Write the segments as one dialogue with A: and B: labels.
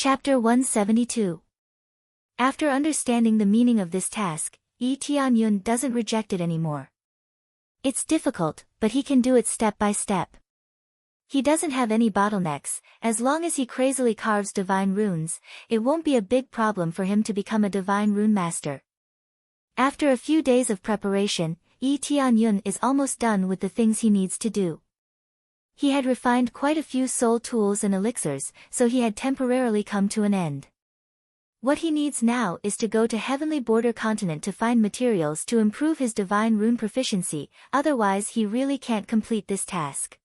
A: Chapter 172. After understanding the meaning of this task, Tianyun doesn't reject it anymore. It's difficult, but he can do it step by step. He doesn't have any bottlenecks. As long as he crazily carves divine runes, it won't be a big problem for him to become a divine rune master. After a few days of preparation, Tianyun is almost done with the things he needs to do. He had refined quite a few soul tools and elixirs, so he had temporarily come to an end. What he needs now is to go to Heavenly Border Continent to find materials to improve his divine rune proficiency, otherwise he really can't complete this task.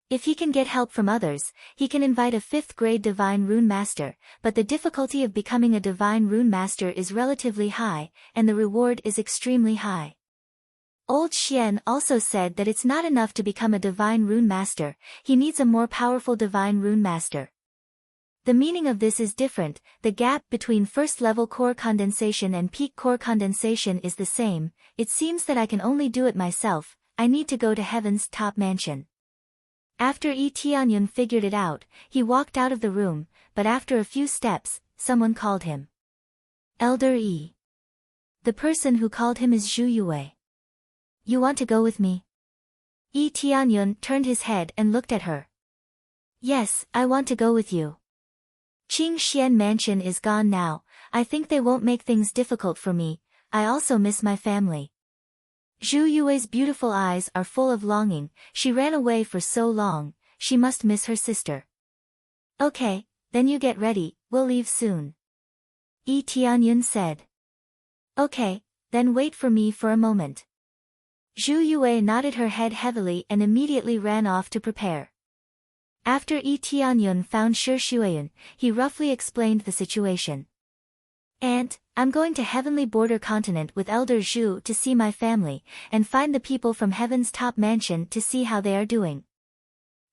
A: If he can get help from others, he can invite a 5th grade divine rune master, but the difficulty of becoming a divine rune master is relatively high, and the reward is extremely high. Old Xian also said that it's not enough to become a divine rune master, he needs a more powerful divine rune master. The meaning of this is different. The gap between first-level core condensation and peak core condensation is the same. It seems that I can only do it myself. I need to go to Heaven's top mansion. After Tianyun figured it out, he walked out of the room, but after a few steps, someone called him. Elder Yi. The person who called him is Zhu Yue. You want to go with me? Tianyun turned his head and looked at her. Yes, I want to go with you. Qing Xian Mansion is gone now. I think they won't make things difficult for me. I also miss my family. Zhu Yue's beautiful eyes are full of longing. She ran away for so long, she must miss her sister. Okay, then you get ready, we'll leave soon. Tianyun said. Okay, then wait for me for a moment. Zhu Yue nodded her head heavily and immediately ran off to prepare. After Tianyun found Shi Shuiyun, he roughly explained the situation. Aunt, I'm going to Heavenly Border Continent with Elder Zhu to see my family, and find the people from Heaven's top mansion to see how they are doing.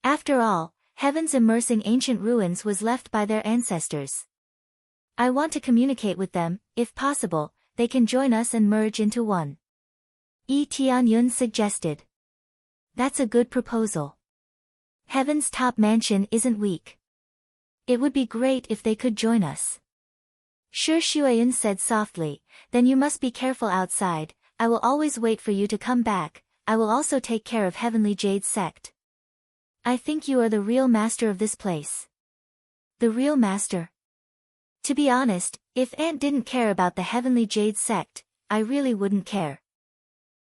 A: After all, Heaven's immersing ancient ruins was left by their ancestors. I want to communicate with them. If possible, they can join us and merge into one. Tianyun suggested. That's a good proposal. Heaven's top mansion isn't weak. It would be great if they could join us. Shi Shuiyun said softly, then you must be careful outside. I will always wait for you to come back. I will also take care of Heavenly Jade Sect. I think you are the real master of this place. The real master? To be honest, if Aunt didn't care about the Heavenly Jade Sect, I really wouldn't care.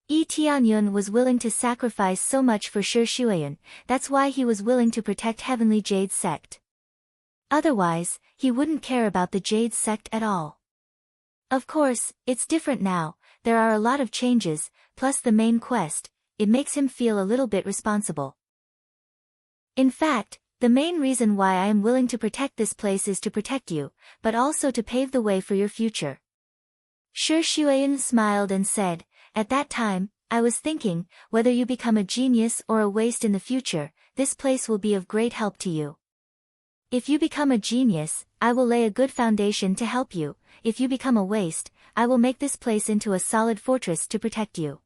A: Tianyun was willing to sacrifice so much for Shi Shuiyun, that's why he was willing to protect Heavenly Jade Sect. Otherwise, he wouldn't care about the Jade Sect at all. Of course, it's different now, there are a lot of changes, plus the main quest, it makes him feel a little bit responsible. In fact, the main reason why I am willing to protect this place is to protect you, but also to pave the way for your future. Shi Shuiyun smiled and said, at that time, I was thinking, whether you become a genius or a waste in the future, this place will be of great help to you. If you become a genius, I will lay a good foundation to help you. If you become a waste, I will make this place into a solid fortress to protect you.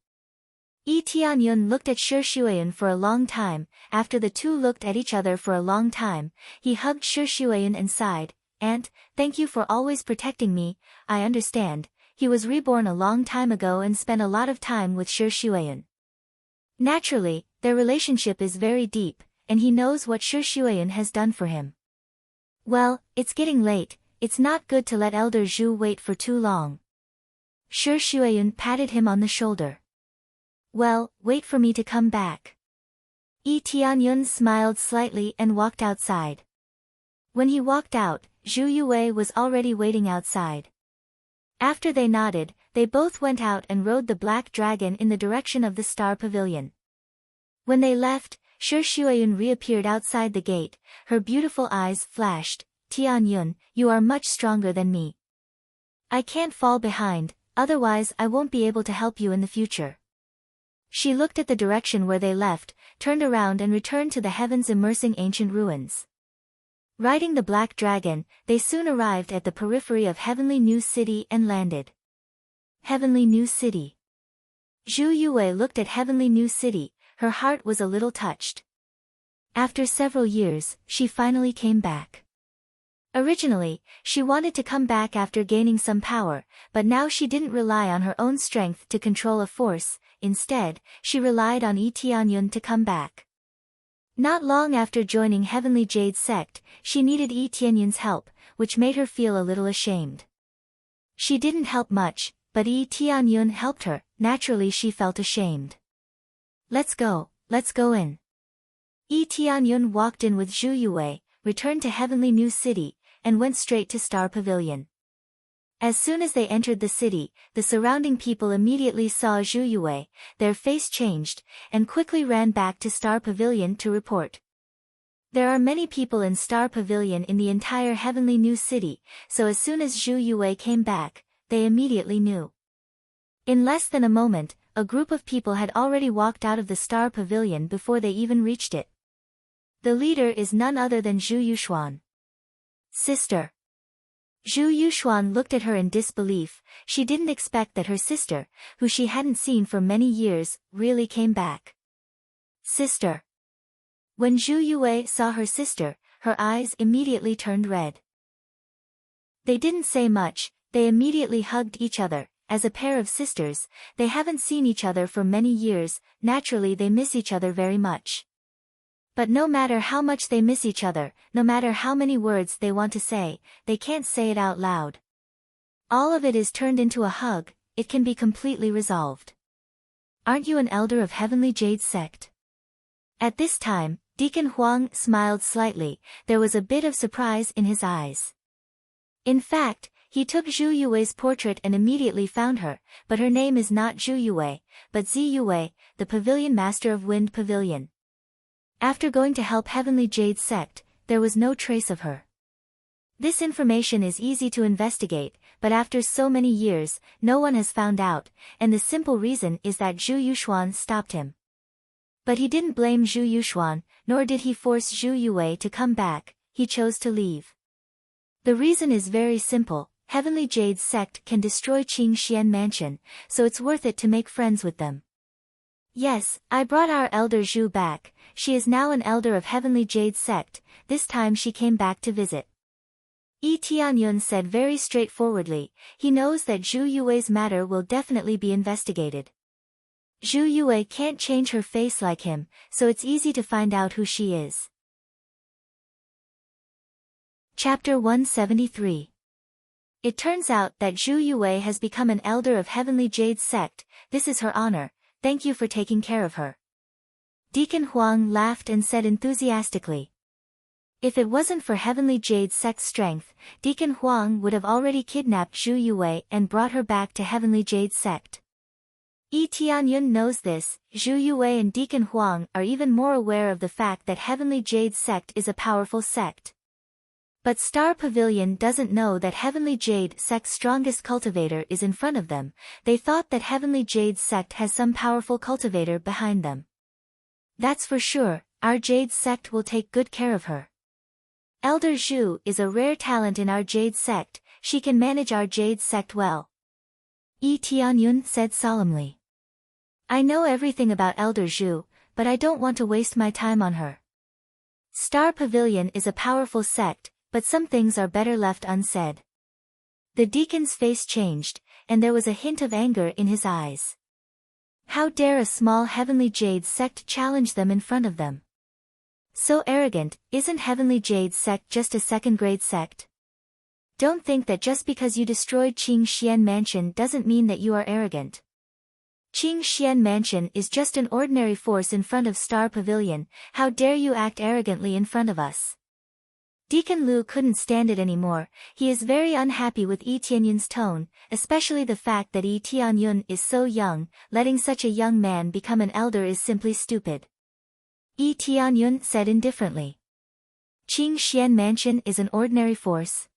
A: Tianyun looked at Shi Shuiyun for a long time. After the two looked at each other for a long time, he hugged Shi Shuiyun and sighed, Aunt, thank you for always protecting me. I understand. He was reborn a long time ago and spent a lot of time with Shi Shuiyun. Naturally, their relationship is very deep, and he knows what Shi Shuiyun has done for him. Well, it's getting late, it's not good to let Elder Zhu wait for too long. Shi Shuiyun patted him on the shoulder. Well, wait for me to come back. Tianyun smiled slightly and walked outside. When he walked out, Zhu Yue was already waiting outside. After they nodded, they both went out and rode the black dragon in the direction of the Star Pavilion. When they left, Shi Shuiyun reappeared outside the gate, her beautiful eyes flashed, Tianyun, you are much stronger than me. I can't fall behind, otherwise I won't be able to help you in the future. She looked at the direction where they left, turned around and returned to the heavens immersing ancient ruins. Riding the black dragon, they soon arrived at the periphery of Heavenly New City and landed. Heavenly New City. Zhu Yue looked at Heavenly New City, her heart was a little touched. After several years, she finally came back. Originally, she wanted to come back after gaining some power, but now she didn't rely on her own strength to control a force. Instead, she relied on Yi Tianyun to come back. Not long after joining Heavenly Jade sect, she needed Yi Tianyun's help, which made her feel a little ashamed. She didn't help much, but Yi Tianyun helped her. Naturally she felt ashamed. Let's go in. Yi Tianyun walked in with Zhu Yue, returned to Heavenly New City, and went straight to Star Pavilion. As soon as they entered the city, the surrounding people immediately saw Zhu Yue, their face changed, and quickly ran back to Star Pavilion to report. There are many people in Star Pavilion in the entire Heavenly New City, so as soon as Zhu Yue came back, they immediately knew. In less than a moment, a group of people had already walked out of the Star Pavilion before they even reached it. The leader is none other than Zhu Yuxuan. Sister. Zhu Yuxuan looked at her in disbelief. She didn't expect that her sister, who she hadn't seen for many years, really came back. Sister. When Zhu Yue saw her sister, her eyes immediately turned red. They didn't say much, they immediately hugged each other. As a pair of sisters, they haven't seen each other for many years, naturally they miss each other very much. But no matter how much they miss each other, no matter how many words they want to say, they can't say it out loud. All of it is turned into a hug. It can be completely resolved. Aren't you an elder of Heavenly Jade sect? At this time, Deacon Huang smiled slightly. There was a bit of surprise in his eyes. In fact, he took Zhu Yue's portrait and immediately found her, but her name is not Zhu Yue, but Zi Yue, the pavilion master of Wind Pavilion. After going to help Heavenly Jade sect, there was no trace of her. This information is easy to investigate, but after so many years, no one has found out, and the simple reason is that Zhu Yuxuan stopped him. But he didn't blame Zhu Yuxuan, nor did he force Zhu Yue to come back. He chose to leave. The reason is very simple. Heavenly Jade sect can destroy Qingxian Mansion, so it's worth it to make friends with them. Yes, I brought our elder Zhu back. She is now an elder of Heavenly Jade sect. This time she came back to visit. Yi Tianyun said very straightforwardly. He knows that Zhu Yue's matter will definitely be investigated. Zhu Yue can't change her face like him, so it's easy to find out who she is. Chapter 173. It turns out that Zhu Yue has become an elder of Heavenly Jade sect. This is her honor. Thank you for taking care of her. Deacon Huang laughed and said enthusiastically. If it wasn't for Heavenly Jade sect's strength, Deacon Huang would have already kidnapped Zhu Yue and brought her back to Heavenly Jade sect. Yi Tianyun knows this. Zhu Yue and Deacon Huang are even more aware of the fact that Heavenly Jade sect is a powerful sect. But Star Pavilion doesn't know that Heavenly Jade sect's strongest cultivator is in front of them. They thought that Heavenly Jade sect has some powerful cultivator behind them. That's for sure. Our Jade sect will take good care of her. Elder Zhu is a rare talent in our Jade sect. She can manage our Jade sect well. Yi Tianyun said solemnly. I know everything about Elder Zhu, but I don't want to waste my time on her. Star Pavilion is a powerful sect, but some things are better left unsaid. The deacon's face changed, and there was a hint of anger in his eyes. How dare a small Heavenly Jade sect challenge them in front of them? So arrogant. Isn't Heavenly Jade sect just a second-grade sect? Don't think that just because you destroyed Qingxian Mansion doesn't mean that you are arrogant. Qingxian Mansion is just an ordinary force in front of Star Pavilion. How dare you act arrogantly in front of us? Deacon Lu couldn't stand it anymore. He is very unhappy with Yi Tianyun's tone, especially the fact that Yi Tianyun is so young. Letting such a young man become an elder is simply stupid. Yi Tianyun said indifferently. Qingxian Mansion is an ordinary force.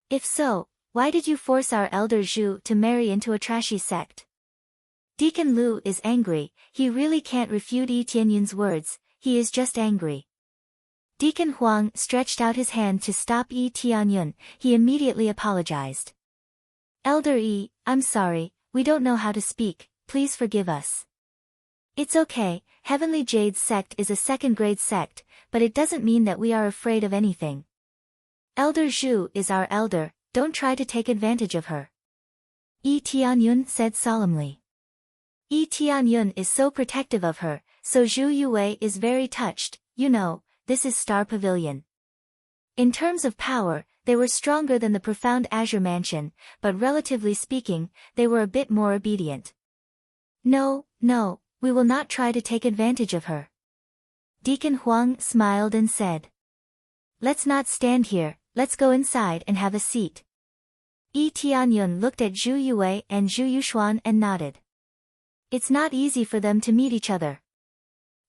A: If so, why did you force our elder Zhu to marry into a trashy sect? Deacon Lu is angry. He really can't refute Yi Tianyun's words. He is just angry. Deacon Huang stretched out his hand to stop Yi Tianyun. He immediately apologized. Elder Yi, I'm sorry, we don't know how to speak, please forgive us. It's okay. Heavenly Jade sect is a second-grade sect, but it doesn't mean that we are afraid of anything. Elder Zhu is our elder, don't try to take advantage of her. Yi Tianyun said solemnly. Yi Tianyun is so protective of her, so Zhu Yue is very touched. You know, this is Star Pavilion. In terms of power, they were stronger than the profound Azure Mansion, but relatively speaking, they were a bit more obedient. No, we will not try to take advantage of her. Deacon Huang smiled and said. Let's not stand here, let's go inside and have a seat. Yi Tianyun looked at Zhu Yue and Zhu Yuxuan and nodded. It's not easy for them to meet each other.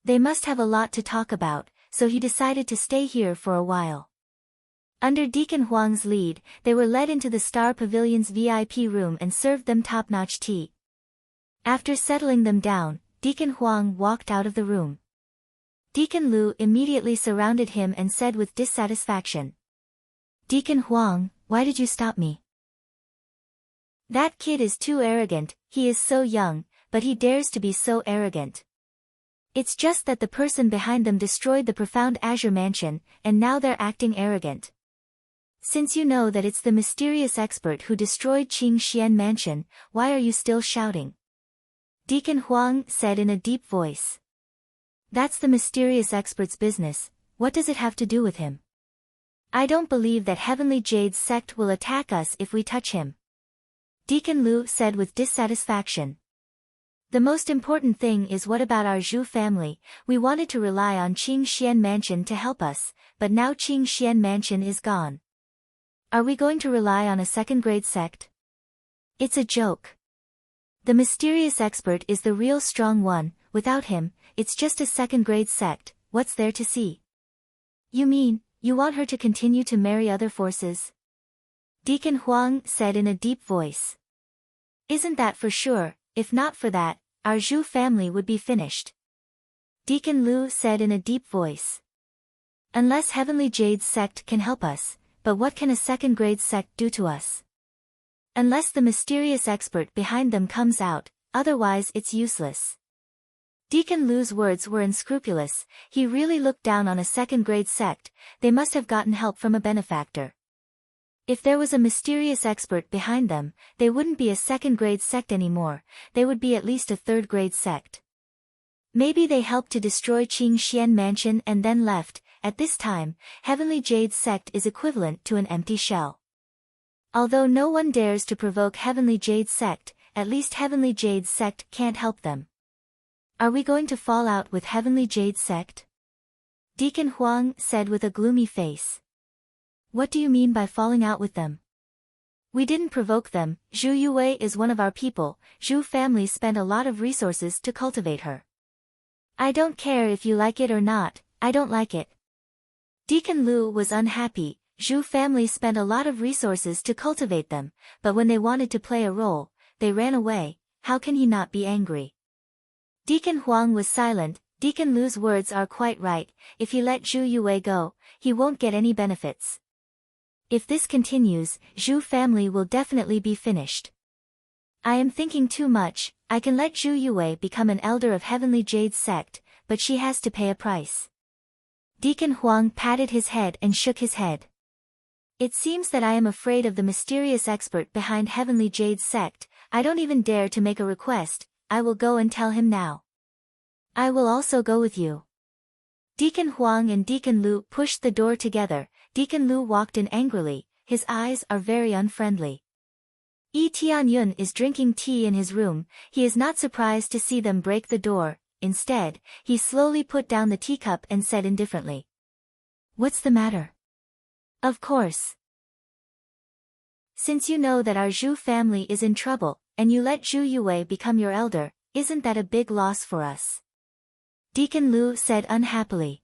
A: They must have a lot to talk about, so he decided to stay here for a while. Under Deacon Huang's lead, they were led into the Star Pavilion's VIP room and served them top-notch tea. After settling them down, Deacon Huang walked out of the room. Deacon Lu immediately surrounded him and said with dissatisfaction. Deacon Huang, why did you stop me? That kid is too arrogant, he is so young, but he dares to be so arrogant. It's just that the person behind them destroyed the profound Azure Mansion, and now they're acting arrogant. Since you know that it's the mysterious expert who destroyed Qing Xian Mansion, why are you still shouting? Deacon Huang said in a deep voice. That's the mysterious expert's business, what does it have to do with him? I don't believe that Heavenly Jade's sect will attack us if we touch him. Deacon Lu said with dissatisfaction. The most important thing is what about our Zhu family, we wanted to rely on Qing Xian Mansion to help us, but now Qing Xian Mansion is gone. Are we going to rely on a second-grade sect? It's a joke. The mysterious expert is the real strong one, without him, it's just a second-grade sect, what's there to see? You mean, you want her to continue to marry other forces? Deacon Huang said in a deep voice. Isn't that for sure, if not for that, our Zhu family would be finished. Deacon Lu said in a deep voice. Unless Heavenly Jade's sect can help us, but what can a second-grade sect do to us? Unless the mysterious expert behind them comes out, otherwise it's useless. Deacon Lu's words were unscrupulous, he really looked down on a second-grade sect, they must have gotten help from a benefactor. If there was a mysterious expert behind them, they wouldn't be a second-grade sect anymore, they would be at least a third-grade sect. Maybe they helped to destroy Qing Xian Mansion and then left. At this time, Heavenly Jade's sect is equivalent to an empty shell. Although no one dares to provoke Heavenly Jade's sect, at least Heavenly Jade's sect can't help them. Are we going to fall out with Heavenly Jade's sect? Deacon Huang said with a gloomy face. What do you mean by falling out with them? We didn't provoke them, Zhu Yue is one of our people, Zhu family spent a lot of resources to cultivate her. I don't care if you like it or not, I don't like it. Deacon Lu was unhappy, Zhu family spent a lot of resources to cultivate them, but when they wanted to play a role, they ran away, how can he not be angry? Deacon Huang was silent, Deacon Lu's words are quite right, if he let Zhu Yue go, he won't get any benefits. If this continues, Zhu family will definitely be finished. I am thinking too much, I can let Zhu Yue become an elder of Heavenly Jade's sect, but she has to pay a price. Deacon Huang patted his head and shook his head. It seems that I am afraid of the mysterious expert behind Heavenly Jade's sect, I don't even dare to make a request, I will go and tell him now. I will also go with you. Deacon Huang and Deacon Lu pushed the door together, Deacon Lu walked in angrily, his eyes are very unfriendly. Yi Tianyun is drinking tea in his room, he is not surprised to see them break the door, instead, he slowly put down the teacup and said indifferently. What's the matter? Of course. Since you know that our Zhu family is in trouble, and you let Zhu Yue become your elder, isn't that a big loss for us? Deacon Lu said unhappily.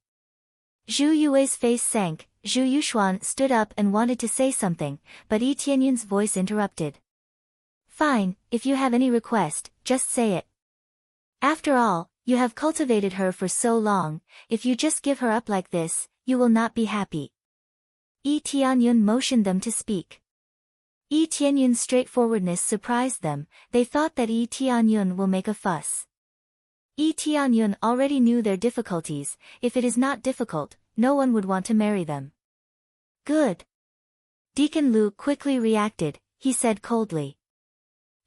A: Zhu Yue's face sank, Zhu Yuxuan stood up and wanted to say something, but Yi Tianyun's voice interrupted. Fine, if you have any request, just say it. After all, you have cultivated her for so long, if you just give her up like this, you will not be happy. Yi Tianyun motioned them to speak. Yi Tianyun's straightforwardness surprised them, they thought that Yi Tianyun will make a fuss. Yi Tianyun already knew their difficulties, if it is not difficult, no one would want to marry them. Good. Deacon Lu quickly reacted. He said coldly.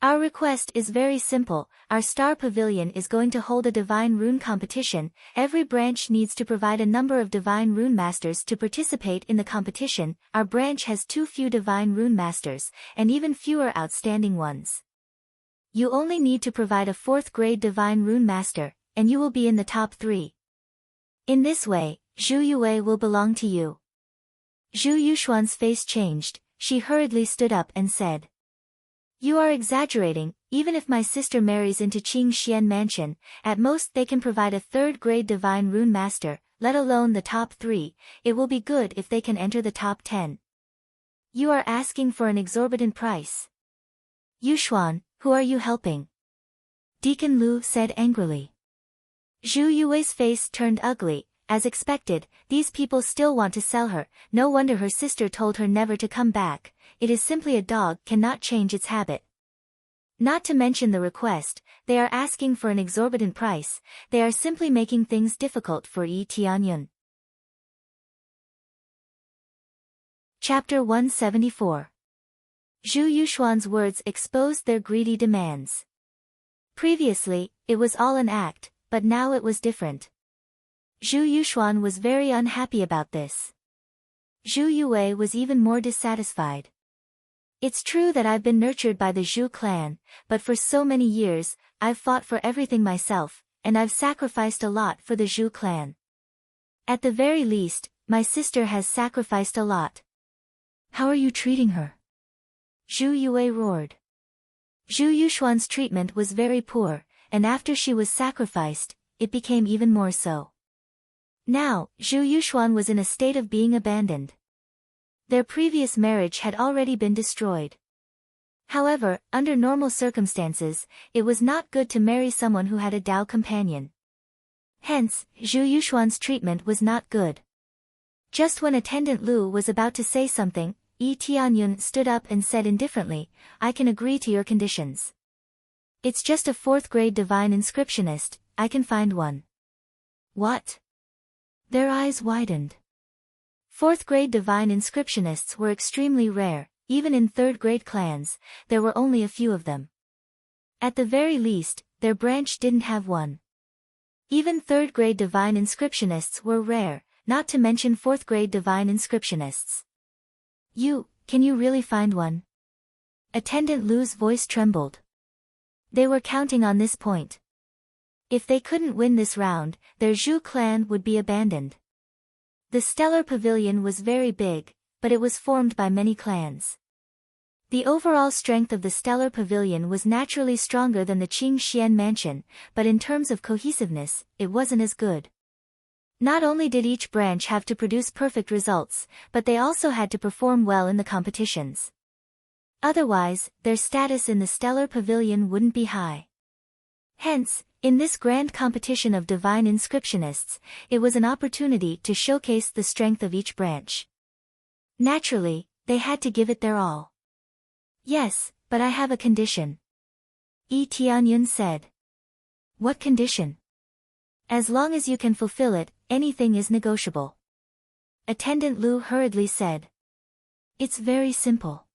A: Our request is very simple. Our Star Pavilion is going to hold a Divine Rune competition. Every branch needs to provide a number of Divine Rune Masters to participate in the competition. Our branch has too few Divine Rune Masters, and even fewer outstanding ones. You only need to provide a 4th grade Divine Rune Master, and you will be in the top 3. In this way, Zhu Yue will belong to you. Zhu Yuxuan's face changed. She hurriedly stood up and said. You are exaggerating. Even if my sister marries into Qing Xian Mansion, at most they can provide a 3rd grade Divine Rune Master, let alone the top 3, it will be good if they can enter the top 10. You are asking for an exorbitant price. Yuxuan, who are you helping? Deacon Lu said angrily. Zhu Yue's face turned ugly. As expected, these people still want to sell her. No wonder her sister told her never to come back. It is simply a dog cannot change its habit. Not to mention the request, they are asking for an exorbitant price. They are simply making things difficult for Yi Tianyun. Chapter 174. Zhu Yuxuan's words exposed their greedy demands. Previously, it was all an act, but now it was different. Zhu Yuxuan was very unhappy about this. Zhu Yue was even more dissatisfied. It's true that I've been nurtured by the Zhu clan, but for so many years, I've fought for everything myself, and I've sacrificed a lot for the Zhu clan. At the very least, my sister has sacrificed a lot. How are you treating her? Zhu Yue roared. Zhu Yuxuan's treatment was very poor, and after she was sacrificed, it became even more so. Now, Zhu Yuxuan was in a state of being abandoned. Their previous marriage had already been destroyed. However, under normal circumstances, it was not good to marry someone who had a Dao companion. Hence, Zhu Yuxuan's treatment was not good. Just when Attendant Lu was about to say something, Yi Tianyun stood up and said indifferently, I can agree to your conditions. It's just a 4th grade Divine Inscriptionist, I can find one. What? Their eyes widened. 4th grade Divine Inscriptionists were extremely rare. Even in 3rd grade clans, there were only a few of them. At the very least, their branch didn't have one. Even 3rd grade Divine Inscriptionists were rare, not to mention 4th grade Divine Inscriptionists. Can you really find one? Attendant Lu's voice trembled. They were counting on this point. If they couldn't win this round, their Zhu clan would be abandoned. The Stellar Pavilion was very big, but it was formed by many clans. The overall strength of the Stellar Pavilion was naturally stronger than the Qing Xian Mansion, but in terms of cohesiveness, it wasn't as good. Not only did each branch have to produce perfect results, but they also had to perform well in the competitions. Otherwise, their status in the Stellar Pavilion wouldn't be high. Hence, in this grand competition of Divine Inscriptionists, it was an opportunity to showcase the strength of each branch. Naturally, they had to give it their all. Yes, but I have a condition. Yi Tianyun said. What condition? As long as you can fulfill it, anything is negotiable. Attendant Lu hurriedly said. It's very simple.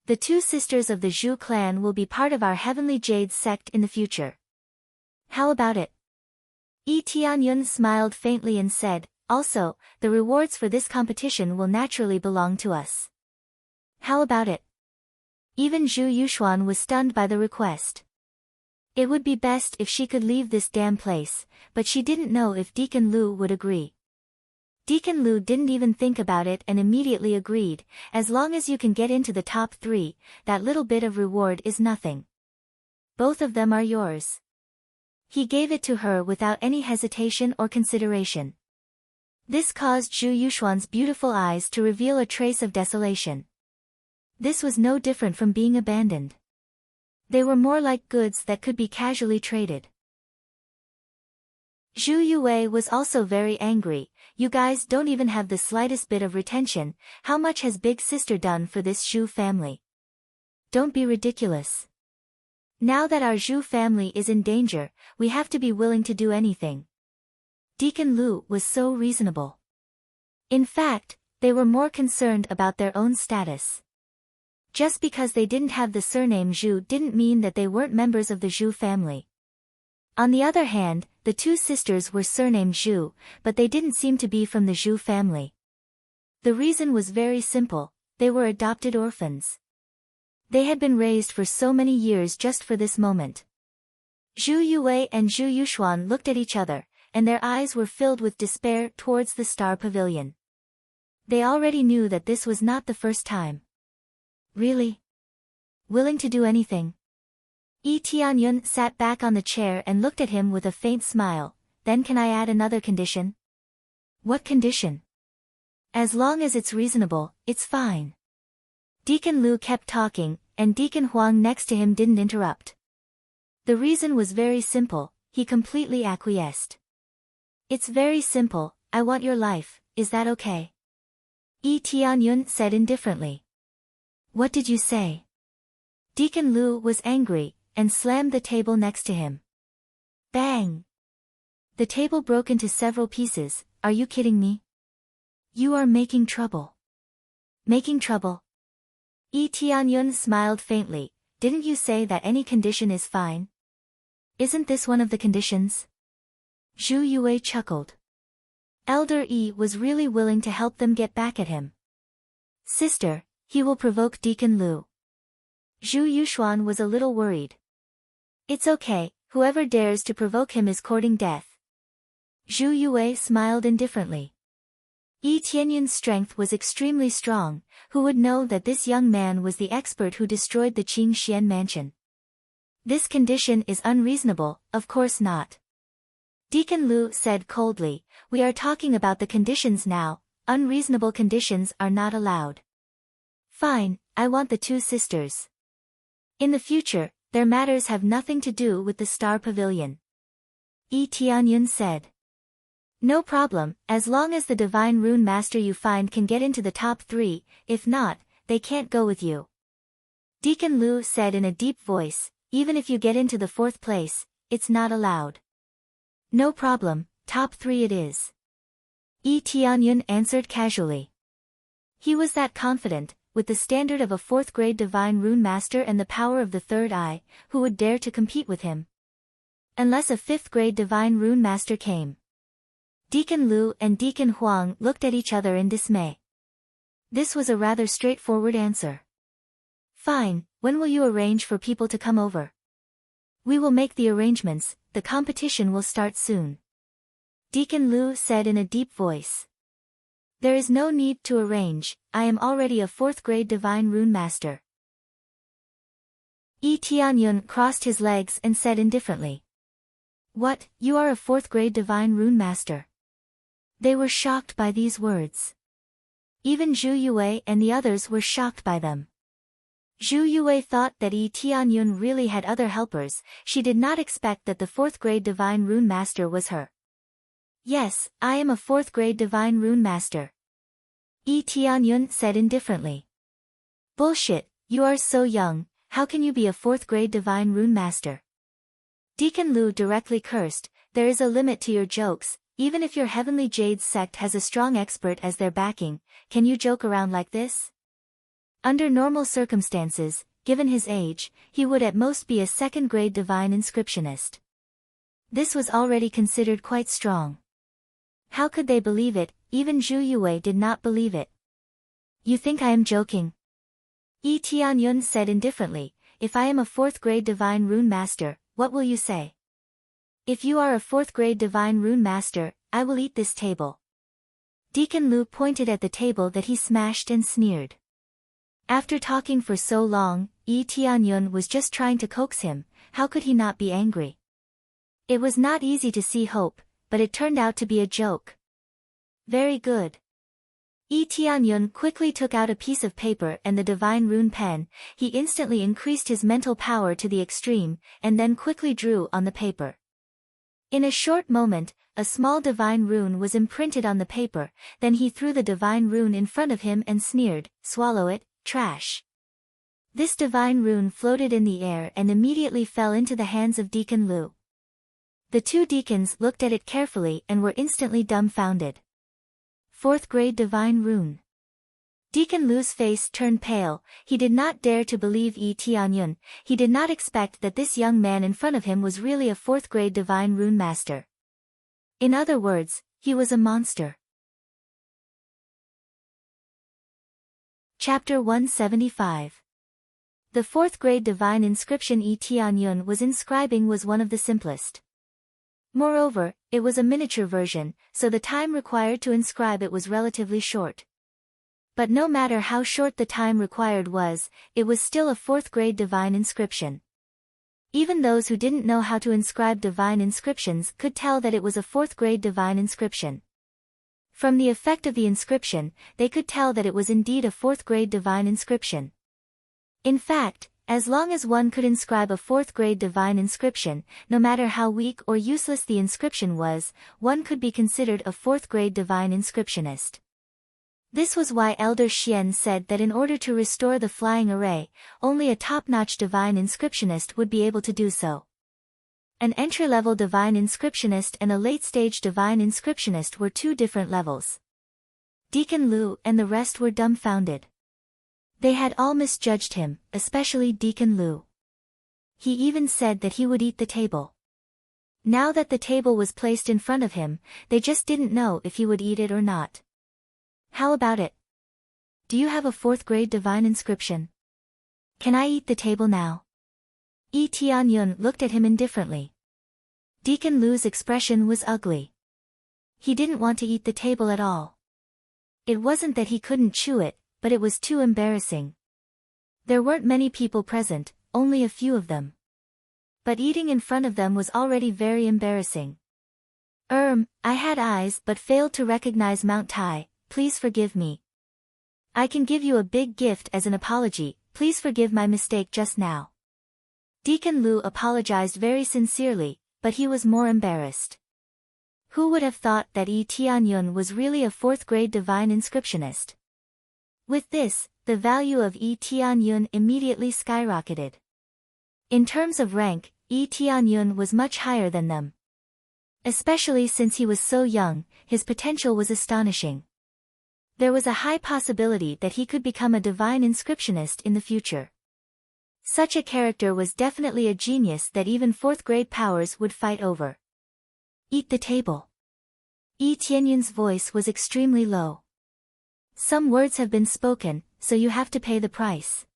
A: The 2 sisters of the Zhu clan will be part of our Heavenly Jade sect in the future. How about it? Yi Tianyun smiled faintly and said, also, the rewards for this competition will naturally belong to us. How about it? Even Zhu Yuxuan was stunned by the request. It would be best if she could leave this damn place, but she didn't know if Deacon Lu would agree. Deacon Lu didn't even think about it and immediately agreed, as long as you can get into the top 3, that little bit of reward is nothing. Both of them are yours. He gave it to her without any hesitation or consideration. This caused Zhu Yuxuan's beautiful eyes to reveal a trace of desolation. This was no different from being abandoned. They were more like goods that could be casually traded. Zhu Yue was also very angry. You guys don't even have the slightest bit of retention. How much has Big Sister done for this Zhu family? Don't be ridiculous. Now that our Zhu family is in danger, we have to be willing to do anything. Deacon Lu was so reasonable. In fact, They were more concerned about their own status. Just because they didn't have the surname Zhu didn't mean that they weren't members of the Zhu family. On the other hand, the two sisters were surnamed Zhu, but they didn't seem to be from the Zhu family. The reason was very simple: they were adopted orphans. They had been raised for so many years just for this moment. Zhu Yue and Zhu Yuxuan looked at each other, and their eyes were filled with despair towards the Star Pavilion. They already knew that this was not the first time. Really? Willing to do anything? Yi Tianyun sat back on the chair and looked at him with a faint smile. Then can I add another condition? What condition? As long as it's reasonable, it's fine. Deacon Lu kept talking, and Deacon Huang next to him didn't interrupt. The reason was very simple: he completely acquiesced. It's very simple, I want your life, is that okay? Yi Tianyun said indifferently. What did you say? Deacon Lu was angry, and slammed the table next to him. Bang! The table broke into several pieces. Are you kidding me? You are making trouble. Making trouble? Yi Tianyun smiled faintly. Didn't you say that any condition is fine? Isn't this one of the conditions? Zhu Yue chuckled. Elder Yi was really willing to help them get back at him. Sister, he will provoke Deacon Lu. Zhu Yuxuan was a little worried. It's okay, whoever dares to provoke him is courting death. Zhu Yue smiled indifferently. Yi Tianyun's strength was extremely strong. Who would know that this young man was the expert who destroyed the Qing Xian mansion? This condition is unreasonable, of course not. Deacon Lu said coldly, we are talking about the conditions now. Unreasonable conditions are not allowed. Fine, I want the two sisters. In the future, their matters have nothing to do with the Star Pavilion. Yi Tianyun said. No problem, as long as the divine rune master you find can get into the top 3, if not, they can't go with you. Deacon Lu said in a deep voice, even if you get into the 4th place, it's not allowed. No problem, top 3 it is. Yi Tianyun answered casually. He was that confident, with the standard of a 4th grade divine rune master and the power of the 3rd eye, who would dare to compete with him? Unless a 5th grade divine rune master came. Deacon Lu and Deacon Huang looked at each other in dismay. This was a rather straightforward answer. Fine, when will you arrange for people to come over? We will make the arrangements, the competition will start soon. Deacon Lu said in a deep voice. There is no need to arrange, I am already a 4th grade divine rune master. Yi Tianyun crossed his legs and said indifferently. What, you are a 4th grade divine rune master? They were shocked by these words. Even Zhu Yue and the others were shocked by them. Zhu Yue thought that Yi Tianyun really had other helpers. She did not expect that the 4th grade divine rune master was her. Yes, I am a 4th grade divine rune master. Yi Tianyun said indifferently. Bullshit, you are so young, how can you be a 4th grade divine rune master? Deacon Lu directly cursed, there is a limit to your jokes. Even if your Heavenly Jade sect has a strong expert as their backing, can you joke around like this? Under normal circumstances, given his age, he would at most be a 2nd grade divine inscriptionist. This was already considered quite strong. How could they believe it? Even Zhu Yue did not believe it. You think I am joking? Yi Tianyun said indifferently, if I am a 4th grade divine rune master, what will you say? If you are a 4th grade divine rune master, I will eat this table. Deacon Lu pointed at the table that he smashed and sneered. After talking for so long, Yi Tianyun was just trying to coax him. How could he not be angry? It was not easy to see hope, but it turned out to be a joke. Very good. Yi Tianyun quickly took out a piece of paper and the divine rune pen. He instantly increased his mental power to the extreme, and then quickly drew on the paper. In a short moment, a small divine rune was imprinted on the paper, then he threw the divine rune in front of him and sneered, swallow it, trash. This divine rune floated in the air and immediately fell into the hands of Deacon Lu. The two deacons looked at it carefully and were instantly dumbfounded. 4th grade divine rune. Deacon Lu's face turned pale. He did not dare to believe Tianyun. He did not expect that this young man in front of him was really a 4th grade divine rune master. In other words, he was a monster. Chapter 175. The 4th grade divine inscription Tianyun was inscribing was one of the simplest. Moreover, it was a miniature version, so the time required to inscribe it was relatively short. But no matter how short the time required was, it was still a 4th grade divine inscription. Even those who didn't know how to inscribe divine inscriptions could tell that it was a 4th grade divine inscription. From the effect of the inscription, they could tell that it was indeed a 4th grade divine inscription. In fact, as long as one could inscribe a 4th grade divine inscription, no matter how weak or useless the inscription was, one could be considered a 4th grade divine inscriptionist. This was why Elder Xian said that in order to restore the flying array, only a top-notch divine inscriptionist would be able to do so. An entry-level divine inscriptionist and a late-stage divine inscriptionist were 2 different levels. Deacon Lu and the rest were dumbfounded. They had all misjudged him, especially Deacon Lu. He even said that he would eat the table. Now that the table was placed in front of him, they just didn't know if he would eat it or not. How about it? Do you have a 4th grade divine inscription? Can I eat the table now? Tianyun looked at him indifferently. Deacon Lu's expression was ugly. He didn't want to eat the table at all. It wasn't that he couldn't chew it, but it was too embarrassing. There weren't many people present, only a few of them. But eating in front of them was already very embarrassing. I had eyes but failed to recognize Mount Tai. Please forgive me. I can give you a big gift as an apology, please forgive my mistake just now. Deacon Lu apologized very sincerely, but he was more embarrassed. Who would have thought that Tianyun was really a 4th grade divine inscriptionist? With this, the value of Tianyun immediately skyrocketed. In terms of rank, Tianyun was much higher than them. Especially since he was so young, his potential was astonishing. There was a high possibility that he could become a divine inscriptionist in the future. Such a character was definitely a genius that even 4th grade powers would fight over. Eat the table. Tianyun's voice was extremely low. Some words have been spoken, so you have to pay the price.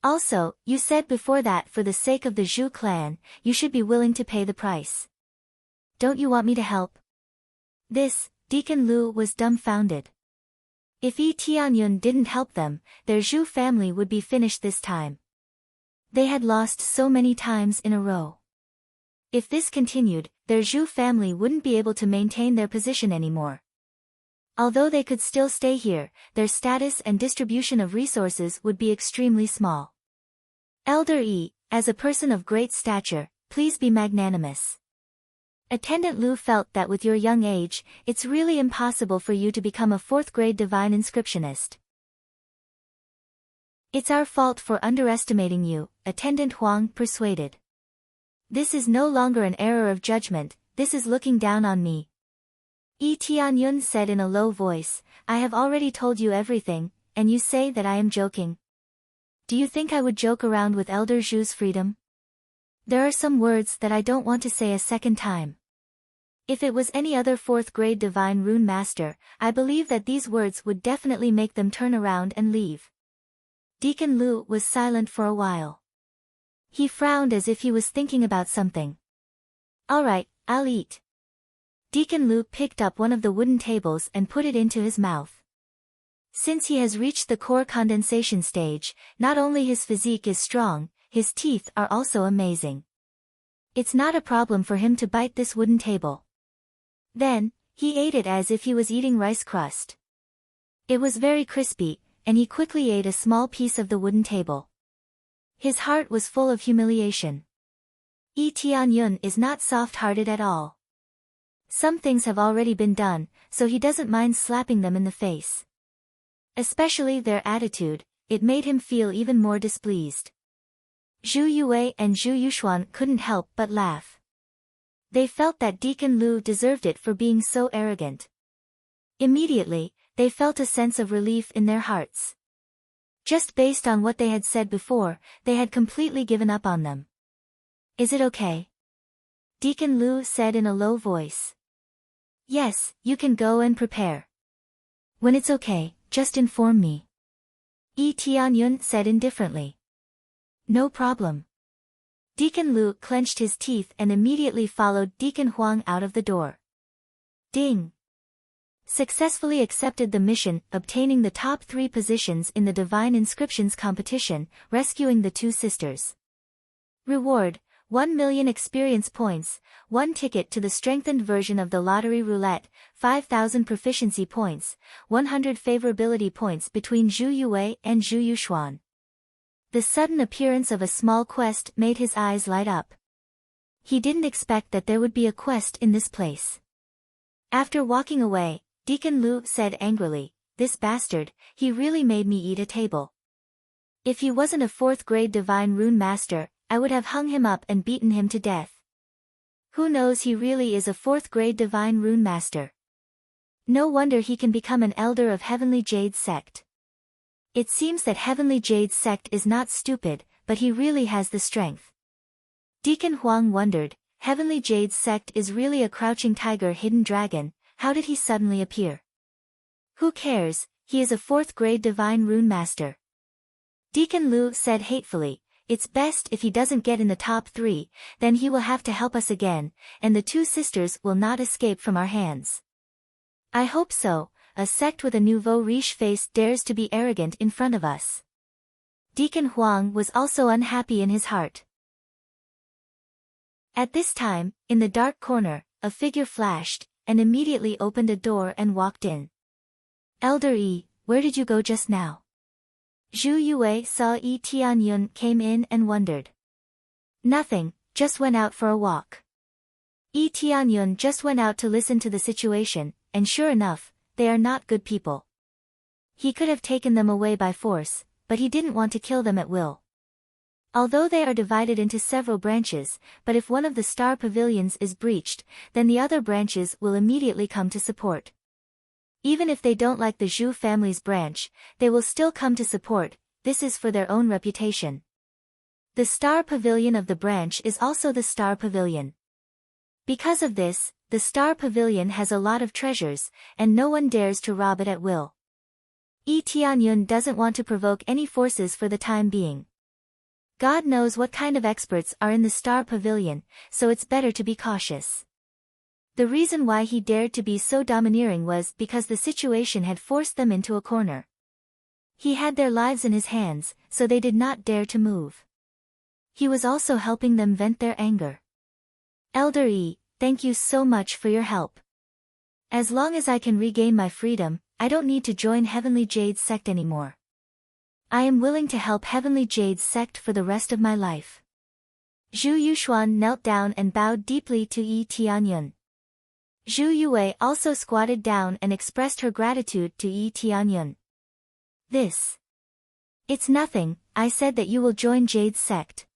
A: Also, you said before that for the sake of the Zhu clan, you should be willing to pay the price. Don't you want me to help? This, Deacon Lu was dumbfounded. If Tianyun didn't help them, their Zhu family would be finished this time. They had lost so many times in a row. If this continued, their Zhu family wouldn't be able to maintain their position anymore. Although they could still stay here, their status and distribution of resources would be extremely small. Elder Yi, as a person of great stature, please be magnanimous. Attendant Lu felt that with your young age, it's really impossible for you to become a 4th grade divine inscriptionist. It's our fault for underestimating you, Attendant Huang persuaded. This is no longer an error of judgment, this is looking down on me. Tianyun said in a low voice, I have already told you everything, and you say that I am joking. Do you think I would joke around with Elder Zhu's freedom? There are some words that I don't want to say a second time. If it was any other 4th grade divine rune master, I believe that these words would definitely make them turn around and leave. Deacon Lu was silent for a while. He frowned as if he was thinking about something. Alright, I'll eat. Deacon Lu picked up one of the wooden tables and put it into his mouth. Since he has reached the core condensation stage, not only his physique is strong, his teeth are also amazing. It's not a problem for him to bite this wooden table. Then, he ate it as if he was eating rice crust. It was very crispy, and he quickly ate a small piece of the wooden table. His heart was full of humiliation. Tianyun is not soft-hearted at all. Some things have already been done, so he doesn't mind slapping them in the face. Especially their attitude, it made him feel even more displeased. Zhu Yue and Zhu Yuxuan couldn't help but laugh. They felt that Deacon Lu deserved it for being so arrogant. Immediately, they felt a sense of relief in their hearts. Just based on what they had said before, they had completely given up on them. Is it okay? Deacon Lu said in a low voice. Yes, you can go and prepare. When it's okay, just inform me. Yi Tianyun said indifferently. No problem. Deacon Lu clenched his teeth and immediately followed Deacon Huang out of the door. Ding! Successfully accepted the mission, obtaining the top 3 positions in the Divine Inscriptions competition, rescuing the 2 sisters. Reward: 1 million experience points, 1 ticket to the strengthened version of the lottery roulette, 5,000 proficiency points, 100 favorability points between Zhu Yue and Zhu Yuxuan. The sudden appearance of a small quest made his eyes light up. He didn't expect that there would be a quest in this place. After walking away, Deacon Lu said angrily, "This bastard, he really made me eat a table. If he wasn't a 4th grade Divine Rune Master, I would have hung him up and beaten him to death. Who knows, he really is a 4th grade Divine Rune Master. No wonder he can become an elder of Heavenly Jade Sect. It seems that Heavenly Jade Sect is not stupid, but he really has the strength." Deacon Huang wondered, Heavenly Jade Sect is really a crouching tiger hidden dragon. How did he suddenly appear? Who cares, he is a 4th grade Divine Rune Master. Deacon Lu said hatefully, "It's best if he doesn't get in the top 3, then he will have to help us again, and the 2 sisters will not escape from our hands." I hope so, a sect with a nouveau riche face dares to be arrogant in front of us. Deacon Huang was also unhappy in his heart. At this time, in the dark corner, a figure flashed, and immediately opened a door and walked in. "Elder Yi, where did you go just now?" Zhu Yue saw Yi Tianyun came in and wondered. "Nothing, just went out for a walk." Yi Tianyun just went out to listen to the situation, and sure enough, they are not good people. He could have taken them away by force, but he didn't want to kill them at will. Although they are divided into several branches, but if one of the star pavilions is breached, then the other branches will immediately come to support. Even if they don't like the Zhu family's branch, they will still come to support. This is for their own reputation. The star pavilion of the branch is also the star pavilion. Because of this, the star pavilion has a lot of treasures, and no one dares to rob it at will. Yi Tianyun doesn't want to provoke any forces for the time being. God knows what kind of experts are in the Star Pavilion, so it's better to be cautious. The reason why he dared to be so domineering was because the situation had forced them into a corner. He had their lives in his hands, so they did not dare to move. He was also helping them vent their anger. "Elder Yi, thank you so much for your help. As long as I can regain my freedom, I don't need to join Heavenly Jade Sect anymore. I am willing to help Heavenly Jade Sect for the rest of my life." Zhu Yuxuan knelt down and bowed deeply to Yi Tianyun. Zhu Yue also squatted down and expressed her gratitude to Yi Tianyun. It's nothing, I said that you will join Jade Sect.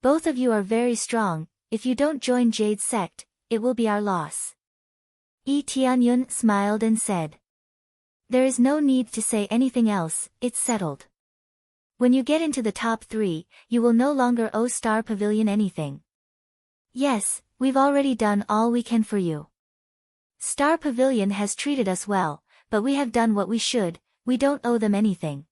A: Both of you are very strong, if you don't join Jade Sect, it will be our loss. Yi Tianyun smiled and said. There is no need to say anything else, it's settled. When you get into the top 3, you will no longer owe Star Pavilion anything. Yes, we've already done all we can for you. Star Pavilion has treated us well, but we have done what we should, we don't owe them anything.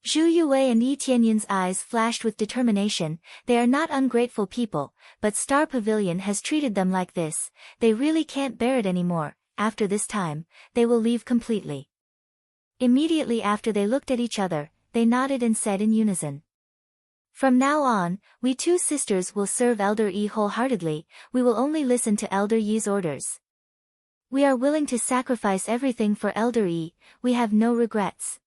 A: Zhu Yue and Yi Tianyun's eyes flashed with determination. They are not ungrateful people, but Star Pavilion has treated them like this, they really can't bear it anymore. After this time, they will leave completely. Immediately after they looked at each other, they nodded and said in unison. From now on, we 2 sisters will serve Elder Yi wholeheartedly, we will only listen to Elder Yi's orders. We are willing to sacrifice everything for Elder Yi, we have no regrets.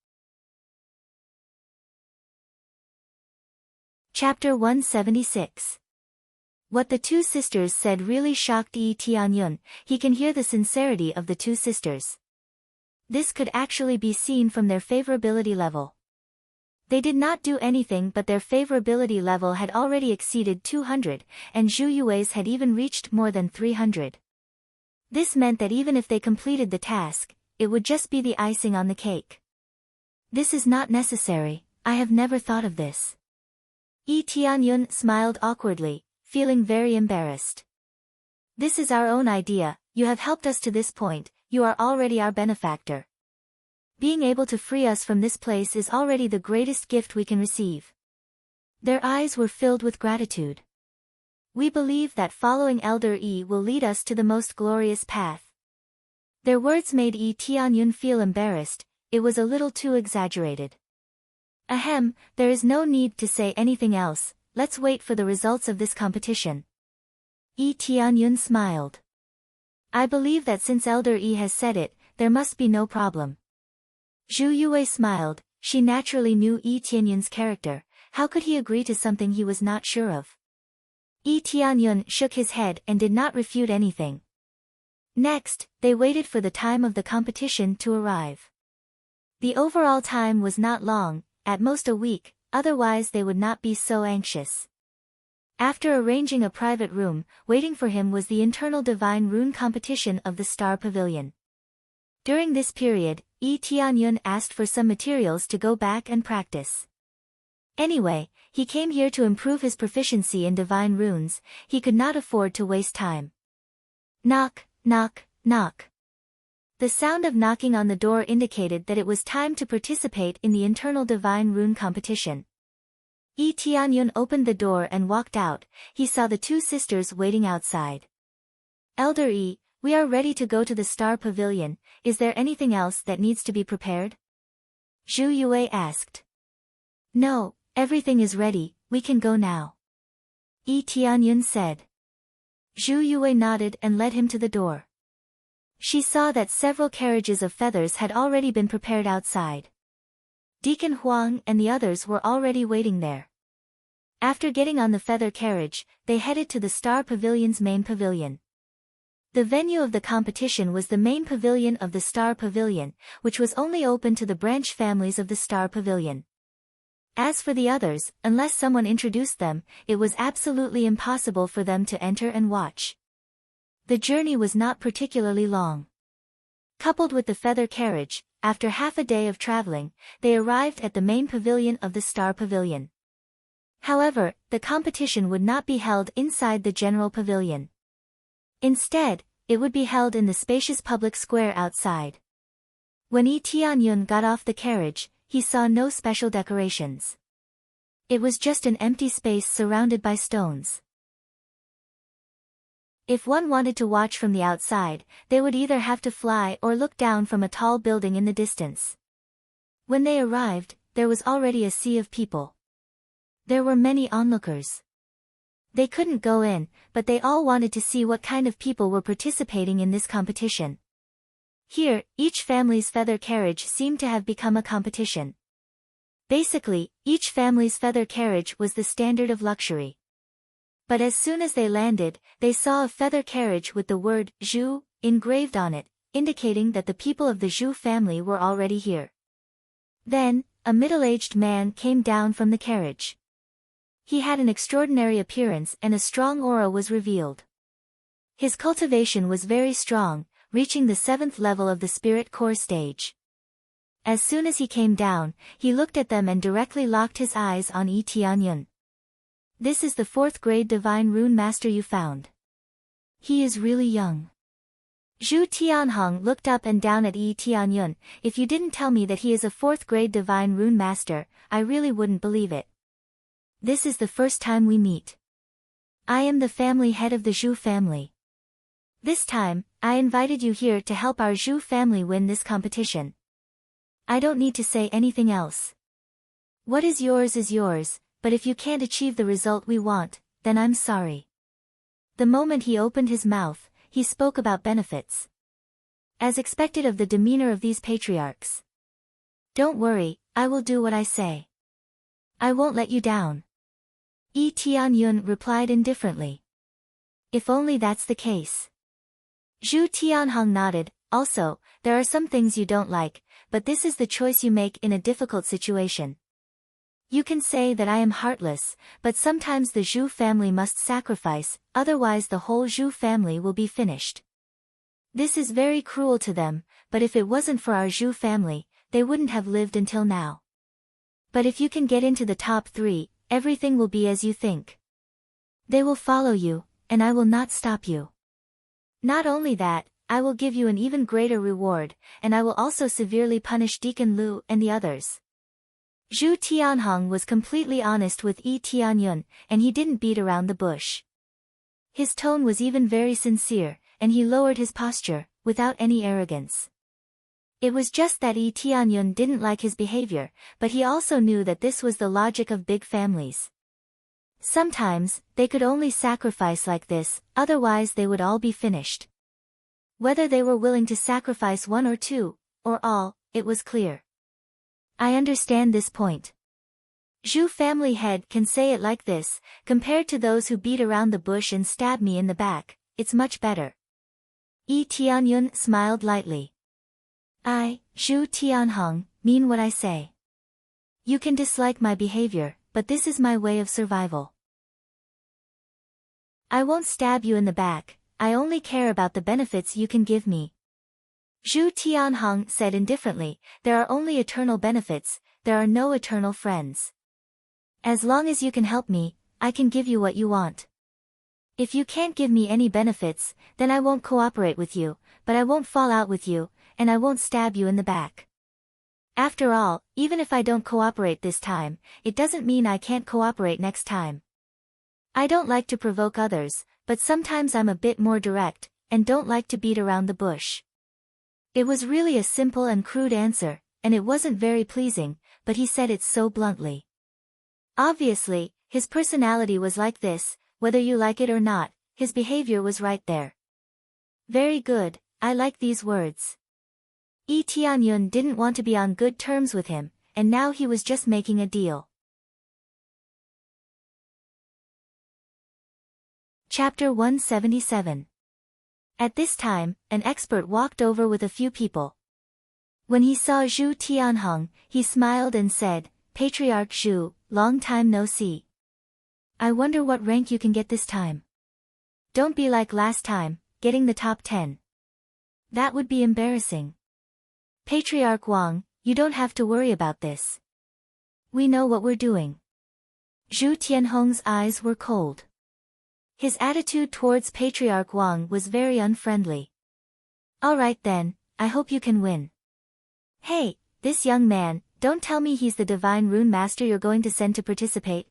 A: Chapter 176. What the 2 sisters said really shocked Yi Tianyun. He can hear the sincerity of the 2 sisters. This could actually be seen from their favorability level. They did not do anything, but their favorability level had already exceeded 200, and Zhu Yue's had even reached more than 300. This meant that even if they completed the task, it would just be the icing on the cake. This is not necessary, I have never thought of this. Lee Tianyun smiled awkwardly, feeling very embarrassed. This is our own idea, you have helped us to this point, you are already our benefactor. Being able to free us from this place is already the greatest gift we can receive. Their eyes were filled with gratitude. We believe that following Elder Yi will lead us to the most glorious path. Their words made Yi Tianyun feel embarrassed, it was a little too exaggerated. Ahem, there is no need to say anything else, let's wait for the results of this competition. Yi Tianyun smiled. I believe that since Elder Yi has said it, there must be no problem. Zhu Yue smiled, she naturally knew Yi Tianyun's character, how could he agree to something he was not sure of? Yi Tianyun shook his head and did not refute anything. Next, they waited for the time of the competition to arrive. The overall time was not long, at most a week, otherwise they would not be so anxious. After arranging a private room, waiting for him was the internal divine rune competition of the Star Pavilion. During this period, Yi Tianyun asked for some materials to go back and practice. Anyway, he came here to improve his proficiency in divine runes, he could not afford to waste time. Knock, knock, knock. The sound of knocking on the door indicated that it was time to participate in the internal divine rune competition. Yi Tianyun opened the door and walked out, he saw the two sisters waiting outside. Elder Yi, we are ready to go to the Star Pavilion, is there anything else that needs to be prepared? Zhu Yue asked. No, everything is ready, we can go now. Yi Tianyun said. Zhu Yue nodded and led him to the door. She saw that several carriages of feathers had already been prepared outside. Deacon Huang and the others were already waiting there. After getting on the feather carriage, they headed to the Star Pavilion's main pavilion. The venue of the competition was the main pavilion of the Star Pavilion, which was only open to the branch families of the Star Pavilion. As for the others, unless someone introduced them, it was absolutely impossible for them to enter and watch. The journey was not particularly long. Coupled with the feather carriage, after half a day of traveling, they arrived at the main pavilion of the Star Pavilion. However, the competition would not be held inside the general pavilion. Instead, it would be held in the spacious public square outside. When Yi Tianyun got off the carriage, he saw no special decorations. It was just an empty space surrounded by stones. If one wanted to watch from the outside, they would either have to fly or look down from a tall building in the distance. When they arrived, there was already a sea of people. There were many onlookers. They couldn't go in, but they all wanted to see what kind of people were participating in this competition. Here, each family's feather carriage seemed to have become a competition. Basically, each family's feather carriage was the standard of luxury. But as soon as they landed, they saw a feather carriage with the word Zhu engraved on it, indicating that the people of the Zhu family were already here. Then, a middle-aged man came down from the carriage. He had an extraordinary appearance and a strong aura was revealed. His cultivation was very strong, reaching the 7th level of the Spirit Core stage. As soon as he came down, he looked at them and directly locked his eyes on Yi Tianyun. This is the 4th grade Divine Rune Master you found. He is really young. Zhu Tianhong looked up and down at Yi Tianyun, if you didn't tell me that he is a 4th grade Divine Rune Master, I really wouldn't believe it. This is the first time we meet. I am the family head of the Zhu family. This time, I invited you here to help our Zhu family win this competition. I don't need to say anything else. What is yours, but if you can't achieve the result we want, then I'm sorry. The moment he opened his mouth, he spoke about benefits. As expected of the demeanor of these patriarchs. Don't worry, I will do what I say. I won't let you down. Yi Tianyun replied indifferently. If only that's the case. Zhu Tianhong nodded, also, there are some things you don't like, but this is the choice you make in a difficult situation. You can say that I am heartless, but sometimes the Zhu family must sacrifice, otherwise the whole Zhu family will be finished. This is very cruel to them, but if it wasn't for our Zhu family, they wouldn't have lived until now. But if you can get into the top 3, everything will be as you think. They will follow you, and I will not stop you. Not only that, I will give you an even greater reward, and I will also severely punish Deacon Lu and the others. Zhu Tianhong was completely honest with Yi Tianyun, and he didn't beat around the bush. His tone was even very sincere, and he lowered his posture, without any arrogance. It was just that Yi Tianyun didn't like his behavior, but he also knew that this was the logic of big families. Sometimes, they could only sacrifice like this, otherwise they would all be finished. Whether they were willing to sacrifice one or two, or all, it was clear. I understand this point. Zhu family head can say it like this, compared to those who beat around the bush and stab me in the back, it's much better. Yi Tianyun smiled lightly. I, Zhu Tianhong, mean what I say. You can dislike my behavior, but this is my way of survival. I won't stab you in the back, I only care about the benefits you can give me. Zhu Tianhong said indifferently, there are only eternal benefits, there are no eternal friends. As long as you can help me, I can give you what you want. If you can't give me any benefits, then I won't cooperate with you, but I won't fall out with you, and I won't stab you in the back. After all, even if I don't cooperate this time, it doesn't mean I can't cooperate next time. I don't like to provoke others, but sometimes I'm a bit more direct, and don't like to beat around the bush. It was really a simple and crude answer, and it wasn't very pleasing, but he said it so bluntly. Obviously, his personality was like this, whether you like it or not, his behavior was right there. Very good, I like these words. Yi Tianyun didn't want to be on good terms with him, and now he was just making a deal. Chapter 177. At this time, an expert walked over with a few people. When he saw Zhu Tianhong, he smiled and said, Patriarch Zhu, long time no see. I wonder what rank you can get this time. Don't be like last time, getting the top 10. That would be embarrassing. Patriarch Wang, you don't have to worry about this. We know what we're doing. Zhu Tianhong's eyes were cold. His attitude towards Patriarch Wang was very unfriendly. Alright then, I hope you can win. Hey, this young man, don't tell me he's the divine rune master you're going to send to participate.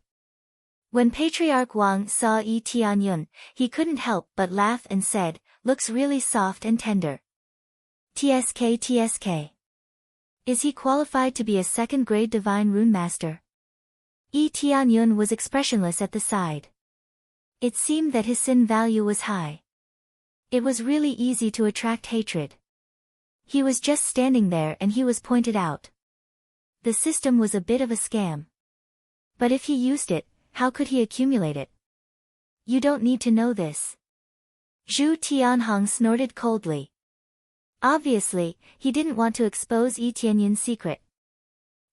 A: When Patriarch Wang saw Yi Tianyun, he couldn't help but laugh and said, looks really soft and tender. TSK. Is he qualified to be a second-grade divine rune master? Yi Tianyun was expressionless at the side. It seemed that his sin value was high. It was really easy to attract hatred. He was just standing there and he was pointed out. The system was a bit of a scam. But if he used it, how could he accumulate it? You don't need to know this. Zhu Tianhong snorted coldly. Obviously, he didn't want to expose Yi Tianyun's secret.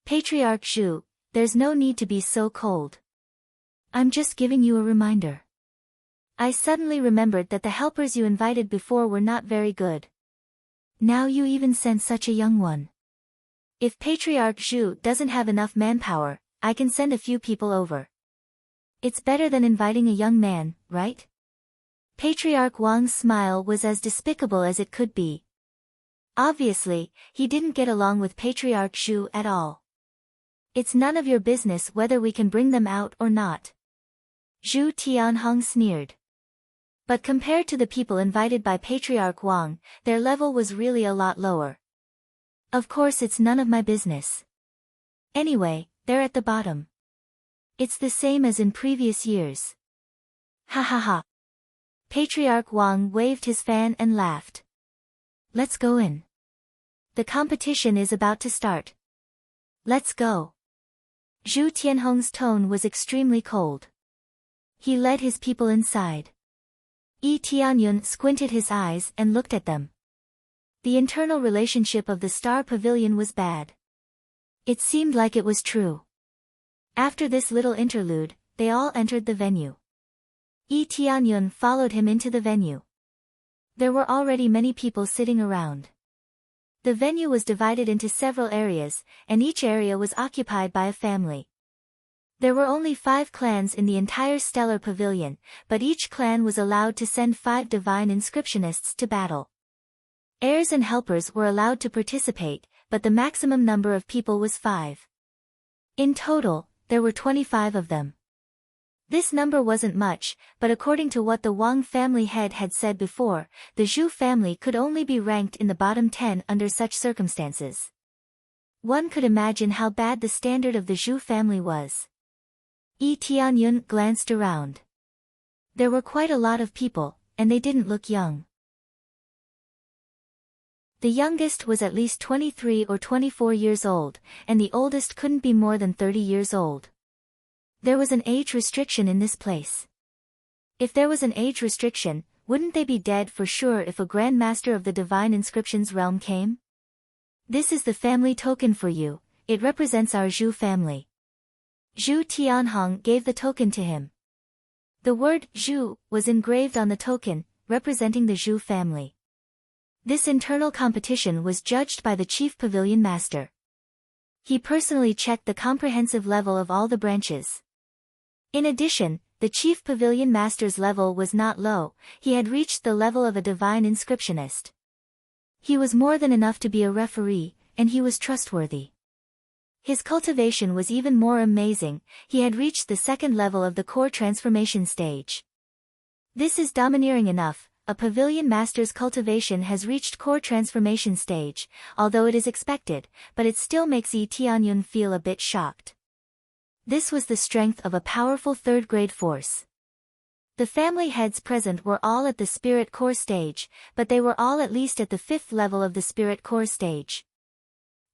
A: Patriarch Zhu, there's no need to be so cold. I'm just giving you a reminder. I suddenly remembered that the helpers you invited before were not very good. Now you even sent such a young one. If Patriarch Zhu doesn't have enough manpower, I can send a few people over. It's better than inviting a young man, right? Patriarch Wang's smile was as despicable as it could be. Obviously, he didn't get along with Patriarch Zhu at all. It's none of your business whether we can bring them out or not. Zhu Tianhong sneered. But compared to the people invited by Patriarch Wang, their level was really a lot lower. Of course it's none of my business. Anyway, they're at the bottom. It's the same as in previous years. Ha ha ha. Patriarch Wang waved his fan and laughed. Let's go in. The competition is about to start. Let's go. Zhu Tianhong's tone was extremely cold. He led his people inside. Yi Tianyun squinted his eyes and looked at them. The internal relationship of the Star Pavilion was bad. It seemed like it was true. After this little interlude, they all entered the venue. Yi Tianyun followed him into the venue. There were already many people sitting around. The venue was divided into several areas, and each area was occupied by a family. There were only 5 clans in the entire stellar pavilion, but each clan was allowed to send 5 divine inscriptionists to battle. Heirs and helpers were allowed to participate, but the maximum number of people was 5. In total, there were 25 of them. This number wasn't much, but according to what the Wang family head had said before, the Zhu family could only be ranked in the bottom 10 under such circumstances. One could imagine how bad the standard of the Zhu family was. Yi Tianyun glanced around. There were quite a lot of people, and they didn't look young. The youngest was at least 23 or 24 years old, and the oldest couldn't be more than 30 years old. There was an age restriction in this place. If there was an age restriction, wouldn't they be dead for sure if a Grand Master of the Divine Inscriptions realm came? This is the family token for you, it represents our Zhu family. Zhu Tianhong gave the token to him. The word Zhu was engraved on the token, representing the Zhu family. This internal competition was judged by the Chief Pavilion Master. He personally checked the comprehensive level of all the branches. In addition, the Chief Pavilion Master's level was not low, he had reached the level of a divine inscriptionist. He was more than enough to be a referee, and he was trustworthy. His cultivation was even more amazing, he had reached the 2nd level of the core transformation stage. This is domineering enough, a pavilion master's cultivation has reached core transformation stage, although it is expected, but it still makes Yi Tianyun feel a bit shocked. This was the strength of a powerful 3rd-grade force. The family heads present were all at the spirit core stage, but they were all at least at the 5th level of the spirit core stage.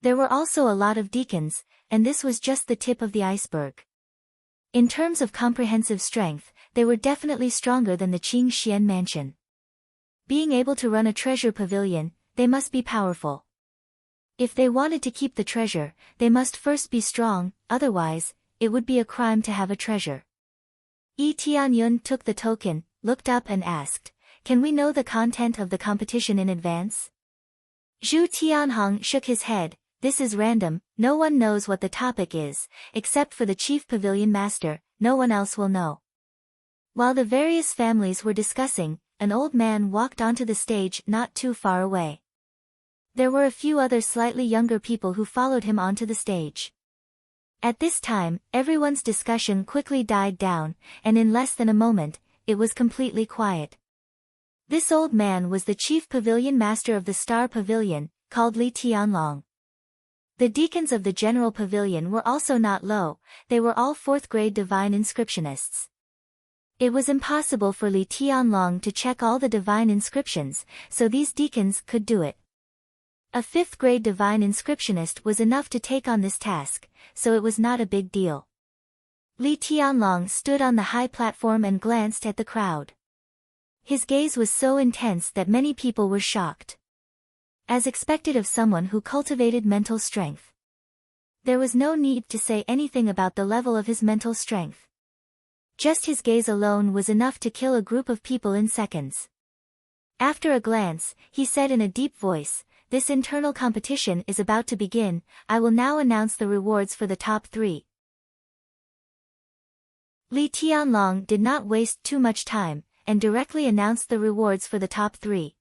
A: There were also a lot of deacons, and this was just the tip of the iceberg. In terms of comprehensive strength, they were definitely stronger than the Qing Xian mansion. Being able to run a treasure pavilion, they must be powerful. If they wanted to keep the treasure, they must first be strong, otherwise, it would be a crime to have a treasure. Yi Tianyun took the token, looked up and asked, "Can we know the content of the competition in advance?" Zhu Tianhong shook his head, "This is random, no one knows what the topic is, except for the Chief Pavilion Master, no one else will know." While the various families were discussing, an old man walked onto the stage not too far away. There were a few other slightly younger people who followed him onto the stage. At this time, everyone's discussion quickly died down, and in less than a moment, it was completely quiet. This old man was the Chief Pavilion Master of the Star Pavilion, called Li Tianlong. The deacons of the General Pavilion were also not low, they were all 4th-grade divine inscriptionists. It was impossible for Li Tianlong to check all the divine inscriptions, so these deacons could do it. A 5th-grade divine inscriptionist was enough to take on this task, so it was not a big deal. Li Tianlong stood on the high platform and glanced at the crowd. His gaze was so intense that many people were shocked. As expected of someone who cultivated mental strength. There was no need to say anything about the level of his mental strength. Just his gaze alone was enough to kill a group of people in seconds. After a glance, he said in a deep voice, "This internal competition is about to begin, I will now announce the rewards for the top 3. Li Tianlong did not waste too much time, and directly announced the rewards for the top 3.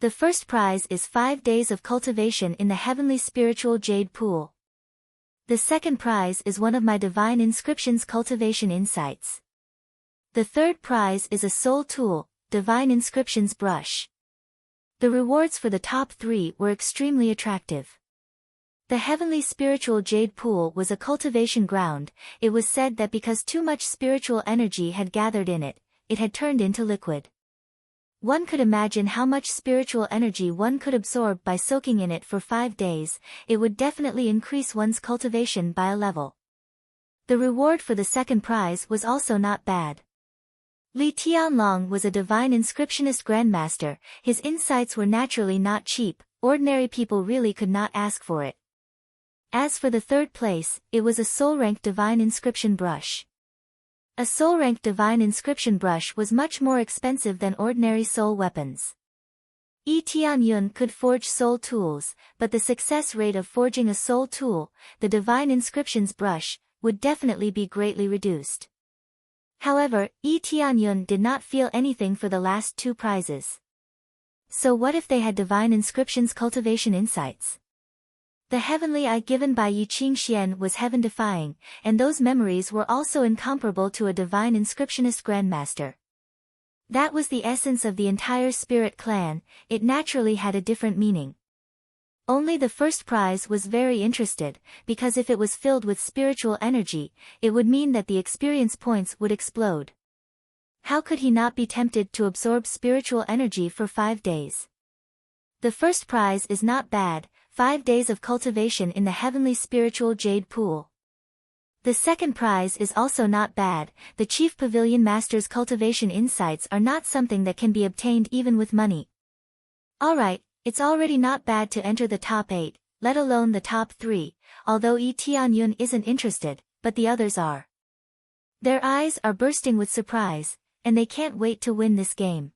A: The first prize is 5 days of cultivation in the heavenly spiritual jade pool. The second prize is one of my divine inscriptions cultivation insights. The third prize is a soul tool, divine inscriptions brush. The rewards for the top 3 were extremely attractive. The heavenly spiritual jade pool was a cultivation ground, it was said that because too much spiritual energy had gathered in it, it had turned into liquid. One could imagine how much spiritual energy one could absorb by soaking in it for 5 days, it would definitely increase one's cultivation by a level. The reward for the second prize was also not bad. Li Tianlong was a divine inscriptionist grandmaster, his insights were naturally not cheap, ordinary people really could not ask for it. As for the third place, it was a soul-rank divine inscription brush. A soul-rank divine inscription brush was much more expensive than ordinary soul weapons. Yi Tianyun could forge soul tools, but the success rate of forging a soul tool, the divine inscriptions brush, would definitely be greatly reduced. However, Yi Tianyun did not feel anything for the last two prizes. So what if they had divine inscriptions cultivation insights? The heavenly eye given by Yi Qingxian was heaven-defying, and those memories were also incomparable to a divine inscriptionist grandmaster. That was the essence of the entire spirit clan, it naturally had a different meaning. Only the first prize was very interested, because if it was filled with spiritual energy, it would mean that the experience points would explode. How could he not be tempted to absorb spiritual energy for 5 days? The first prize is not bad, 5 days of cultivation in the heavenly spiritual jade pool. The second prize is also not bad, the Chief Pavilion Master's cultivation insights are not something that can be obtained even with money. Alright, it's already not bad to enter the top 8, let alone the top 3, although Yi Tianyun isn't interested, but the others are. Their eyes are bursting with surprise, and they can't wait to win this game.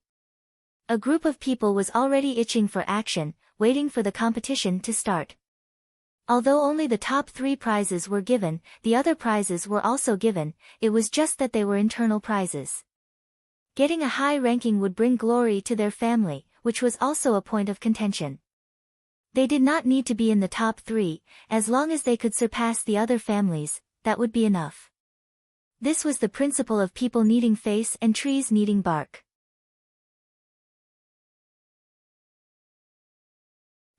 A: A group of people was already itching for action, waiting for the competition to start. Although only the top 3 prizes were given, the other prizes were also given, it was just that they were internal prizes. Getting a high ranking would bring glory to their family, which was also a point of contention. They did not need to be in the top 3, as long as they could surpass the other families, that would be enough. This was the principle of people needing face and trees needing bark.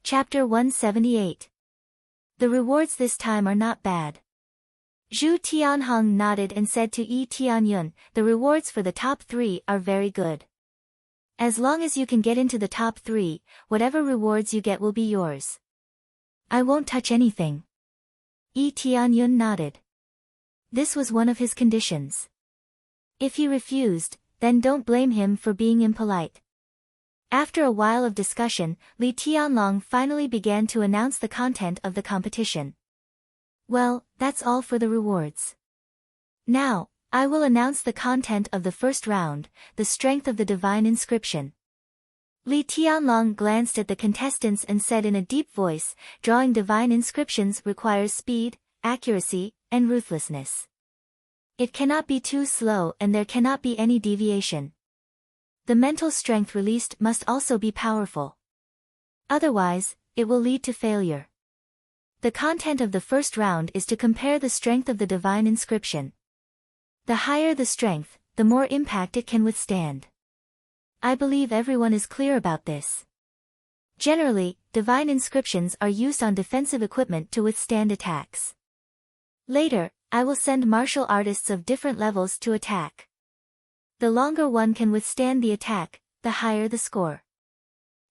A: Chapter 178. The rewards this time are not bad. Zhu Tianhong nodded and said to Yi Tianyun, the rewards for the top 3 are very good. As long as you can get into the top 3, whatever rewards you get will be yours. I won't touch anything. Yi Tianyun nodded. This was one of his conditions. If he refused, then don't blame him for being impolite. After a while of discussion, Li Tianlong finally began to announce the content of the competition. Well, that's all for the rewards. Now, I will announce the content of the first round, the strength of the divine inscription. Li Tianlong glanced at the contestants and said in a deep voice, drawing divine inscriptions requires speed, accuracy, and ruthlessness. It cannot be too slow and there cannot be any deviation. The mental strength released must also be powerful. Otherwise, it will lead to failure. The content of the first round is to compare the strength of the divine inscription. The higher the strength, the more impact it can withstand. I believe everyone is clear about this. Generally, divine inscriptions are used on defensive equipment to withstand attacks. Later, I will send martial artists of different levels to attack. The longer one can withstand the attack, the higher the score.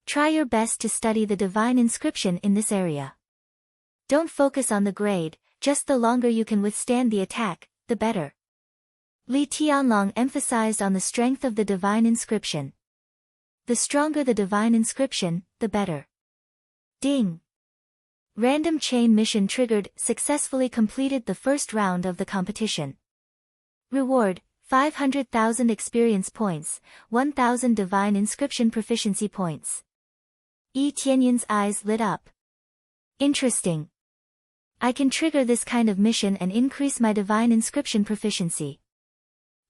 A: Try your best to study the divine inscription in this area. Don't focus on the grade, just the longer you can withstand the attack, the better. Li Tianlong emphasized on the strength of the divine inscription. The stronger the divine inscription, the better. Ding! Random chain mission triggered, successfully completed the first round of the competition. Reward: 500,000 experience points, 1,000 divine inscription proficiency points. Yi Tianyun's eyes lit up. Interesting. I can trigger this kind of mission and increase my divine inscription proficiency.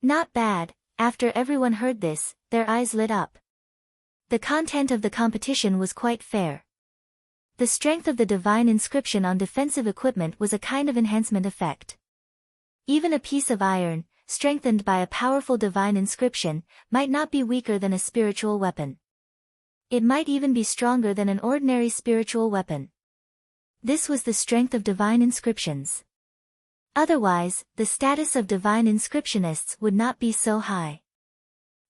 A: Not bad. After everyone heard this, their eyes lit up. The content of the competition was quite fair. The strength of the divine inscription on defensive equipment was a kind of enhancement effect. Even a piece of iron, strengthened by a powerful divine inscription, might not be weaker than a spiritual weapon. It might even be stronger than an ordinary spiritual weapon. This was the strength of divine inscriptions. Otherwise, the status of divine inscriptionists would not be so high.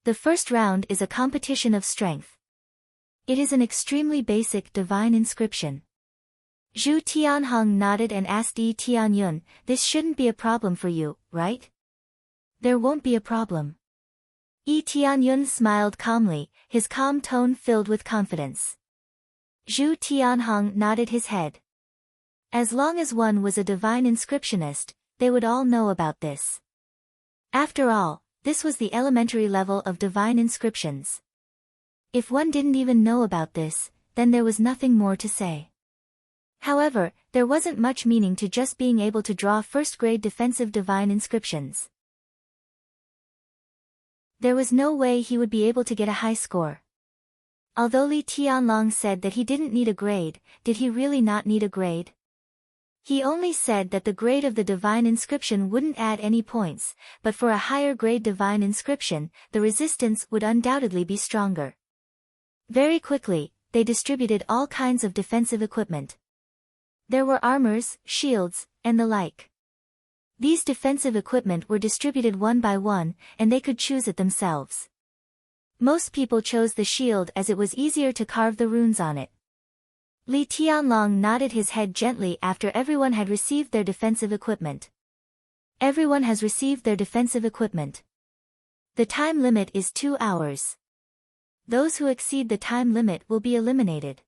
A: The first round is a competition of strength. It is an extremely basic divine inscription. Zhu Tianhong nodded and asked Yi Tianyun, this shouldn't be a problem for you, right? There won't be a problem. Yi Tianyun smiled calmly, his calm tone filled with confidence. Zhu Tianhong nodded his head. As long as one was a divine inscriptionist, they would all know about this. After all, this was the elementary level of divine inscriptions. If one didn't even know about this, then there was nothing more to say. However, there wasn't much meaning to just being able to draw first-grade defensive divine inscriptions. There was no way he would be able to get a high score. Although Li Tianlong said that he didn't need a grade, did he really not need a grade? He only said that the grade of the divine inscription wouldn't add any points, but for a higher grade divine inscription, the resistance would undoubtedly be stronger. Very quickly, they distributed all kinds of defensive equipment. There were armors, shields, and the like. These defensive equipment were distributed one by one, and they could choose it themselves. Most people chose the shield as it was easier to carve the runes on it. Li Tianlong nodded his head gently after everyone had received their defensive equipment. Everyone has received their defensive equipment. The time limit is 2 hours. Those who exceed the time limit will be eliminated.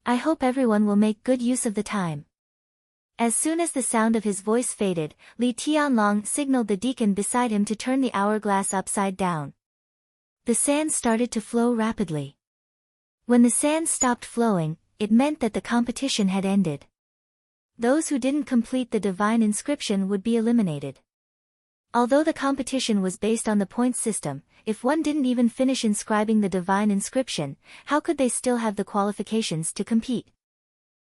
A: I hope everyone will make good use of the time. As soon as the sound of his voice faded, Li Tianlong signaled the deacon beside him to turn the hourglass upside down. The sand started to flow rapidly. When the sand stopped flowing, it meant that the competition had ended. Those who didn't complete the divine inscription would be eliminated. Although the competition was based on the points system, if one didn't even finish inscribing the divine inscription, how could they still have the qualifications to compete?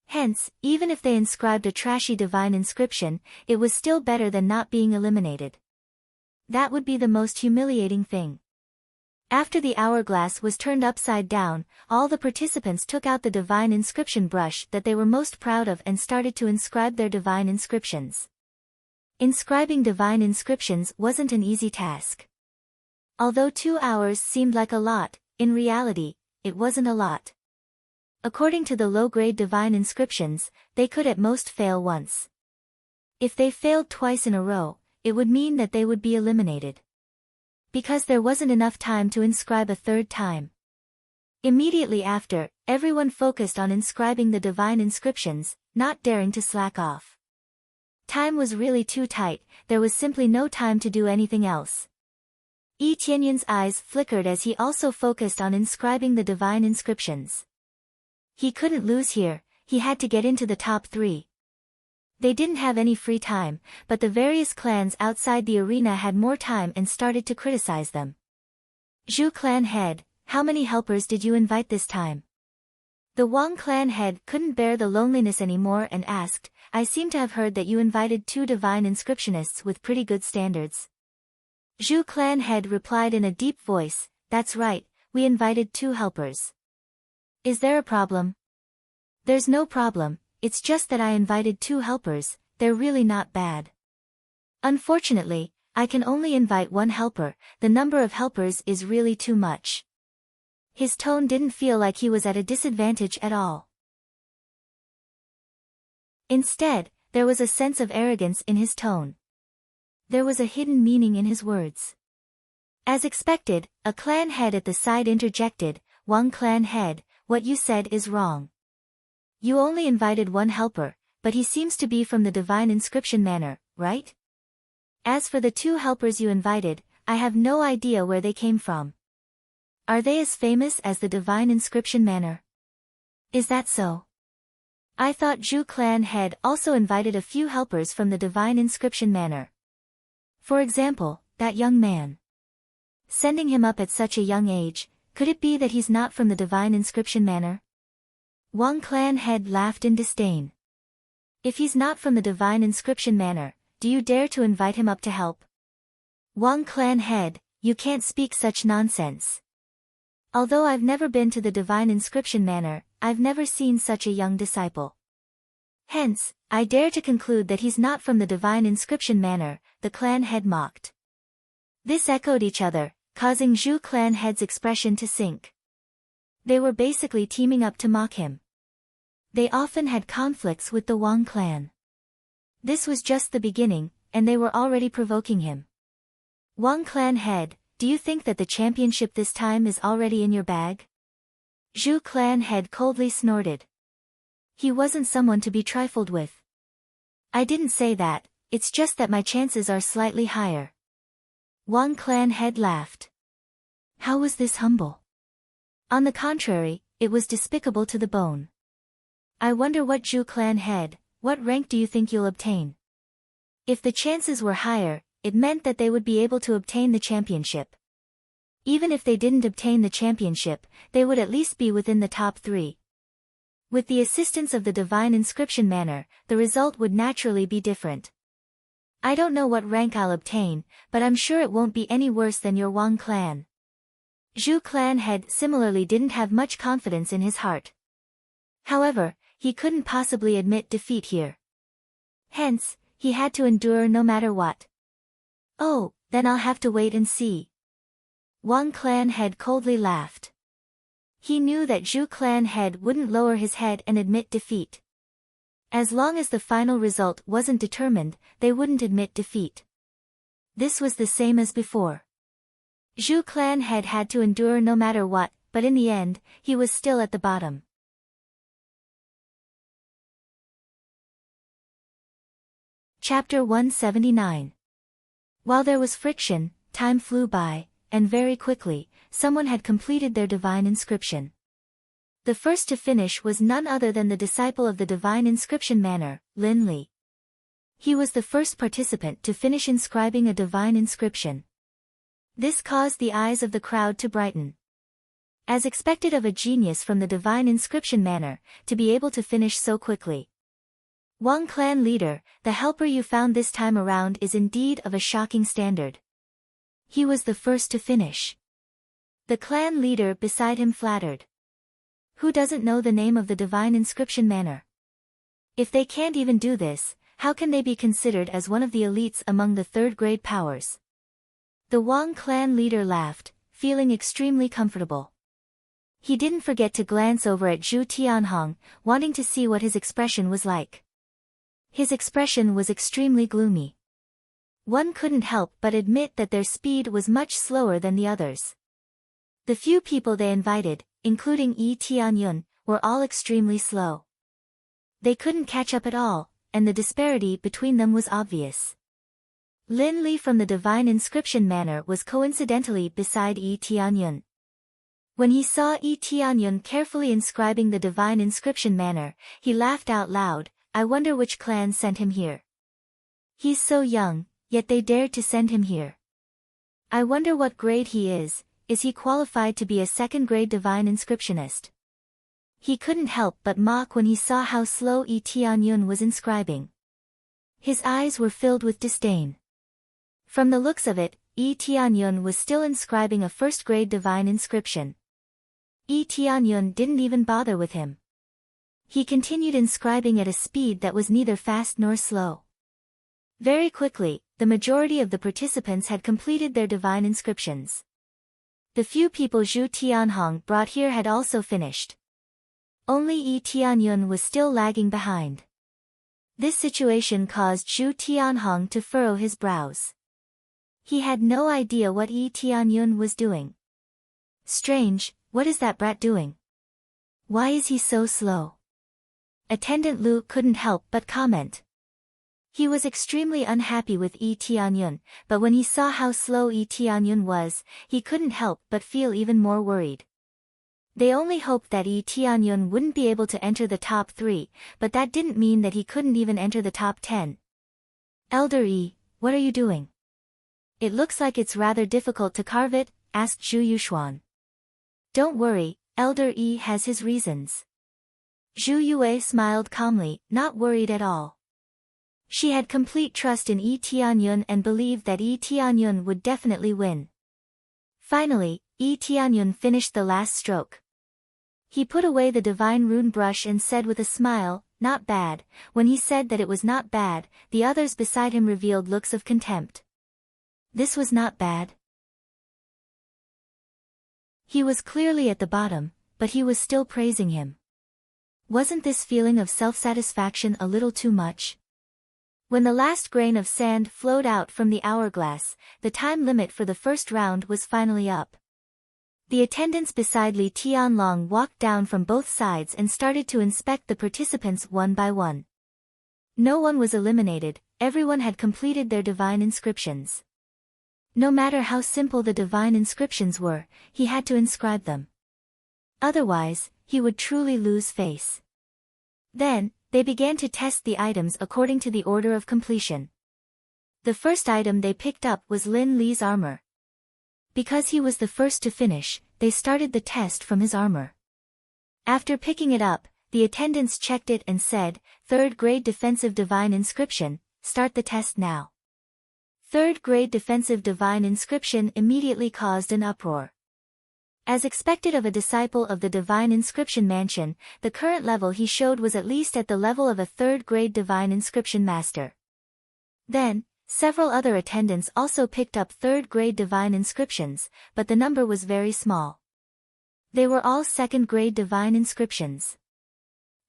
A: Hence, even if they inscribed a trashy divine inscription, it was still better than not being eliminated. That would be the most humiliating thing. After the hourglass was turned upside down, all the participants took out the divine inscription brush that they were most proud of and started to inscribe their divine inscriptions. Inscribing divine inscriptions wasn't an easy task. Although 2 hours seemed like a lot, in reality, it wasn't a lot. According to the low-grade divine inscriptions, they could at most fail once. If they failed twice in a row, it would mean that they would be eliminated. Because there wasn't enough time to inscribe a third time. Immediately after, everyone focused on inscribing the divine inscriptions, not daring to slack off. Time was really too tight, there was simply no time to do anything else. Yi Tianyun's eyes flickered as he also focused on inscribing the divine inscriptions. He couldn't lose here, he had to get into the top 3. They didn't have any free time, but the various clans outside the arena had more time and started to criticize them. Zhu clan head, how many helpers did you invite this time? The Wang clan head couldn't bear the loneliness anymore and asked, I seem to have heard that you invited 2 divine inscriptionists with pretty good standards. Zhu clan head replied in a deep voice, that's right, we invited 2 helpers. Is there a problem? There's no problem, it's just that I invited 2 helpers, they're really not bad. Unfortunately, I can only invite 1 helper, the number of helpers is really too much. His tone didn't feel like he was at a disadvantage at all. Instead, there was a sense of arrogance in his tone. There was a hidden meaning in his words. As expected, a clan head at the side interjected, Wang clan head, what you said is wrong. You only invited 1 helper, but he seems to be from the divine inscription manor, right? As for the 2 helpers you invited, I have no idea where they came from. Are they as famous as the divine inscription manor? Is that so? I thought Zhu clan head also invited a few helpers from the divine inscription manor. For example, that young man. Sending him up at such a young age, could it be that he's not from the divine inscription manor? Wang clan head laughed in disdain. If he's not from the divine inscription manor, do you dare to invite him up to help? Wang clan head, you can't speak such nonsense. Although I've never been to the divine inscription manor, I've never seen such a young disciple. Hence, I dare to conclude that he's not from the divine inscription manor, the clan head mocked. This echoed each other, causing Zhu clan head's expression to sink. They were basically teaming up to mock him. They often had conflicts with the Wang clan. This was just the beginning, and they were already provoking him. Wang clan head, do you think that the championship this time is already in your bag? Zhu clan head coldly snorted. He wasn't someone to be trifled with. I didn't say that, it's just that my chances are slightly higher. Wang clan head laughed. How was this humble? On the contrary, it was despicable to the bone. I wonder what Zhu clan head, what rank do you think you'll obtain? If the chances were higher, it meant that they would be able to obtain the championship. Even if they didn't obtain the championship, they would at least be within the top 3. With the assistance of the divine inscription manner, the result would naturally be different. I don't know what rank I'll obtain, but I'm sure it won't be any worse than your Wang clan. Zhu clan head similarly didn't have much confidence in his heart. However, he couldn't possibly admit defeat here. Hence, he had to endure no matter what. Oh, then I'll have to wait and see. Wang clan head coldly laughed. He knew that Zhu clan head wouldn't lower his head and admit defeat. As long as the final result wasn't determined, they wouldn't admit defeat. This was the same as before. Zhu clan head had to endure no matter what, but in the end, he was still at the bottom. Chapter 179. While there was friction, time flew by, and very quickly, someone had completed their divine inscription. The first to finish was none other than the disciple of the divine inscription manner, Lin Li. He was the first participant to finish inscribing a divine inscription. This caused the eyes of the crowd to brighten. As expected of a genius from the divine inscription manner, to be able to finish so quickly. Wang clan leader, the helper you found this time around is indeed of a shocking standard. He was the first to finish. The clan leader beside him flattered. Who doesn't know the name of the divine inscription manner? If they can't even do this, how can they be considered as one of the elites among the third-grade powers? The Wang clan leader laughed, feeling extremely comfortable. He didn't forget to glance over at Zhu Tianhong, wanting to see what his expression was like. His expression was extremely gloomy. One couldn't help but admit that their speed was much slower than the others. The few people they invited, including Yi Tianyun, were all extremely slow. They couldn't catch up at all, and the disparity between them was obvious. Lin Li from the divine inscription manner was coincidentally beside Yi Tianyun. When he saw Yi Tianyun carefully inscribing the divine inscription manner, he laughed out loud. I wonder which clan sent him here. He's so young, yet they dared to send him here. I wonder what grade he is he qualified to be a second-grade divine inscriptionist? He couldn't help but mock when he saw how slow Yi Tianyun was inscribing. His eyes were filled with disdain. From the looks of it, Yi Tianyun was still inscribing a first-grade divine inscription. Yi Tianyun didn't even bother with him. He continued inscribing at a speed that was neither fast nor slow. Very quickly, the majority of the participants had completed their divine inscriptions. The few people Zhu Tianhong brought here had also finished. Only Yi Tianyun was still lagging behind. This situation caused Zhu Tianhong to furrow his brows. He had no idea what Yi Tianyun was doing. Strange, what is that brat doing? Why is he so slow? Attendant Lu couldn't help but comment. He was extremely unhappy with Yi Tianyun, but when he saw how slow Yi Tianyun was, he couldn't help but feel even more worried. They only hoped that Yi Tianyun wouldn't be able to enter the top 3, but that didn't mean that he couldn't even enter the top 10. Elder Yi, what are you doing? It looks like it's rather difficult to carve it, asked Zhu Yuxuan. Don't worry, Elder Yi has his reasons. Zhu Yue smiled calmly, not worried at all. She had complete trust in Yi Tianyun and believed that Yi Tianyun would definitely win. Finally, Yi Tianyun finished the last stroke. He put away the divine rune brush and said with a smile, not bad. When he said that it was not bad, the others beside him revealed looks of contempt. This was not bad. He was clearly at the bottom, but he was still praising him. Wasn't this feeling of self-satisfaction a little too much? When the last grain of sand flowed out from the hourglass, the time limit for the first round was finally up. The attendants beside Li Tianlong walked down from both sides and started to inspect the participants one by one. No one was eliminated, everyone had completed their divine inscriptions. No matter how simple the divine inscriptions were, he had to inscribe them. Otherwise, he would truly lose face. Then, they began to test the items according to the order of completion. The first item they picked up was Lin Li's armor. Because he was the first to finish, they started the test from his armor. After picking it up, the attendants checked it and said, "Third grade defensive divine inscription, start the test now." Third grade defensive divine inscription immediately caused an uproar. As expected of a disciple of the divine inscription mansion, the current level he showed was at least at the level of a third grade divine inscription master. Then, several other attendants also picked up third grade divine inscriptions, but the number was very small. They were all second grade divine inscriptions.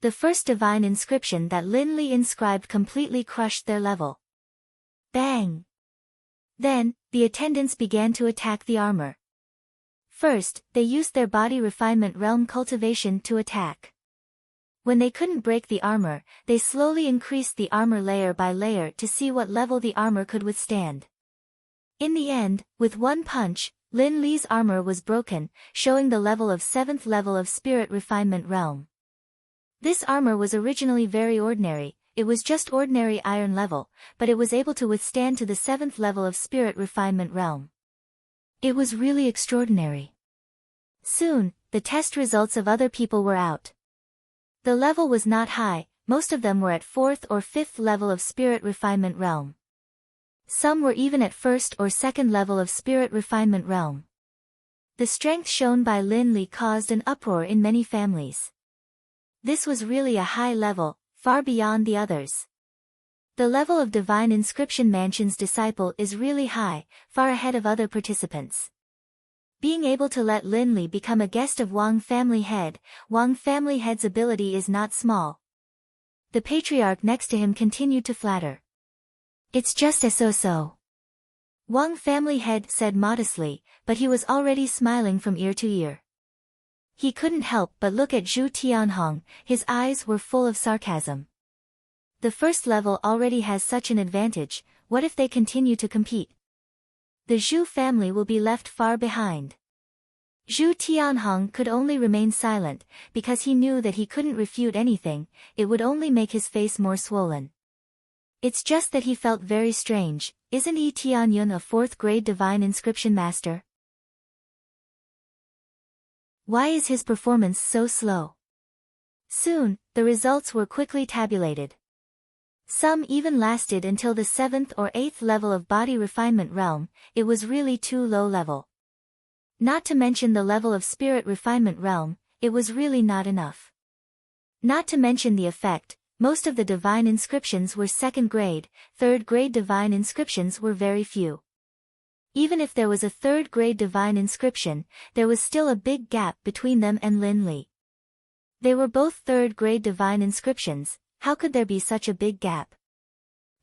A: The first divine inscription that Lin Li inscribed completely crushed their level. Bang! Then, the attendants began to attack the armor. First, they used their body refinement realm cultivation to attack. When they couldn't break the armor, they slowly increased the armor layer by layer to see what level the armor could withstand. In the end, with one punch, Lin Li's armor was broken, showing the level of 7th level of spirit refinement realm. This armor was originally very ordinary, it was just ordinary iron level, but it was able to withstand to the 7th level of spirit refinement realm. It was really extraordinary. Soon, the test results of other people were out. The level was not high, most of them were at 4th or 5th level of spirit refinement realm. Some were even at 1st or 2nd level of spirit refinement realm. The strength shown by Lin Li caused an uproar in many families. This was really a high level, far beyond the others. The level of Divine Inscription Mansion's disciple is really high, far ahead of other participants. Being able to let Lin Li become a guest of Wang Family Head, Wang Family Head's ability is not small. The patriarch next to him continued to flatter. "It's just a so-so." Wang Family Head said modestly, but he was already smiling from ear to ear. He couldn't help but look at Zhu Tianhong, his eyes were full of sarcasm. The first level already has such an advantage, what if they continue to compete? The Zhu family will be left far behind. Zhu Tianhong could only remain silent, because he knew that he couldn't refute anything, it would only make his face more swollen. It's just that he felt very strange, isn't Yi Tianyun a 4th grade divine inscription master? Why is his performance so slow? Soon, the results were quickly tabulated. Some even lasted until the 7th or 8th level of body refinement realm, it was really too low level. Not to mention the level of spirit refinement realm, it was really not enough. Not to mention the effect, most of the divine inscriptions were 2nd grade, 3rd grade divine inscriptions were very few. Even if there was a 3rd grade divine inscription, there was still a big gap between them and Lin Li. They were both 3rd grade divine inscriptions. How could there be such a big gap?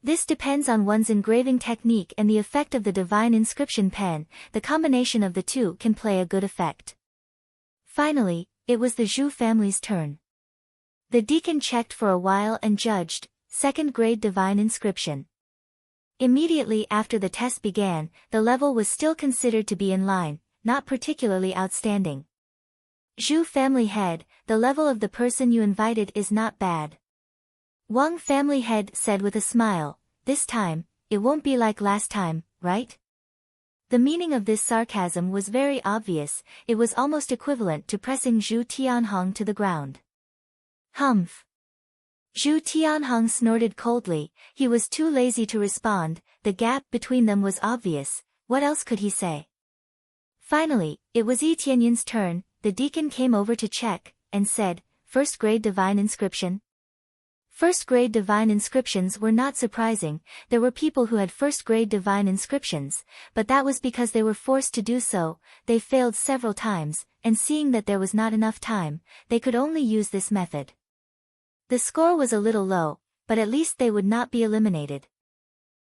A: This depends on one's engraving technique and the effect of the divine inscription pen, the combination of the two can play a good effect. Finally, it was the Zhu family's turn. The deacon checked for a while and judged, 2nd grade divine inscription. Immediately after the test began, the level was still considered to be in line, not particularly outstanding. Zhu family head, the level of the person you invited is not bad. Wang Family Head said with a smile, "This time, it won't be like last time, right?" The meaning of this sarcasm was very obvious, it was almost equivalent to pressing Zhu Tianhong to the ground. Humph. Zhu Tianhong snorted coldly, he was too lazy to respond, the gap between them was obvious, what else could he say? Finally, it was Yi Tianyun's turn, the deacon came over to check, and said, "1st grade divine inscription?" 1st grade divine inscriptions were not surprising, there were people who had 1st grade divine inscriptions, but that was because they were forced to do so, they failed several times, and seeing that there was not enough time, they could only use this method. The score was a little low, but at least they would not be eliminated.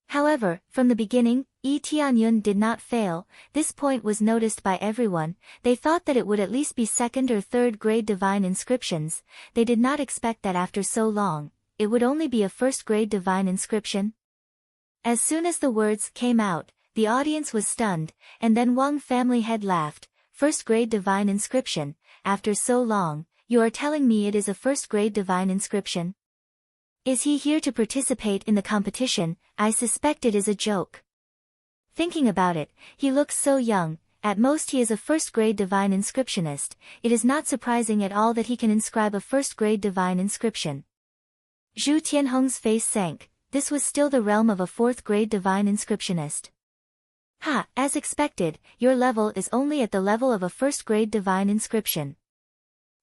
A: However, from the beginning, Yi Tianyun did not fail, this point was noticed by everyone, they thought that it would at least be 2nd or 3rd grade divine inscriptions, they did not expect that after so long, it would only be a 1st grade divine inscription. As soon as the words came out, the audience was stunned, and then Wang Family Head laughed, 1st grade divine inscription, after so long, you are telling me it is a first-grade divine inscription? Is he here to participate in the competition? I suspect it is a joke. Thinking about it, he looks so young, at most he is a first-grade divine inscriptionist. It is not surprising at all that he can inscribe a first-grade divine inscription. Zhu Tianhong's face sank. This was still the realm of a fourth-grade divine inscriptionist. Ha, as expected, your level is only at the level of a first-grade divine inscription.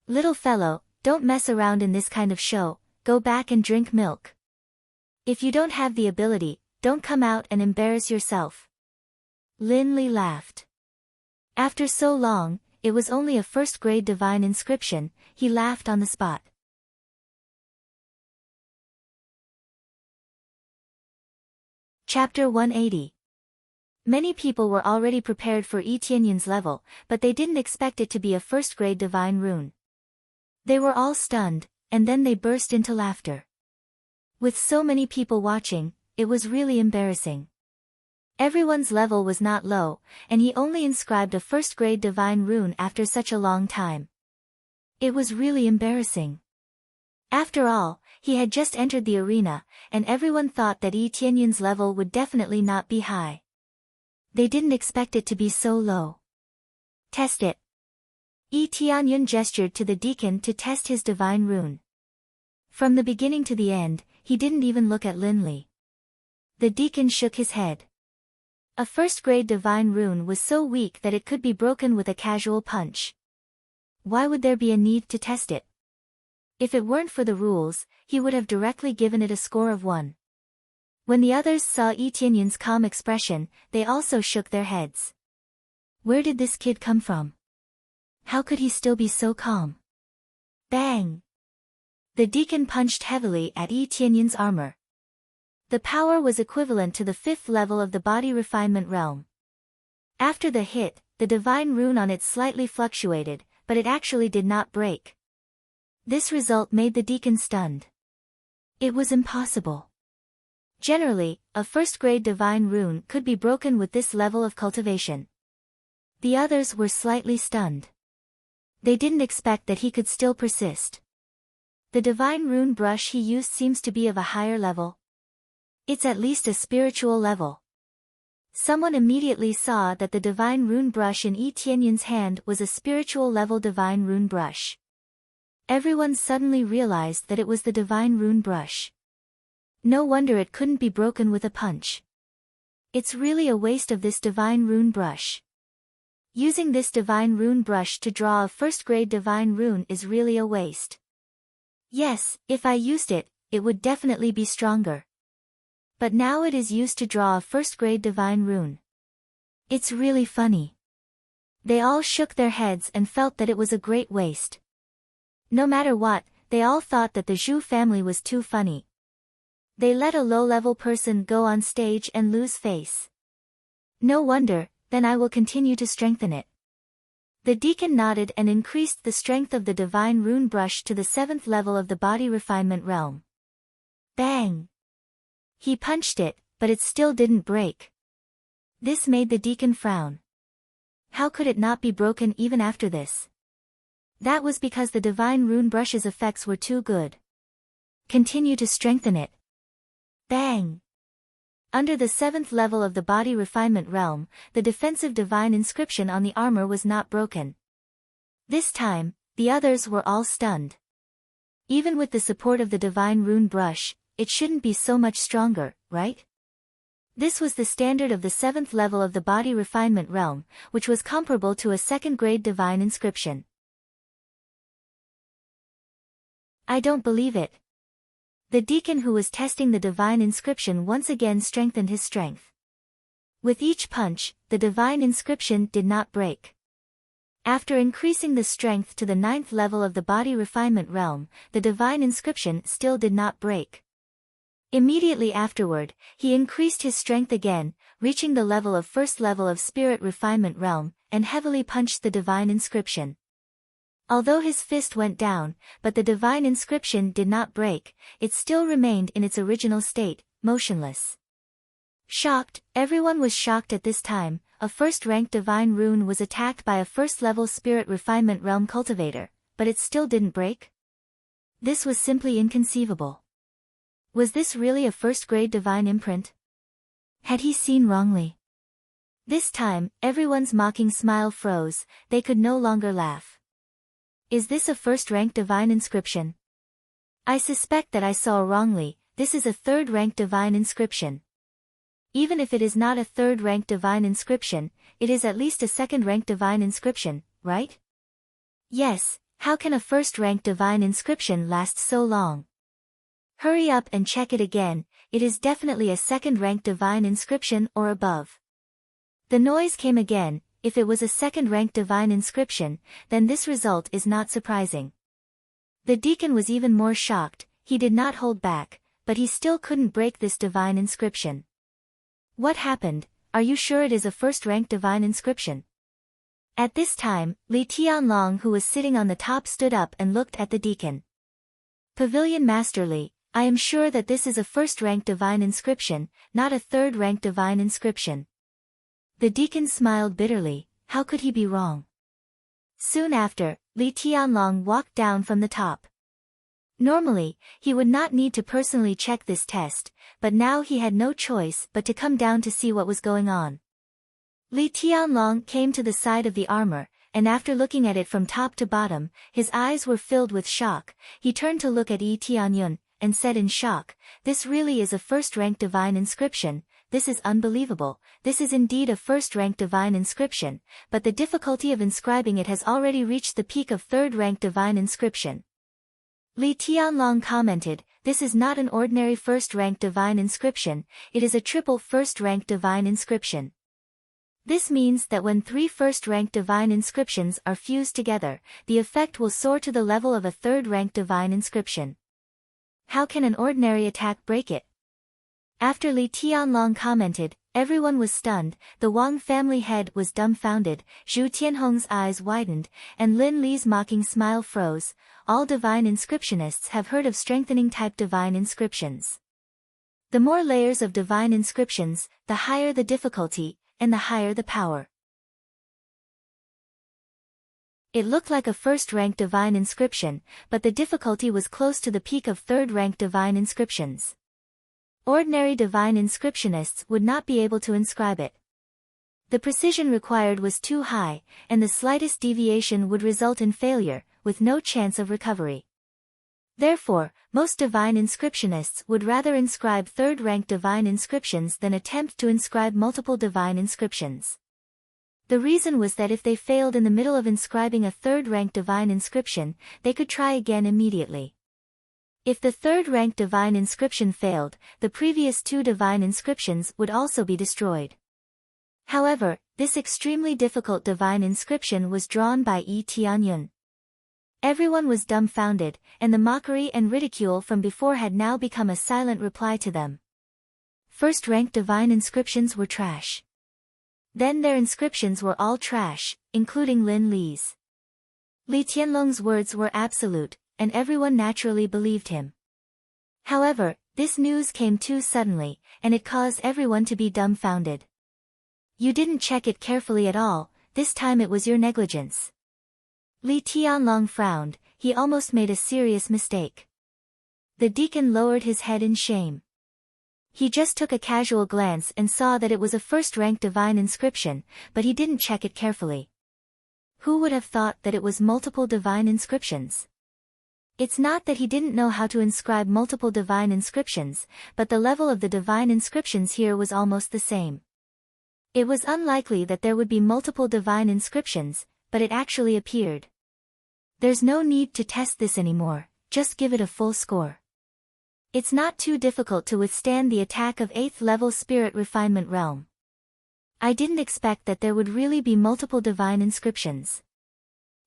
A: Little fellow, don't mess around in this kind of show, go back and drink milk. If you don't have the ability, don't come out and embarrass yourself. Lin Li laughed. After so long, it was only a first-grade divine inscription, he laughed on the spot. Chapter 180. Many people were already prepared for Yi Tianyun's level, but they didn't expect it to be a first-grade divine rune. They were all stunned, and then they burst into laughter. With so many people watching, it was really embarrassing. Everyone's level was not low, and he only inscribed a first-grade divine rune after such a long time. It was really embarrassing. After all, he had just entered the arena, and everyone thought that Yi Tianyun's level would definitely not be high. They didn't expect it to be so low. Test it. Yi Tianyun gestured to the deacon to test his divine rune. From the beginning to the end, he didn't even look at Lin Li. The deacon shook his head. A first-grade divine rune was so weak that it could be broken with a casual punch. Why would there be a need to test it? If it weren't for the rules, he would have directly given it a score of 1. When the others saw Yi Tianyun's calm expression, they also shook their heads. Where did this kid come from? How could he still be so calm? Bang! The deacon punched heavily at Yi Tianyun's armor. The power was equivalent to the 5th level of the body refinement realm. After the hit, the divine rune on it slightly fluctuated, but it actually did not break. This result made the deacon stunned. It was impossible. Generally, a first-grade divine rune could be broken with this level of cultivation. The others were slightly stunned. They didn't expect that he could still persist. The divine rune brush he used seems to be of a higher level. It's at least a spiritual level. Someone immediately saw that the divine rune brush in Yi Tianyun's hand was a spiritual level divine rune brush. Everyone suddenly realized that it was the divine rune brush. No wonder it couldn't be broken with a punch. It's really a waste of this divine rune brush. Using this divine rune brush to draw a first-grade divine rune is really a waste. Yes, if I used it, it would definitely be stronger. But now it is used to draw a first-grade divine rune. It's really funny. They all shook their heads and felt that it was a great waste. No matter what, they all thought that the Zhu family was too funny. They let a low-level person go on stage and lose face. No wonder, then I will continue to strengthen it. The deacon nodded and increased the strength of the divine rune brush to the 7th level of the body refinement realm. Bang! He punched it, but it still didn't break. This made the deacon frown. How could it not be broken even after this? That was because the divine rune brush's effects were too good. Continue to strengthen it. Bang! Under the 7th level of the body refinement realm, the defensive divine inscription on the armor was not broken. This time, the others were all stunned. Even with the support of the divine rune brush, it shouldn't be so much stronger, right? This was the standard of the 7th level of the body refinement realm, which was comparable to a 2nd-grade divine inscription. I don't believe it. The deacon who was testing the divine inscription once again strengthened his strength. With each punch, the divine inscription did not break. After increasing the strength to the 9th level of the body refinement realm, the divine inscription still did not break. Immediately afterward, he increased his strength again, reaching the level of 1st level of spirit refinement realm, and heavily punched the divine inscription. Although his fist went down, but the divine inscription did not break, it still remained in its original state, motionless. Shocked, everyone was shocked at this time. a first-rank divine rune was attacked by a first-level spirit refinement realm cultivator, but it still didn't break? This was simply inconceivable. Was this really a first-grade divine imprint? Had he seen wrongly? This time, everyone's mocking smile froze, they could no longer laugh. Is this a first-rank divine inscription? I suspect that I saw wrongly, this is a third-rank divine inscription. Even if it is not a third-rank divine inscription, it is at least a second-rank divine inscription, right? Yes, how can a first-rank divine inscription last so long? Hurry up and check it again, it is definitely a second-rank divine inscription or above. The noise came again. If it was a second-rank divine inscription, then this result is not surprising. The deacon was even more shocked, he did not hold back, but he still couldn't break this divine inscription. What happened? Are you sure it is a first-rank divine inscription? At this time, Li Tianlong, who was sitting on the top, stood up and looked at the deacon. Pavilion Master Li, I am sure that this is a first-rank divine inscription, not a third-rank divine inscription. The deacon smiled bitterly, how could he be wrong? Soon after, Li Tianlong walked down from the top. Normally, he would not need to personally check this test, but now he had no choice but to come down to see what was going on. Li Tianlong came to the side of the armor, and after looking at it from top to bottom, his eyes were filled with shock. He turned to look at Yi Tianyun, and said in shock, this really is a first-rank divine inscription. This is unbelievable, this is indeed a first-rank divine inscription, but the difficulty of inscribing it has already reached the peak of third-rank divine inscription. Li Tianlong commented, this is not an ordinary first-rank divine inscription, it is a triple first-rank divine inscription. This means that when three first-rank divine inscriptions are fused together, the effect will soar to the level of a third-rank divine inscription. How can an ordinary attack break it? After Li Tianlong commented, everyone was stunned, the Wang family head was dumbfounded, Zhu Tianhong's eyes widened, and Lin Li's mocking smile froze. All divine inscriptionists have heard of strengthening-type divine inscriptions. The more layers of divine inscriptions, the higher the difficulty, and the higher the power. It looked like a first-rank divine inscription, but the difficulty was close to the peak of third-rank divine inscriptions. Ordinary divine inscriptionists would not be able to inscribe it. The precision required was too high, and the slightest deviation would result in failure, with no chance of recovery. Therefore, most divine inscriptionists would rather inscribe third-rank divine inscriptions than attempt to inscribe multiple divine inscriptions. The reason was that if they failed in the middle of inscribing a third-rank divine inscription, they could try again immediately. If the third-rank divine inscription failed, the previous two divine inscriptions would also be destroyed. However, this extremely difficult divine inscription was drawn by Yi Tianyun. Everyone was dumbfounded, and the mockery and ridicule from before had now become a silent reply to them. First-rank divine inscriptions were trash. Then their inscriptions were all trash, including Lin Li's. Li Tianlong's words were absolute, and everyone naturally believed him. However, this news came too suddenly, and it caused everyone to be dumbfounded. You didn't check it carefully at all, this time it was your negligence. Li Tianlong frowned, he almost made a serious mistake. The deacon lowered his head in shame. He just took a casual glance and saw that it was a first-rank divine inscription, but he didn't check it carefully. Who would have thought that it was multiple divine inscriptions? It's not that he didn't know how to inscribe multiple divine inscriptions, but the level of the divine inscriptions here was almost the same. It was unlikely that there would be multiple divine inscriptions, but it actually appeared. There's no need to test this anymore, just give it a full score. It's not too difficult to withstand the attack of 8th level Spirit Refinement Realm. I didn't expect that there would really be multiple divine inscriptions.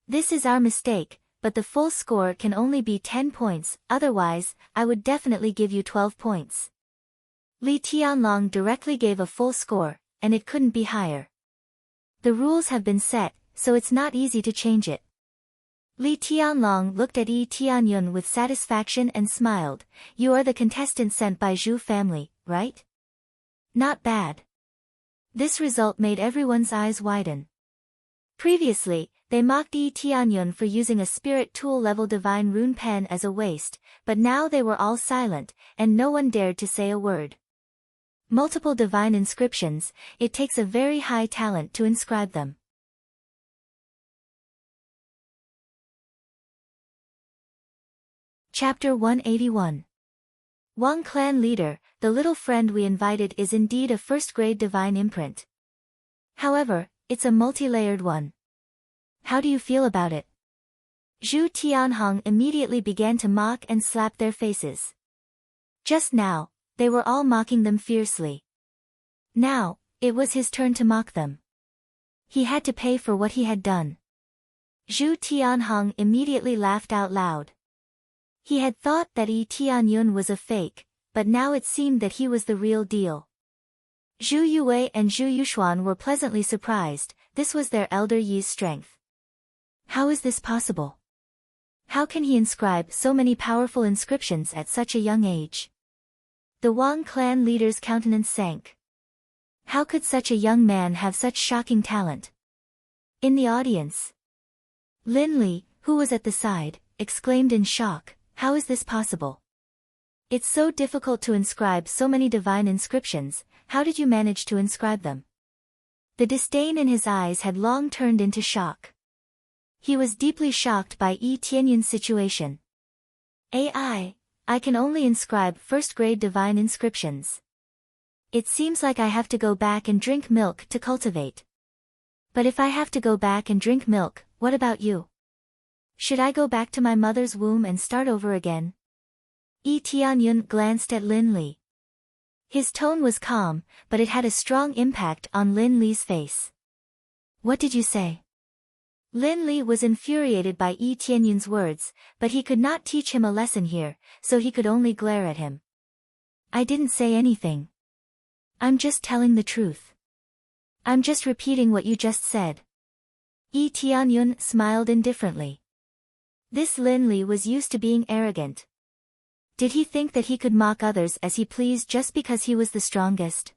A: This is our mistake, but the full score can only be 10 points, otherwise, I would definitely give you 12 points. Li Tianlong directly gave a full score, and it couldn't be higher. The rules have been set, so it's not easy to change it. Li Tianlong looked at Yi Tianyun with satisfaction and smiled. You are the contestant sent by Zhu family, right? Not bad. This result made everyone's eyes widen. Previously, they mocked Yi Tianyun for using a spirit tool-level divine rune pen as a waste, but now they were all silent, and no one dared to say a word. Multiple divine inscriptions, it takes a very high talent to inscribe them. Chapter 181. Wang Clan Leader, the little friend we invited is indeed a first-grade divine imprint. However, it's a multi-layered one. How do you feel about it? Zhu Tianhong immediately began to mock and slap their faces. Just now, they were all mocking them fiercely. Now, it was his turn to mock them. He had to pay for what he had done. Zhu Tianhong immediately laughed out loud. He had thought that Yi Tianyun was a fake, but now it seemed that he was the real deal. Zhu Yue and Zhu Yushuan were pleasantly surprised. This was their elder Yi's strength. How is this possible? How can he inscribe so many powerful inscriptions at such a young age? The Wang clan leader's countenance sank. How could such a young man have such shocking talent? In the audience, Lin Li, who was at the side, exclaimed in shock, "How is this possible? It's so difficult to inscribe so many divine inscriptions, how did you manage to inscribe them?" The disdain in his eyes had long turned into shock. He was deeply shocked by Yi Tianyun's situation. I can only inscribe first-grade divine inscriptions. It seems like I have to go back and drink milk to cultivate. But if I have to go back and drink milk, what about you? Should I go back to my mother's womb and start over again? Yi Tianyun glanced at Lin Li. His tone was calm, but it had a strong impact on Lin Li's face. What did you say? Lin Li was infuriated by Yi Tianyun's words, but he could not teach him a lesson here, so he could only glare at him. I didn't say anything. I'm just telling the truth. I'm just repeating what you just said. Yi Tianyun smiled indifferently. This Lin Li was used to being arrogant. Did he think that he could mock others as he pleased just because he was the strongest?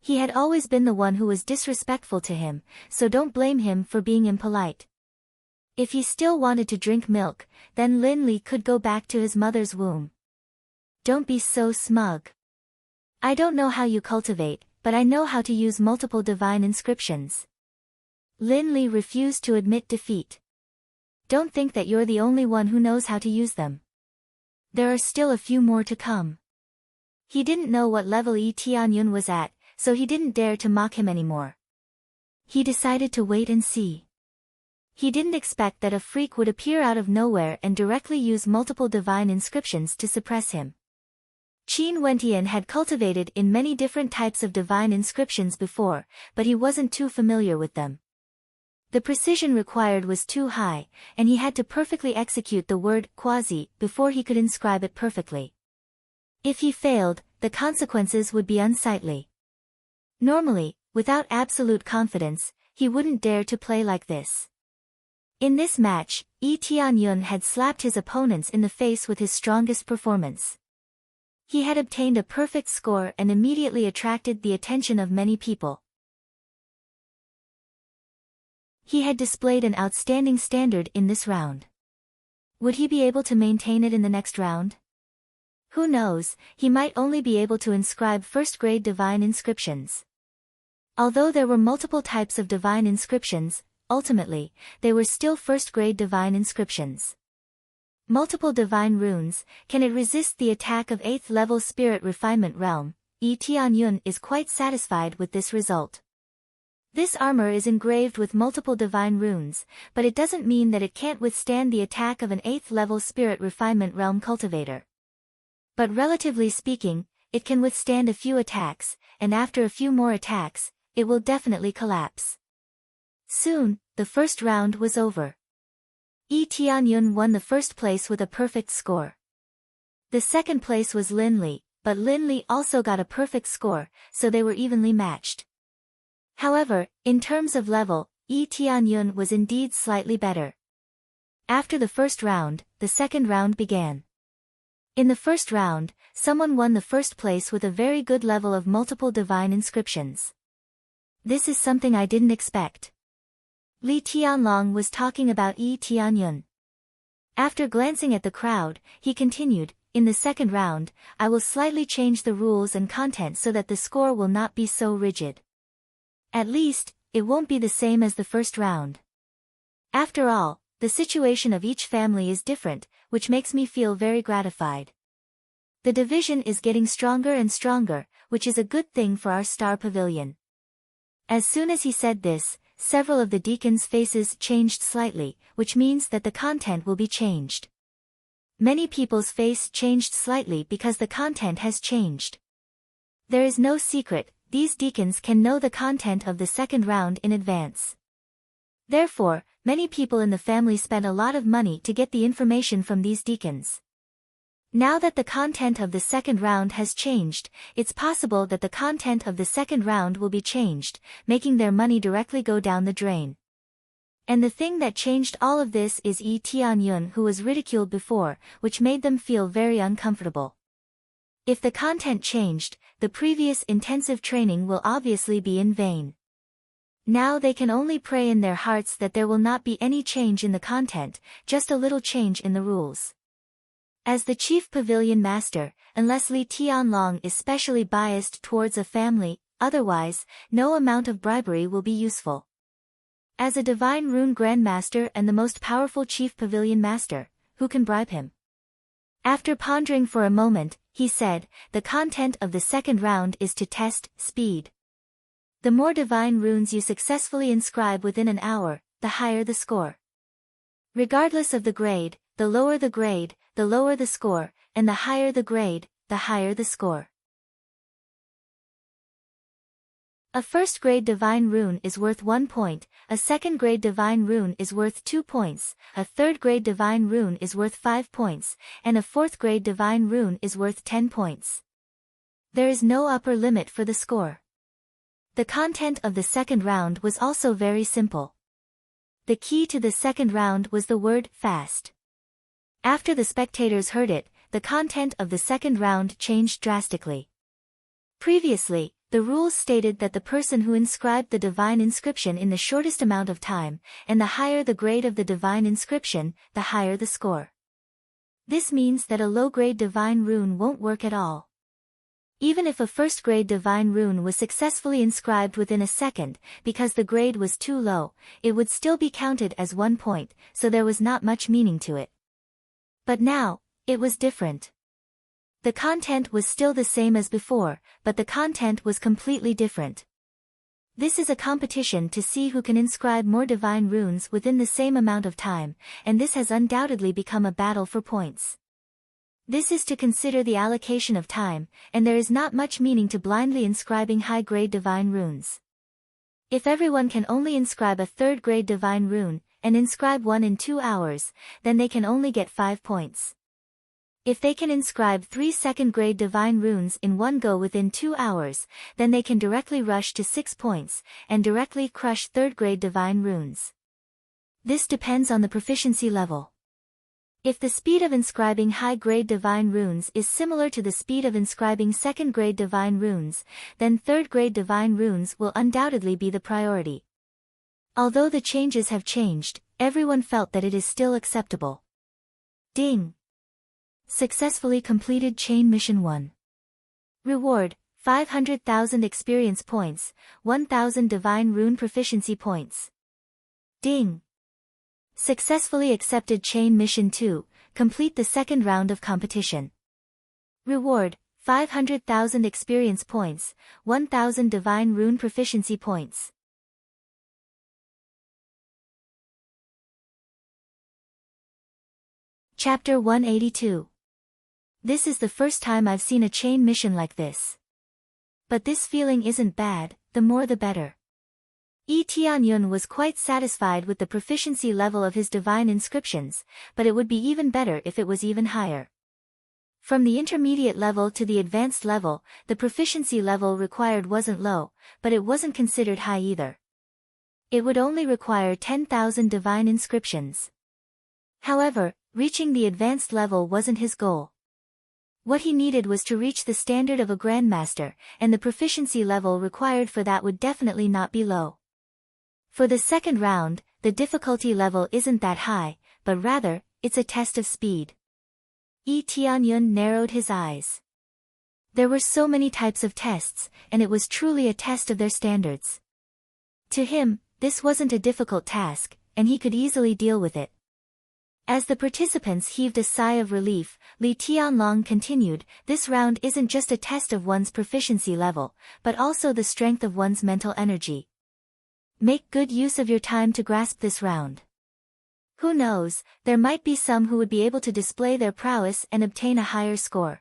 A: He had always been the one who was disrespectful to him, so don't blame him for being impolite. If he still wanted to drink milk, then Lin Li could go back to his mother's womb. Don't be so smug. I don't know how you cultivate, but I know how to use multiple divine inscriptions. Lin Li refused to admit defeat. Don't think that you're the only one who knows how to use them. There are still a few more to come. He didn't know what level Yi Tianyun was at, so he didn't dare to mock him anymore. He decided to wait and see. He didn't expect that a freak would appear out of nowhere and directly use multiple divine inscriptions to suppress him. Qin Wentian had cultivated in many different types of divine inscriptions before, but he wasn't too familiar with them. The precision required was too high, and he had to perfectly execute the word quasi before he could inscribe it perfectly. If he failed, the consequences would be unsightly. Normally, without absolute confidence, he wouldn't dare to play like this. In this match, Yi Tianyun had slapped his opponents in the face with his strongest performance. He had obtained a perfect score and immediately attracted the attention of many people. He had displayed an outstanding standard in this round. Would he be able to maintain it in the next round? Who knows, he might only be able to inscribe first-grade divine inscriptions. Although there were multiple types of divine inscriptions, ultimately, they were still first-grade divine inscriptions. Multiple divine runes, can it resist the attack of 8th level spirit refinement realm? Yi Tianyun is quite satisfied with this result. This armor is engraved with multiple divine runes, but it doesn't mean that it can't withstand the attack of an 8th level spirit refinement realm cultivator. But relatively speaking, it can withstand a few attacks, and after a few more attacks, it will definitely collapse. Soon, the first round was over. Yi Tianyun won the first place with a perfect score. The second place was Lin Li, but Lin Li also got a perfect score, so they were evenly matched. However, in terms of level, Yi Tianyun was indeed slightly better. After the first round, the second round began. In the first round, someone won the first place with a very good level of multiple divine inscriptions. This is something I didn't expect. Li Tianlong was talking about Yi Tianyun. After glancing at the crowd, he continued, in the second round, I will slightly change the rules and content so that the score will not be so rigid. At least, it won't be the same as the first round. After all, the situation of each family is different, which makes me feel very gratified. The division is getting stronger and stronger, which is a good thing for our star pavilion. As soon as he said this, several of the deacons' faces changed slightly, which means that the content will be changed. Many people's face changed slightly because the content has changed. There is no secret, these deacons can know the content of the second round in advance. Therefore, many people in the family spent a lot of money to get the information from these deacons. Now that the content of the second round has changed, it's possible that the content of the second round will be changed, making their money directly go down the drain. And the thing that changed all of this is Yi Tianyun, who was ridiculed before, which made them feel very uncomfortable. If the content changed, the previous intensive training will obviously be in vain. Now they can only pray in their hearts that there will not be any change in the content, just a little change in the rules. As the chief pavilion master, unless Li Tianlong is specially biased towards a family, otherwise, no amount of bribery will be useful. As a divine rune grandmaster and the most powerful chief pavilion master, who can bribe him? After pondering for a moment, he said, the content of the second round is to test speed. The more divine runes you successfully inscribe within an hour, the higher the score. Regardless of the grade, the lower the score, and the higher the grade, the higher the score. A first-grade divine rune is worth 1 point, a second-grade divine rune is worth 2 points, a third-grade divine rune is worth 5 points, and a fourth-grade divine rune is worth 10 points. There is no upper limit for the score. The content of the second round was also very simple. The key to the second round was the word fast. After the spectators heard it, the content of the second round changed drastically. Previously, the rules stated that the person who inscribed the divine inscription in the shortest amount of time, and the higher the grade of the divine inscription, the higher the score. This means that a low-grade divine rune won't work at all. Even if a first-grade divine rune was successfully inscribed within a second, because the grade was too low, it would still be counted as 1 point, so there was not much meaning to it. But now, it was different. The content was still the same as before, but the content was completely different. This is a competition to see who can inscribe more divine runes within the same amount of time, and this has undoubtedly become a battle for points. This is to consider the allocation of time, and there is not much meaning to blindly inscribing high-grade divine runes. If everyone can only inscribe a third-grade divine rune, and inscribe one in 2 hours, then they can only get 5 points. If they can inscribe 3 second-grade divine runes in one go within 2 hours, then they can directly rush to 6 points, and directly crush third-grade divine runes. This depends on the proficiency level. If the speed of inscribing high-grade divine runes is similar to the speed of inscribing second-grade divine runes, then third-grade divine runes will undoubtedly be the priority. Although the changes have changed, everyone felt that it is still acceptable. Ding! Successfully completed Chain Mission 1. Reward, 500,000 experience points, 1,000 divine rune proficiency points. Ding! Successfully accepted Chain Mission 2, complete the second round of competition. Reward, 500,000 experience points, 1,000 divine rune proficiency points. Chapter 182. This is the first time I've seen a chain mission like this. But this feeling isn't bad, the more the better. Yi Tianyun was quite satisfied with the proficiency level of his divine inscriptions, but it would be even better if it was even higher. From the intermediate level to the advanced level, the proficiency level required wasn't low, but it wasn't considered high either. It would only require 10,000 divine inscriptions. However, reaching the advanced level wasn't his goal. What he needed was to reach the standard of a grandmaster, and the proficiency level required for that would definitely not be low. For the second round, the difficulty level isn't that high, but rather, it's a test of speed. Yi Tianyun narrowed his eyes. There were so many types of tests, and it was truly a test of their standards. To him, this wasn't a difficult task, and he could easily deal with it. As the participants heaved a sigh of relief, Li Tianlong continued, this round isn't just a test of one's proficiency level, but also the strength of one's mental energy. Make good use of your time to grasp this round. Who knows, there might be some who would be able to display their prowess and obtain a higher score.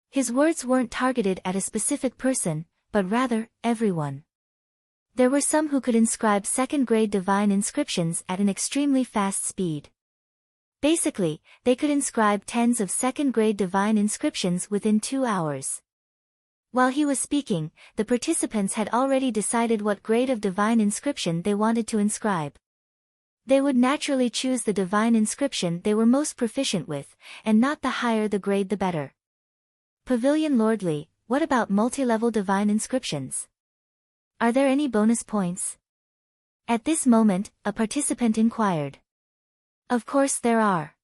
A: His words weren't targeted at a specific person, but rather, everyone. There were some who could inscribe second-grade divine inscriptions at an extremely fast speed. Basically, they could inscribe tens of second-grade divine inscriptions within 2 hours. While he was speaking, the participants had already decided what grade of divine inscription they wanted to inscribe. They would naturally choose the divine inscription they were most proficient with, and not the higher the grade the better. Pavilion Lordly, what about multi-level divine inscriptions? Are there any bonus points? At this moment, a participant inquired. Of course there are.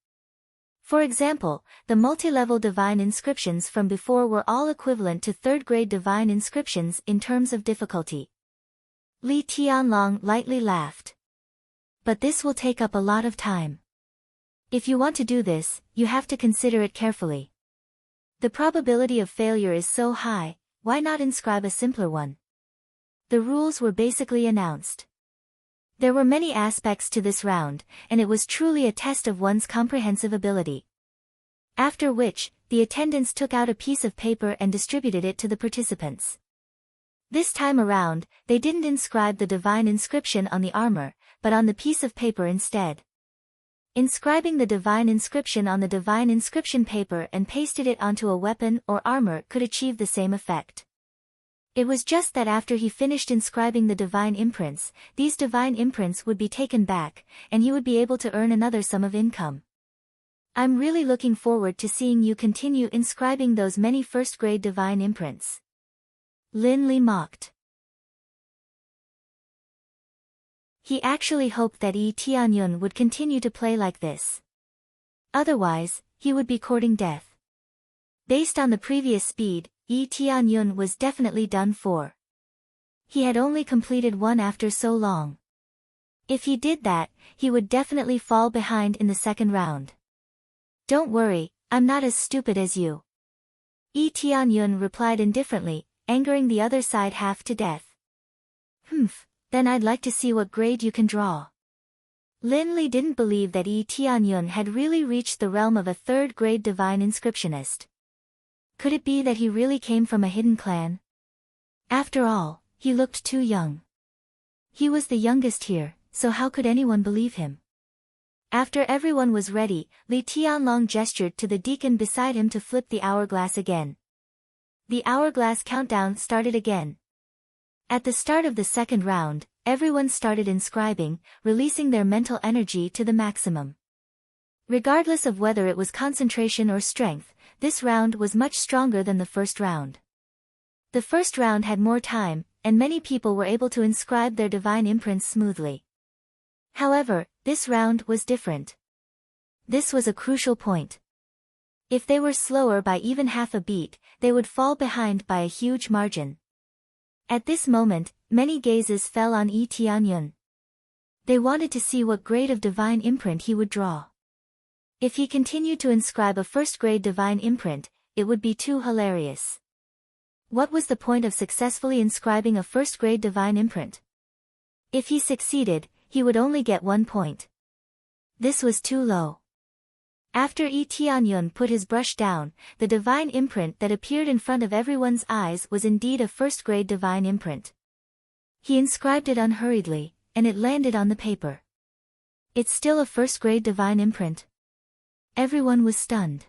A: For example, the multi-level divine inscriptions from before were all equivalent to third-grade divine inscriptions in terms of difficulty. Li Tianlong lightly laughed. But this will take up a lot of time. If you want to do this, you have to consider it carefully. The probability of failure is so high, why not inscribe a simpler one? The rules were basically announced. There were many aspects to this round, and it was truly a test of one's comprehensive ability. After which, the attendants took out a piece of paper and distributed it to the participants. This time around, they didn't inscribe the divine inscription on the armor, but on the piece of paper instead. Inscribing the divine inscription on the divine inscription paper and pasted it onto a weapon or armor could achieve the same effect. It was just that after he finished inscribing the divine imprints, these divine imprints would be taken back, and he would be able to earn another sum of income. I'm really looking forward to seeing you continue inscribing those many first-grade divine imprints. Lin Li mocked. He actually hoped that Yi Tianyun would continue to play like this. Otherwise, he would be courting death. Based on the previous speed, Yi Tianyun was definitely done for. He had only completed one after so long. If he did that, he would definitely fall behind in the second round. Don't worry, I'm not as stupid as you. Yi Tianyun replied indifferently, angering the other side half to death. Then I'd like to see what grade you can draw. Lin Li didn't believe that Yi Tianyun had really reached the realm of a third-grade divine inscriptionist. Could it be that he really came from a hidden clan? After all, he looked too young. He was the youngest here, so how could anyone believe him? After everyone was ready, Li Tianlong gestured to the deacon beside him to flip the hourglass again. The hourglass countdown started again. At the start of the second round, everyone started inscribing, releasing their mental energy to the maximum. Regardless of whether it was concentration or strength, this round was much stronger than the first round. The first round had more time, and many people were able to inscribe their divine imprints smoothly. However, this round was different. This was a crucial point. If they were slower by even half a beat, they would fall behind by a huge margin. At this moment, many gazes fell on Yi Tianyun. They wanted to see what grade of divine imprint he would draw. If he continued to inscribe a first-grade divine imprint, it would be too hilarious. What was the point of successfully inscribing a first-grade divine imprint? If he succeeded, he would only get 1 point. This was too low. After Yi Tianyun put his brush down, the divine imprint that appeared in front of everyone's eyes was indeed a first-grade divine imprint. He inscribed it unhurriedly, and it landed on the paper. It's still a first-grade divine imprint. Everyone was stunned.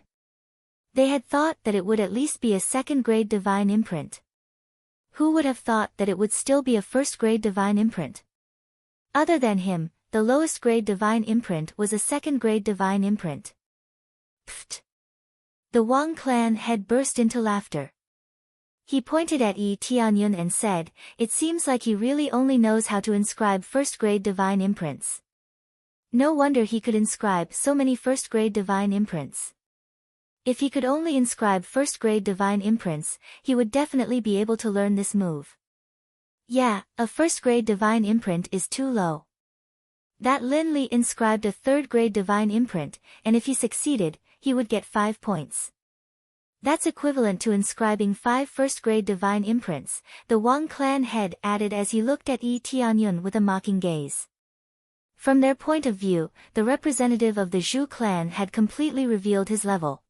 A: They had thought that it would at least be a second-grade divine imprint. Who would have thought that it would still be a first-grade divine imprint? Other than him, the lowest grade divine imprint was a second-grade divine imprint. Pfft! The Wang clan head burst into laughter. He pointed at Yi Tianyun and said, "It seems like he really only knows how to inscribe first-grade divine imprints. No wonder he could inscribe so many first-grade divine imprints. If he could only inscribe first-grade divine imprints, he would definitely be able to learn this move." Yeah, a first-grade divine imprint is too low. That Lin Li inscribed a third-grade divine imprint, and if he succeeded, he would get 5 points. That's equivalent to inscribing 5 first-grade divine imprints, the Wang clan head added as he looked at Yi Tianyun with a mocking gaze. From their point of view, the representative of the Zhu clan had completely revealed his level.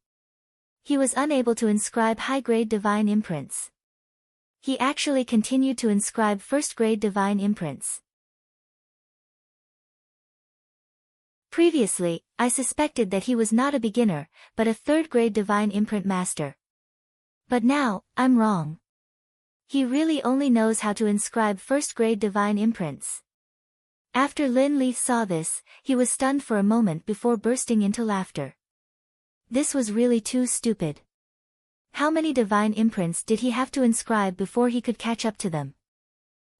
A: He was unable to inscribe high-grade divine imprints. He actually continued to inscribe first-grade divine imprints. Previously, I suspected that he was not a beginner, but a third-grade divine imprint master. But now, I'm wrong. He really only knows how to inscribe first-grade divine imprints. After Lin Li saw this, he was stunned for a moment before bursting into laughter. This was really too stupid. How many divine imprints did he have to inscribe before he could catch up to them?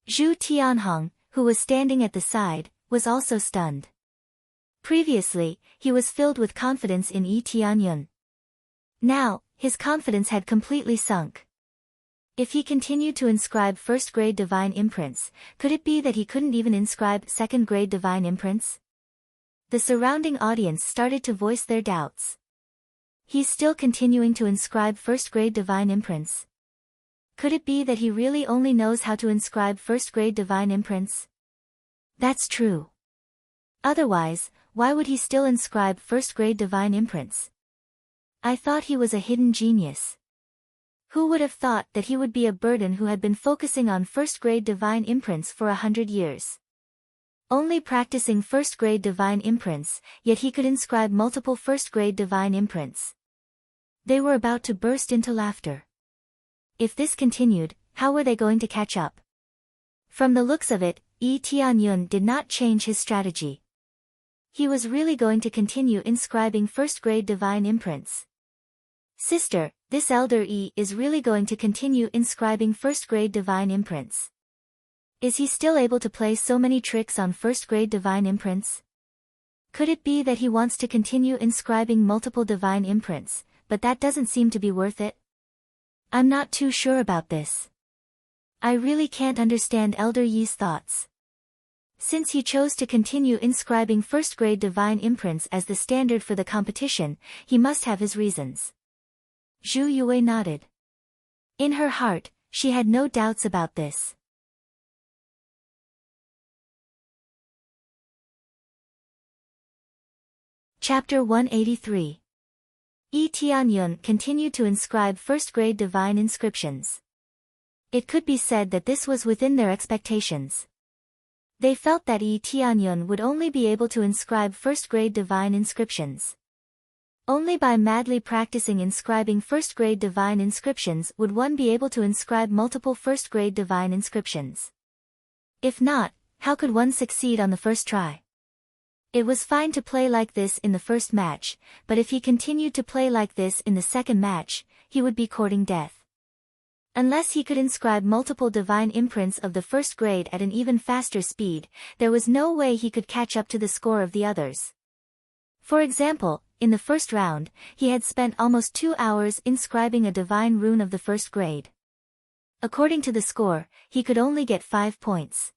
A: Zhu Tianhong, who was standing at the side, was also stunned. Previously, he was filled with confidence in Yi Tianyun. Now, his confidence had completely sunk. If he continued to inscribe first-grade divine imprints, could it be that he couldn't even inscribe second-grade divine imprints? The surrounding audience started to voice their doubts. He's still continuing to inscribe first-grade divine imprints. Could it be that he really only knows how to inscribe first-grade divine imprints? That's true. Otherwise, why would he still inscribe first-grade divine imprints? I thought he was a hidden genius. Who would have thought that he would be a burden who had been focusing on first-grade divine imprints for 100 years? Only practicing first-grade divine imprints, yet he could inscribe multiple first-grade divine imprints. They were about to burst into laughter. If this continued, how were they going to catch up? From the looks of it, Yi Tianyun did not change his strategy. He was really going to continue inscribing first-grade divine imprints. Sister, this elder Yi is really going to continue inscribing first-grade divine imprints. Is he still able to play so many tricks on first-grade divine imprints? Could it be that he wants to continue inscribing multiple divine imprints, but that doesn't seem to be worth it? I'm not too sure about this. I really can't understand Elder Yi's thoughts. Since he chose to continue inscribing first-grade divine imprints as the standard for the competition, he must have his reasons. Zhu Yue nodded. In her heart, she had no doubts about this. Chapter 183. Yi Tianyun continued to inscribe first-grade divine inscriptions. It could be said that this was within their expectations. They felt that Yi Tianyun would only be able to inscribe first-grade divine inscriptions. Only by madly practicing inscribing first-grade divine inscriptions would one be able to inscribe multiple first-grade divine inscriptions. If not, how could one succeed on the first try? It was fine to play like this in the first match, but if he continued to play like this in the second match, he would be courting death. Unless he could inscribe multiple divine imprints of the first grade at an even faster speed, there was no way he could catch up to the score of the others. For example, in the first round, he had spent almost 2 hours inscribing a divine rune of the first grade. According to the score, he could only get 5 points.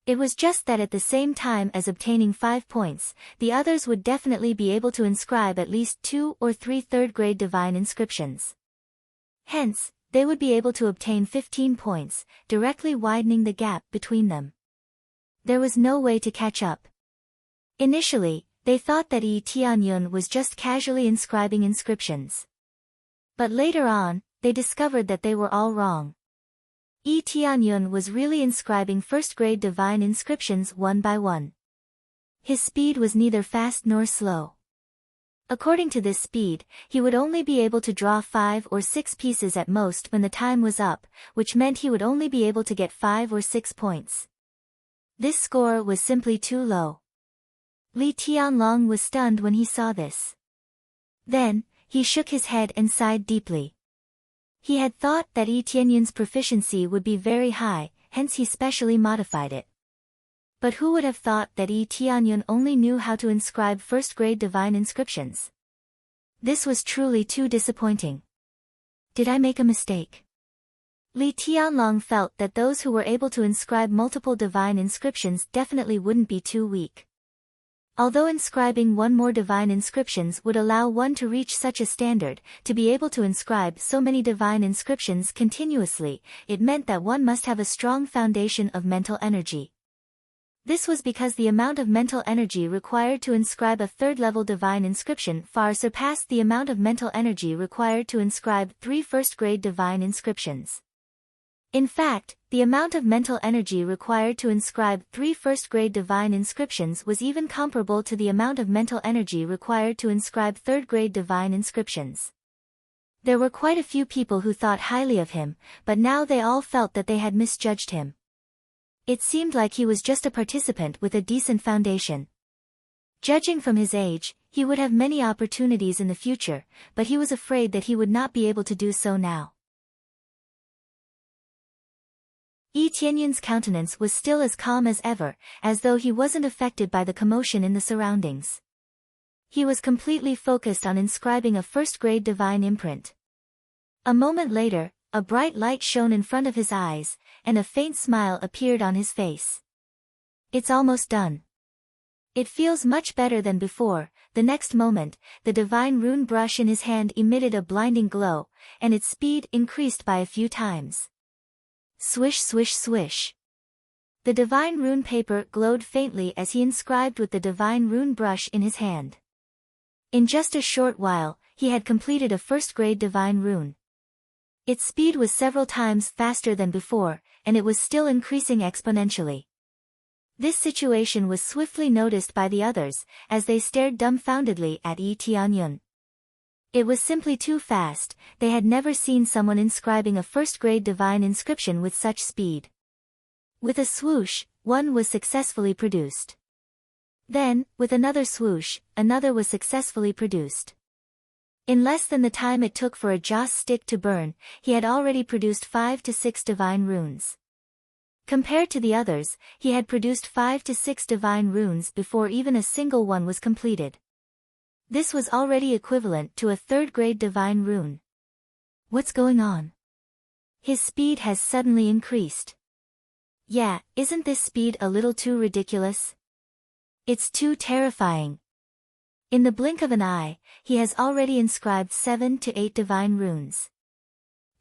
A: It was just that at the same time as obtaining 5 points, the others would definitely be able to inscribe at least 2 or 3 third-grade divine inscriptions. Hence, they would be able to obtain 15 points, directly widening the gap between them. There was no way to catch up. Initially, they thought that Yi Tianyun was just casually inscribing inscriptions. But later on, they discovered that they were all wrong. Yi Tianyun was really inscribing first-grade divine inscriptions one by one. His speed was neither fast nor slow. According to this speed, he would only be able to draw 5 or 6 pieces at most when the time was up, which meant he would only be able to get 5 or 6 points. This score was simply too low. Li Tianlong was stunned when he saw this. Then, He shook his head and sighed deeply. He had thought that Yi Tianyun's proficiency would be very high, hence he specially modified it. But who would have thought that Yi Tianyun only knew how to inscribe first-grade divine inscriptions? This was truly too disappointing. Did I make a mistake? Li Tianlong felt that those who were able to inscribe multiple divine inscriptions definitely wouldn't be too weak. Although inscribing one more divine inscriptions would allow one to reach such a standard, to be able to inscribe so many divine inscriptions continuously, it meant that one must have a strong foundation of mental energy. This was because the amount of mental energy required to inscribe a third-level divine inscription far surpassed the amount of mental energy required to inscribe 3 first-grade divine inscriptions. In fact, the amount of mental energy required to inscribe 3 first-grade divine inscriptions was even comparable to the amount of mental energy required to inscribe third-grade divine inscriptions. There were quite a few people who thought highly of him, but now they all felt that they had misjudged him. It seemed like he was just a participant with a decent foundation. Judging from his age, he would have many opportunities in the future, but he was afraid that he would not be able to do so now. Yi Tianyun's countenance was still as calm as ever, as though he wasn't affected by the commotion in the surroundings. He was completely focused on inscribing a first-grade divine imprint. A moment later, a bright light shone in front of his eyes, and a faint smile appeared on his face. It's almost done. It feels much better than before. The next moment, the divine rune brush in his hand emitted a blinding glow, and its speed increased by a few times. Swish swish swish. The divine rune paper glowed faintly as he inscribed with the divine rune brush in his hand. In just a short while, he had completed a first-grade divine rune. Its speed was several times faster than before, and it was still increasing exponentially. This situation was swiftly noticed by the others, as they stared dumbfoundedly at Yi Tianyun. It was simply too fast. They had never seen someone inscribing a first-grade divine inscription with such speed. With a swoosh, one was successfully produced. Then, with another swoosh, another was successfully produced. In less than the time it took for a joss stick to burn, he had already produced 5 to 6 divine runes. Compared to the others, he had produced 5 to 6 divine runes before even a single one was completed. This was already equivalent to a third-grade divine rune. What's going on? His speed has suddenly increased. Yeah, isn't this speed a little too ridiculous? It's too terrifying. In the blink of an eye, he has already inscribed 7 to 8 divine runes.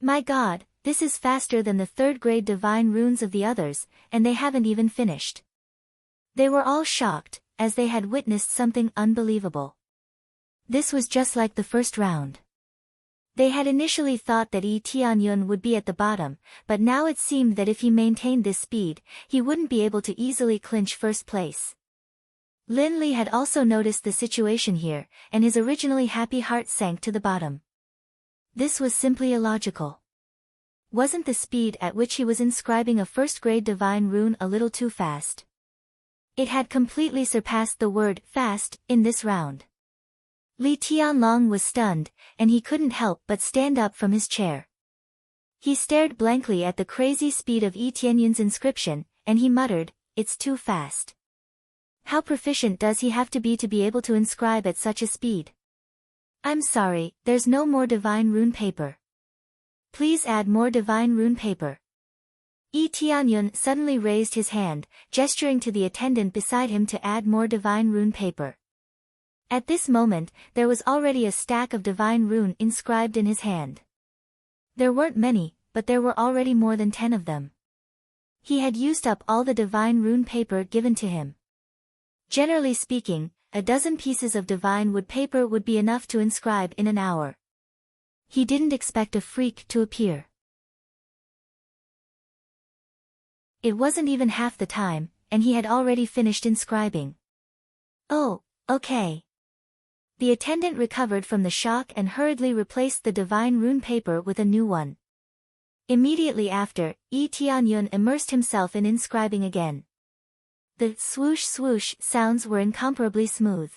A: My God, this is faster than the third-grade divine runes of the others, and they haven't even finished. They were all shocked, as they had witnessed something unbelievable. This was just like the first round. They had initially thought that Yi Tianyun would be at the bottom, but now it seemed that if he maintained this speed, he wouldn't be able to easily clinch first place. Lin Li had also noticed the situation here, and his originally happy heart sank to the bottom. This was simply illogical. Wasn't the speed at which he was inscribing a first-grade divine rune a little too fast? It had completely surpassed the word fast in this round. Li Tianlong was stunned, and he couldn't help but stand up from his chair. He stared blankly at the crazy speed of Yi Tianyun's inscription, and he muttered, "It's too fast. How proficient does he have to be able to inscribe at such a speed? I'm sorry, there's no more divine rune paper. Please add more divine rune paper." Yi Tianyun suddenly raised his hand, gesturing to the attendant beside him to add more divine rune paper. At this moment, there was already a stack of divine rune inscribed in his hand. There weren't many, but there were already more than 10 of them. He had used up all the divine rune paper given to him. Generally speaking, a dozen pieces of divine wood paper would be enough to inscribe in an hour. He didn't expect a freak to appear. It wasn't even half the time, and he had already finished inscribing. Oh, okay. The attendant recovered from the shock and hurriedly replaced the divine rune paper with a new one. Immediately after, Yi Tianyun immersed himself in inscribing again. The swoosh swoosh sounds were incomparably smooth.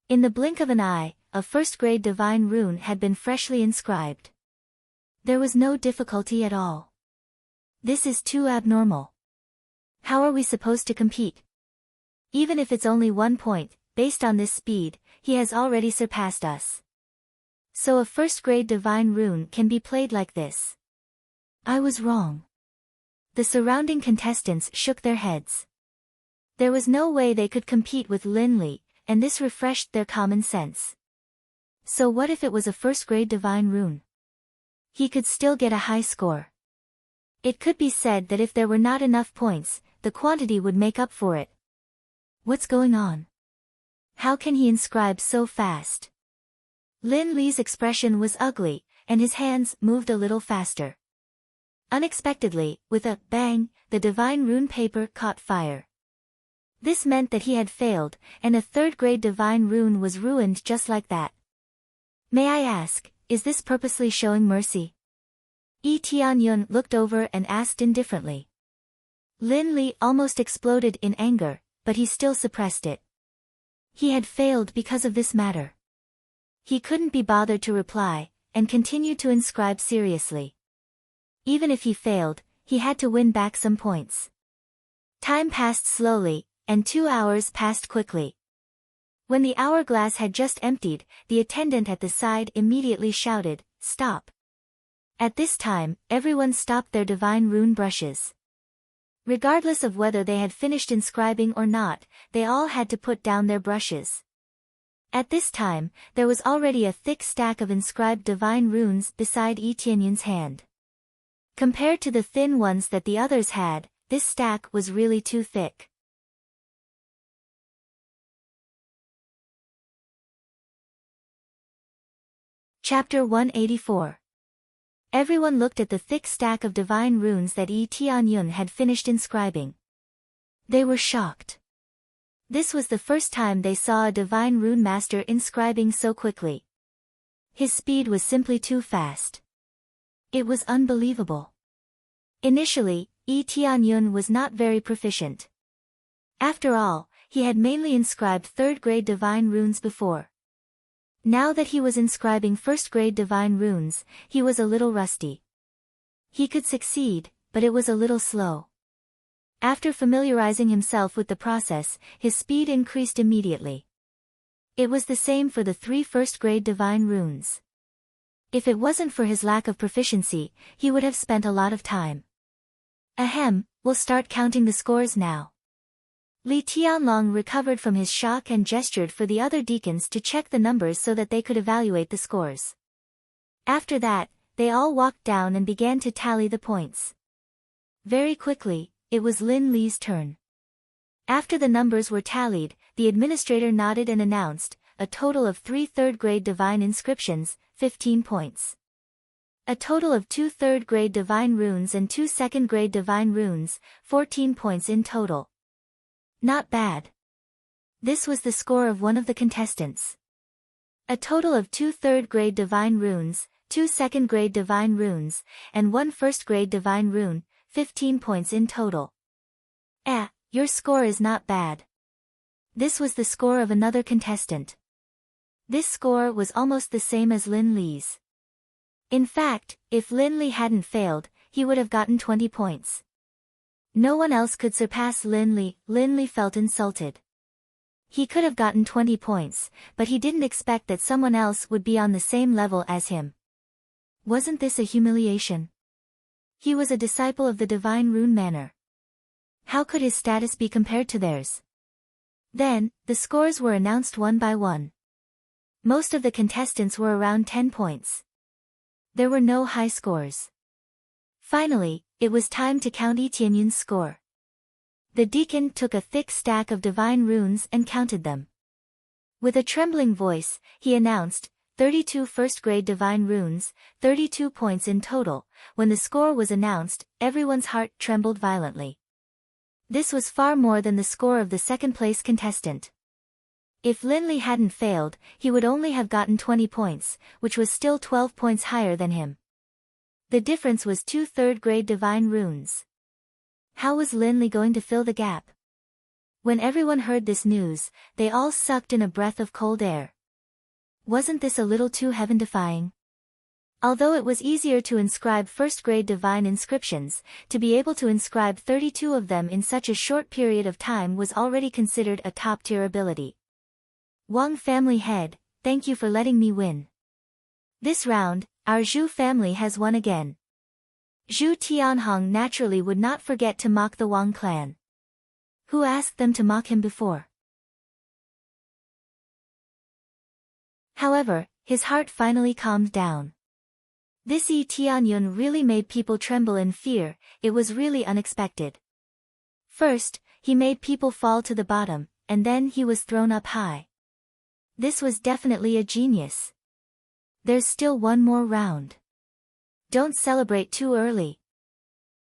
A: In the blink of an eye, a first-grade divine rune had been freshly inscribed. There was no difficulty at all. This is too abnormal. How are we supposed to compete? Even if it's only 1 point, based on this speed, he has already surpassed us. So a first-grade divine rune can be played like this. I was wrong. The surrounding contestants shook their heads. There was no way they could compete with Lin Li, and this refreshed their common sense. So what if it was a first-grade divine rune? He could still get a high score. It could be said that if there were not enough points, the quantity would make up for it. What's going on? How can he inscribe so fast? Lin Li's expression was ugly, and his hands moved a little faster. Unexpectedly, with a bang, the divine rune paper caught fire. This meant that he had failed, and a third-grade divine rune was ruined just like that. May I ask, is this purposely showing mercy? Yi Tianyun looked over and asked indifferently. Lin Li almost exploded in anger, but he still suppressed it. He had failed because of this matter. He couldn't be bothered to reply, and continued to inscribe seriously. Even if he failed, he had to win back some points. Time passed slowly, and 2 hours passed quickly. When the hourglass had just emptied, the attendant at the side immediately shouted, "Stop!" At this time, everyone stopped their divine rune brushes. Regardless of whether they had finished inscribing or not, they all had to put down their brushes. At this time, there was already a thick stack of inscribed divine runes beside Yi Tianyun's hand. Compared to the thin ones that the others had, this stack was really too thick. Chapter 184. Everyone looked at the thick stack of divine runes that Yi Tianyun had finished inscribing. They were shocked. This was the first time they saw a divine rune master inscribing so quickly. His speed was simply too fast. It was unbelievable. Initially, Yi Tianyun was not very proficient. After all, he had mainly inscribed third-grade divine runes before. Now that he was inscribing first-grade divine runes, he was a little rusty. He could succeed, but it was a little slow. After familiarizing himself with the process, his speed increased immediately. It was the same for the 3 first-grade divine runes. If it wasn't for his lack of proficiency, he would have spent a lot of time. Ahem, we'll start counting the scores now. Li Tianlong recovered from his shock and gestured for the other deacons to check the numbers so that they could evaluate the scores. After that, they all walked down and began to tally the points. Very quickly, it was Lin Li's turn. After the numbers were tallied, the administrator nodded and announced, a total of 3 third-grade divine inscriptions, 15 points. A total of 2 third-grade divine runes and 2 second-grade divine runes, 14 points in total. Not bad. This was the score of one of the contestants. A total of 2 third-grade divine runes, 2 second-grade divine runes, and 1 first-grade divine rune, 15 points in total. Your score is not bad. This was the score of another contestant. This score was almost the same as Lin Li's. In fact, if Lin Li hadn't failed, he would have gotten 20 points. No one else could surpass Lin Li. Lin Li felt insulted. He could have gotten 20 points, but he didn't expect that someone else would be on the same level as him. Wasn't this a humiliation? He was a disciple of the divine rune manor. How could his status be compared to theirs? Then, the scores were announced one by one. Most of the contestants were around 10 points. There were no high scores. Finally, it was time to count Yi Tianyun's score. The deacon took a thick stack of divine runes and counted them. With a trembling voice, he announced, 32 first-grade divine runes, 32 points in total. When the score was announced, everyone's heart trembled violently. This was far more than the score of the second-place contestant. If Lin Li hadn't failed, he would only have gotten 20 points, which was still 12 points higher than him. The difference was 2 third-grade divine runes. How was Lin Li going to fill the gap? When everyone heard this news, they all sucked in a breath of cold air. Wasn't this a little too heaven-defying? Although it was easier to inscribe first-grade divine inscriptions, to be able to inscribe 32 of them in such a short period of time was already considered a top-tier ability. Wang family head, thank you for letting me win. This round, our Zhu family has won again. Zhu Tianhong naturally would not forget to mock the Wang clan. Who asked them to mock him before? However, his heart finally calmed down. This Yi Tianyun really made people tremble in fear, it was really unexpected. First, he made people fall to the bottom, and then he was thrown up high. This was definitely a genius. There's still one more round. Don't celebrate too early.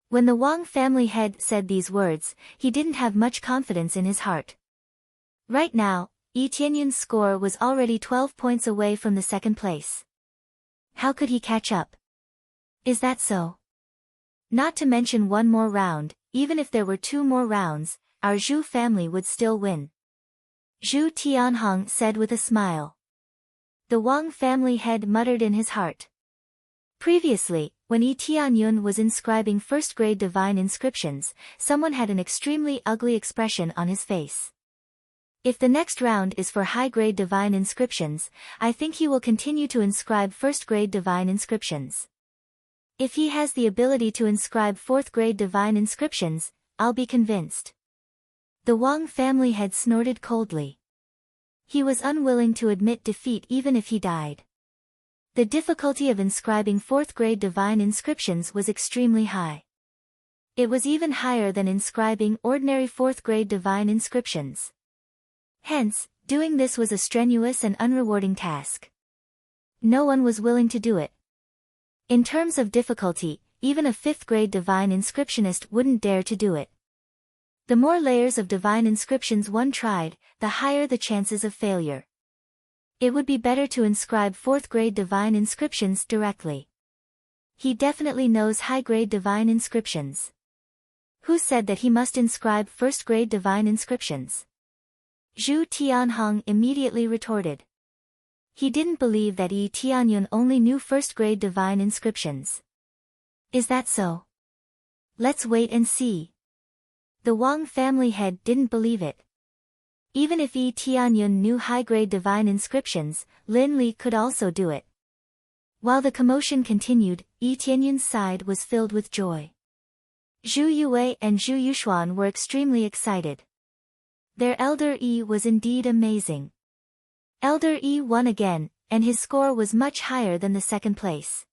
A: When the Wang family head said these words, he didn't have much confidence in his heart. Right now, Yi Tianyun's score was already 12 points away from the second place. How could he catch up? Is that so? Not to mention one more round, even if there were 2 more rounds, our Zhu family would still win. Zhu Tianhong said with a smile. The Wang family head muttered in his heart. Previously, when Yi Tianyun was inscribing first-grade divine inscriptions, someone had an extremely ugly expression on his face. If the next round is for high-grade divine inscriptions, I think he will continue to inscribe first-grade divine inscriptions. If he has the ability to inscribe fourth-grade divine inscriptions, I'll be convinced. The Wang family head snorted coldly. He was unwilling to admit defeat even if he died. The difficulty of inscribing fourth-grade divine inscriptions was extremely high. It was even higher than inscribing ordinary fourth-grade divine inscriptions. Hence, doing this was a strenuous and unrewarding task. No one was willing to do it. In terms of difficulty, even a 5th-grade divine inscriptionist wouldn't dare to do it. The more layers of divine inscriptions one tried, the higher the chances of failure. It would be better to inscribe 4th-grade divine inscriptions directly. He definitely knows high-grade divine inscriptions. Who said that he must inscribe 1st-grade divine inscriptions? Zhu Tianhong immediately retorted. He didn't believe that Yi Tianyun only knew first-grade divine inscriptions. Is that so? Let's wait and see. The Wang family head didn't believe it. Even if Yi Tianyun knew high-grade divine inscriptions, Lin Li could also do it. While the commotion continued, Yi Tianyun's side was filled with joy. Zhu Yue and Zhu Yuxuan were extremely excited. Their elder Yi was indeed amazing. Elder Yi won again, and his score was much higher than the second place.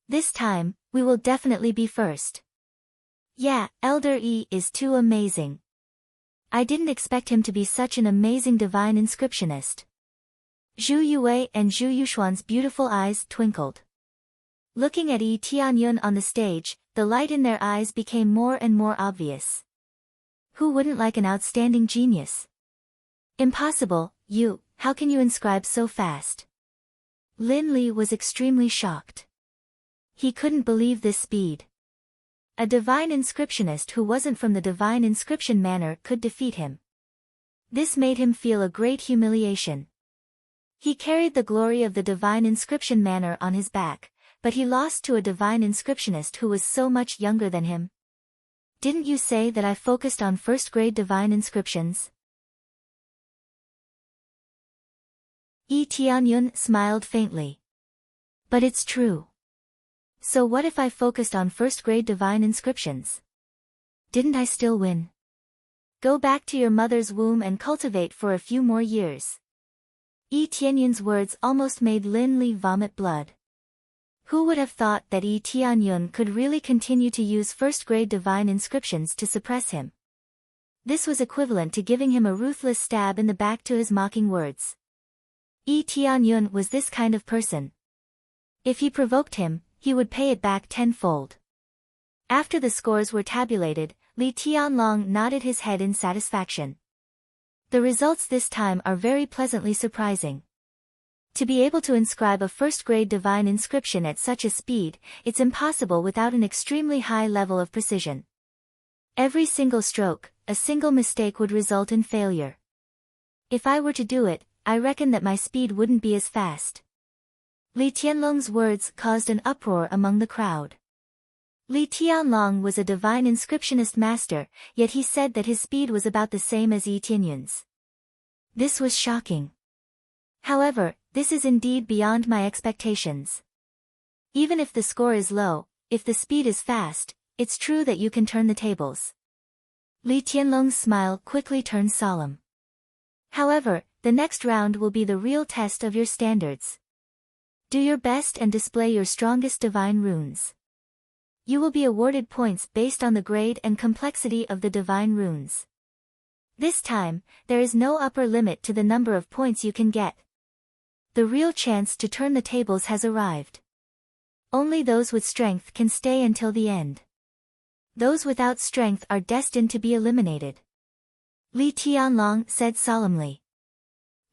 A: This time, we will definitely be first. Yeah, Elder Yi is too amazing. I didn't expect him to be such an amazing divine inscriptionist. Zhu Yue and Zhu Yuxuan's beautiful eyes twinkled. Looking at Yi Tianyun on the stage, the light in their eyes became more and more obvious. Who wouldn't like an outstanding genius? Impossible, how can you inscribe so fast? Lin Li was extremely shocked. He couldn't believe this speed. A divine inscriptionist who wasn't from the divine inscription manner could defeat him. This made him feel a great humiliation. He carried the glory of the divine inscription manner on his back, but he lost to a divine inscriptionist who was so much younger than him. Didn't you say that I focused on first-grade divine inscriptions? Yi Tianyun smiled faintly. But it's true. So what if I focused on first-grade divine inscriptions? Didn't I still win? Go back to your mother's womb and cultivate for a few more years. Yi Tianyun's words almost made Lin Li vomit blood. Who would have thought that Yi Tianyun could really continue to use first-grade divine inscriptions to suppress him? This was equivalent to giving him a ruthless stab in the back to his mocking words. Yi Tianyun was this kind of person. If he provoked him, he would pay it back tenfold. After the scores were tabulated, Li Tianlong nodded his head in satisfaction. The results this time are very pleasantly surprising. To be able to inscribe a first-grade divine inscription at such a speed, it's impossible without an extremely high level of precision. Every single stroke, a single mistake would result in failure. If I were to do it, I reckon that my speed wouldn't be as fast. Li Tianlong's words caused an uproar among the crowd. Li Tianlong was a divine inscriptionist master, yet he said that his speed was about the same as Yi Tianyun's. This was shocking. However, this is indeed beyond my expectations. Even if the score is low, if the speed is fast, it's true that you can turn the tables. Li Tianlong's smile quickly turned solemn. However, the next round will be the real test of your standards. Do your best and display your strongest divine runes. You will be awarded points based on the grade and complexity of the divine runes. This time, there is no upper limit to the number of points you can get. The real chance to turn the tables has arrived. Only those with strength can stay until the end. Those without strength are destined to be eliminated. Li Tianlong said solemnly.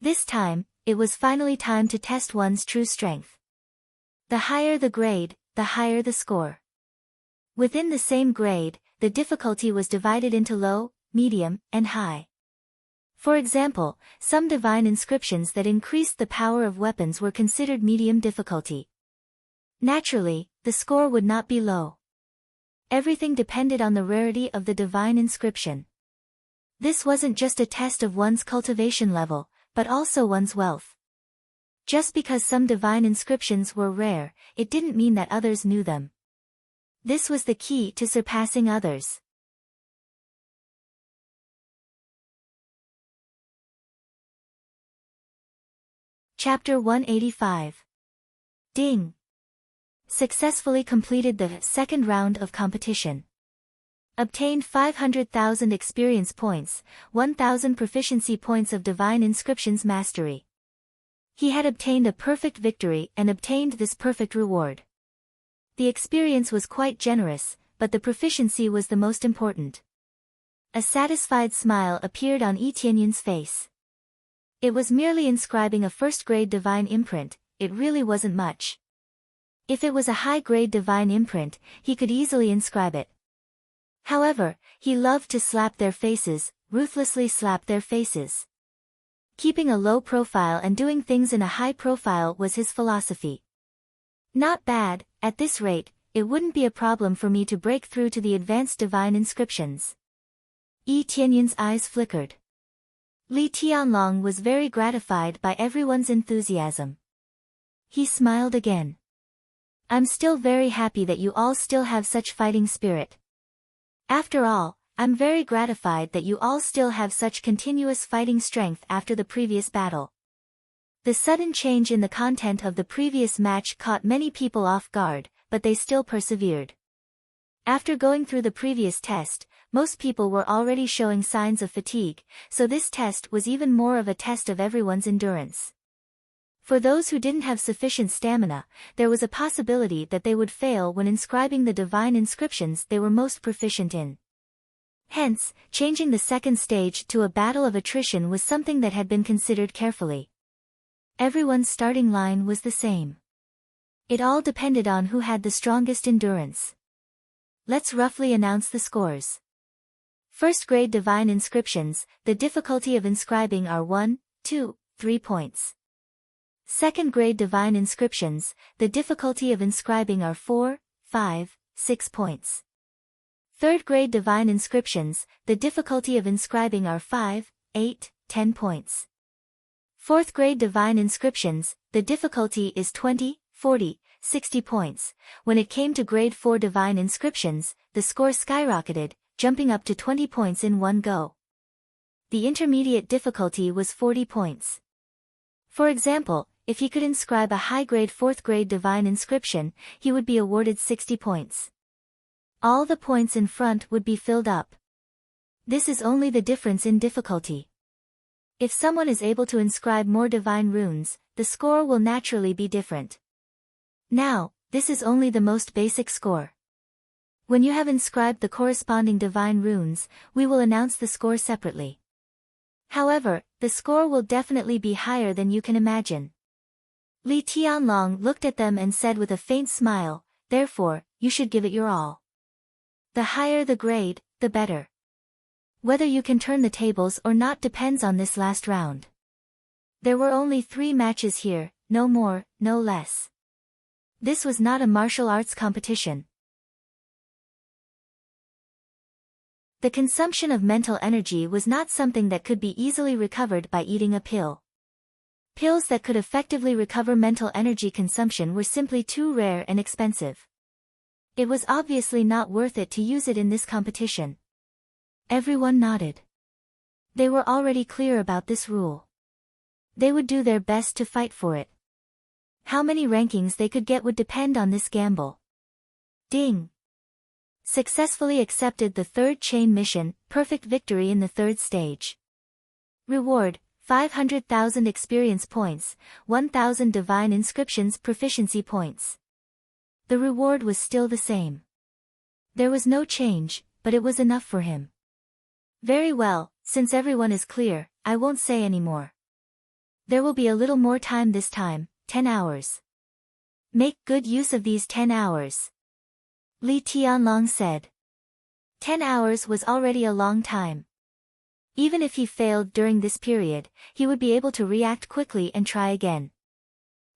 A: This time, it was finally time to test one's true strength. The higher the grade, the higher the score. Within the same grade, the difficulty was divided into low, medium, and high. For example, some divine inscriptions that increased the power of weapons were considered medium difficulty. Naturally, the score would not be low. Everything depended on the rarity of the divine inscription. This wasn't just a test of one's cultivation level, but also one's wealth. Just because some divine inscriptions were rare, it didn't mean that others knew them. This was the key to surpassing others. Chapter 185. Ding. Successfully completed the second round of competition. Obtained 500,000 experience points, 1,000 proficiency points of divine inscriptions mastery. He had obtained a perfect victory and obtained this perfect reward. The experience was quite generous, but the proficiency was the most important. A satisfied smile appeared on Yi Tianyun's face. It was merely inscribing a first-grade divine imprint, it really wasn't much. If it was a high-grade divine imprint, he could easily inscribe it. However, he loved to slap their faces, ruthlessly slap their faces. Keeping a low profile and doing things in a high profile was his philosophy. Not bad, at this rate, it wouldn't be a problem for me to break through to the advanced divine inscriptions. Yi Tianyun's eyes flickered. Li Tianlong was very gratified by everyone's enthusiasm. He smiled again. I'm still very happy that you all still have such fighting spirit. After all, I'm very gratified that you all still have such continuous fighting strength after the previous battle. The sudden change in the content of the previous match caught many people off guard, but they still persevered. After going through the previous test, most people were already showing signs of fatigue, so this test was even more of a test of everyone's endurance. For those who didn't have sufficient stamina, there was a possibility that they would fail when inscribing the divine inscriptions they were most proficient in. Hence, changing the second stage to a battle of attrition was something that had been considered carefully. Everyone's starting line was the same. It all depended on who had the strongest endurance. Let's roughly announce the scores. First grade divine inscriptions, the difficulty of inscribing are 1, 2, 3 points. Second grade divine inscriptions, the difficulty of inscribing are 4, 5, 6 points. Third grade divine inscriptions, the difficulty of inscribing are 5, 8, 10 points. Fourth grade divine inscriptions, the difficulty is 20, 40, 60 points. When it came to grade 4 divine inscriptions, the score skyrocketed, jumping up to 20 points in one go. The intermediate difficulty was 40 points. For example, if he could inscribe a high-grade 4th grade divine inscription, he would be awarded 60 points. All the points in front would be filled up. This is only the difference in difficulty. If someone is able to inscribe more divine runes, the score will naturally be different. Now, this is only the most basic score. When you have inscribed the corresponding divine runes, we will announce the score separately. However, the score will definitely be higher than you can imagine. Li Tianlong looked at them and said with a faint smile, therefore, you should give it your all. The higher the grade, the better. Whether you can turn the tables or not depends on this last round. There were only 3 matches here, no more, no less. This was not a martial arts competition. The consumption of mental energy was not something that could be easily recovered by eating a pill. Pills that could effectively recover mental energy consumption were simply too rare and expensive. It was obviously not worth it to use it in this competition. Everyone nodded. They were already clear about this rule. They would do their best to fight for it. How many rankings they could get would depend on this gamble. Ding! Successfully accepted the 3rd chain mission, perfect victory in the 3rd stage. Reward, 500,000 experience points, 1,000 divine inscriptions proficiency points. The reward was still the same. There was no change, but it was enough for him. Very well, since everyone is clear, I won't say any more. There will be a little more time this time, 10 hours. Make good use of these 10 hours. Li Tianlong said. 10 hours was already a long time. Even if he failed during this period, he would be able to react quickly and try again.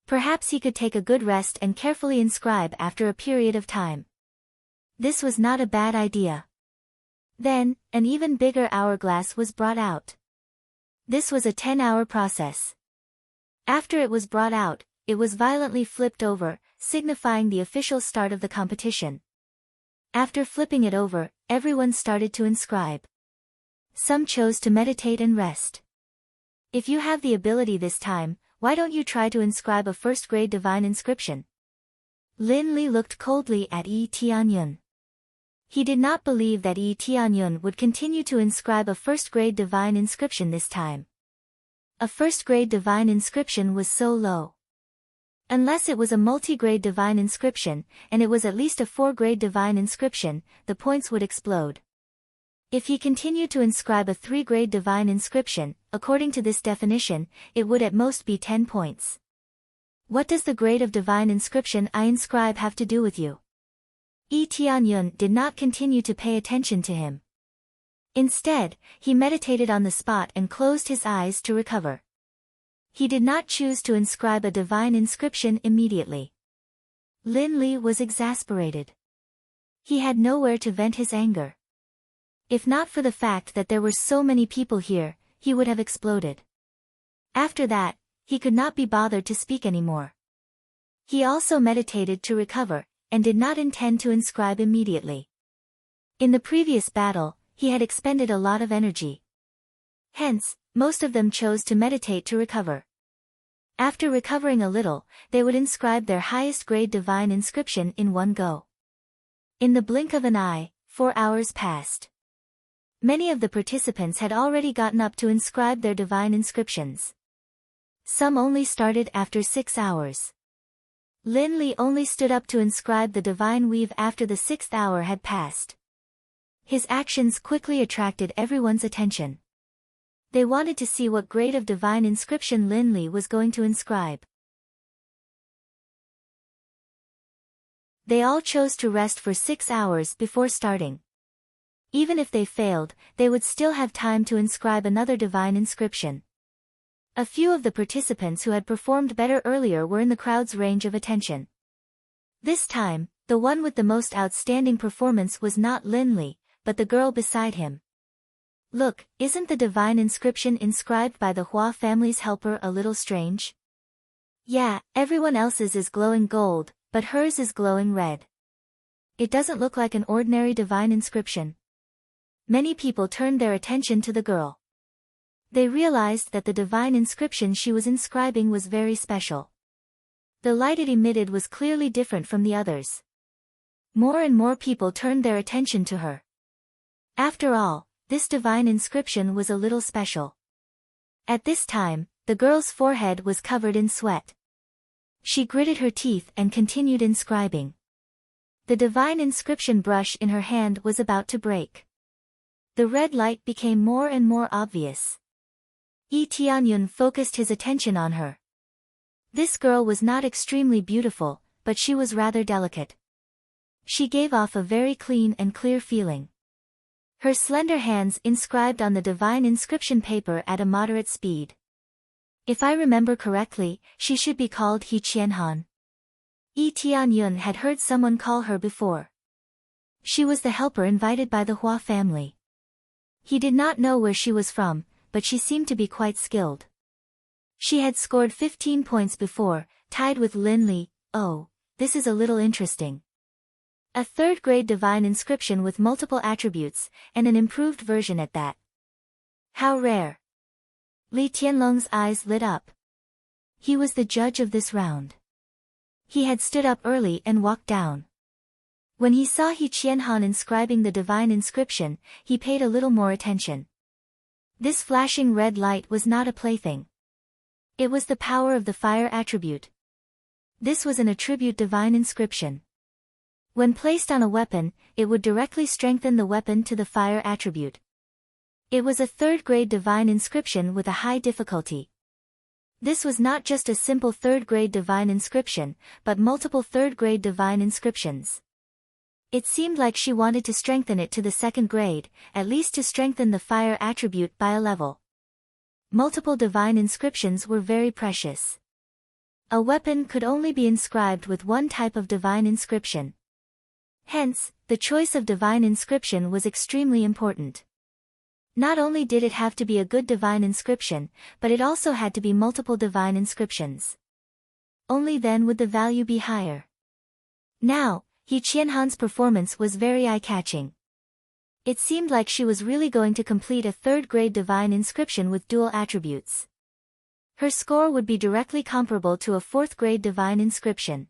A: Perhaps he could take a good rest and carefully inscribe after a period of time. This was not a bad idea. Then, an even bigger hourglass was brought out. This was a 10-hour process. After it was brought out, it was violently flipped over, signifying the official start of the competition. After flipping it over, everyone started to inscribe. Some chose to meditate and rest. If you have the ability this time, why don't you try to inscribe a first-grade divine inscription? Lin Li looked coldly at Yi Tianyun. He did not believe that Yi Tianyun would continue to inscribe a first-grade divine inscription this time. A first-grade divine inscription was so low. Unless it was a multi-grade divine inscription, and it was at least a 4-grade divine inscription, the points would explode. If he continued to inscribe a 3-grade divine inscription, according to this definition, it would at most be 10 points. What does the grade of divine inscription I inscribe have to do with you? Yi Tianyun did not continue to pay attention to him. Instead, he meditated on the spot and closed his eyes to recover. He did not choose to inscribe a divine inscription immediately. Lin Li was exasperated. He had nowhere to vent his anger. If not for the fact that there were so many people here, he would have exploded. After that, he could not be bothered to speak anymore. He also meditated to recover, and did not intend to inscribe immediately. In the previous battle, he had expended a lot of energy. Hence, most of them chose to meditate to recover. After recovering a little, they would inscribe their highest grade divine inscription in one go. In the blink of an eye, 4 hours passed. Many of the participants had already gotten up to inscribe their divine inscriptions. Some only started after 6 hours. Lin Li only stood up to inscribe the divine weave after the 6th hour had passed. His actions quickly attracted everyone's attention. They wanted to see what grade of divine inscription Lin Li was going to inscribe. They all chose to rest for 6 hours before starting. Even if they failed, they would still have time to inscribe another divine inscription. A few of the participants who had performed better earlier were in the crowd's range of attention. This time, the one with the most outstanding performance was not Lin Li, but the girl beside him. Look, isn't the divine inscription inscribed by the Hua family's helper a little strange? Yeah, everyone else's is glowing gold, but hers is glowing red. It doesn't look like an ordinary divine inscription. Many people turned their attention to the girl. They realized that the divine inscription she was inscribing was very special. The light it emitted was clearly different from the others. More and more people turned their attention to her. After all, this divine inscription was a little special. At this time, the girl's forehead was covered in sweat. She gritted her teeth and continued inscribing. The divine inscription brush in her hand was about to break. The red light became more and more obvious. Yi Tianyun focused his attention on her. This girl was not extremely beautiful, but she was rather delicate. She gave off a very clean and clear feeling. Her slender hands inscribed on the divine inscription paper at a moderate speed. If I remember correctly, she should be called He Qianhan. Yi Tianyun had heard someone call her before. She was the helper invited by the Hua family. He did not know where she was from, but she seemed to be quite skilled. She had scored 15 points before, tied with Lin Li. Oh, this is a little interesting. A third-grade divine inscription with multiple attributes, and an improved version at that. How rare. Li Tianlong's eyes lit up. He was the judge of this round. He had stood up early and walked down. When he saw He Qianhan inscribing the divine inscription, he paid a little more attention. This flashing red light was not a plaything. It was the power of the fire attribute. This was an attribute divine inscription. When placed on a weapon, it would directly strengthen the weapon to the fire attribute. It was a third-grade divine inscription with a high difficulty. This was not just a simple third-grade divine inscription, but multiple third-grade divine inscriptions. It seemed like she wanted to strengthen it to the second grade, at least to strengthen the fire attribute by a level. Multiple divine inscriptions were very precious. A weapon could only be inscribed with one type of divine inscription. Hence, the choice of divine inscription was extremely important. Not only did it have to be a good divine inscription, but it also had to be multiple divine inscriptions. Only then would the value be higher. Now, He Qianhan's performance was very eye-catching. It seemed like she was really going to complete a third-grade divine inscription with dual attributes. Her score would be directly comparable to a fourth-grade divine inscription.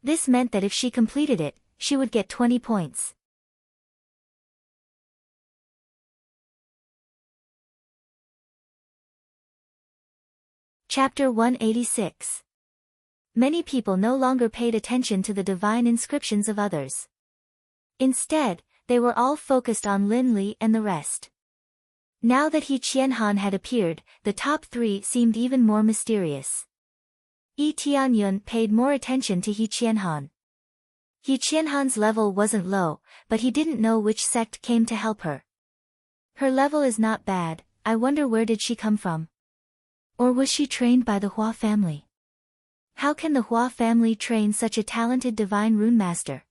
A: This meant that if she completed it, she would get 20 points. Chapter 186. Many people no longer paid attention to the divine inscriptions of others. Instead, they were all focused on Lin Li and the rest. Now that He Qianhan had appeared, the top three seemed even more mysterious. Yi Tianyun paid more attention to He Qianhan. He Qianhan's level wasn't low, but he didn't know which sect came to help her. Her level is not bad, I wonder where did she come from? Or was she trained by the Hua family? How can the Hua family train such a talented divine rune master?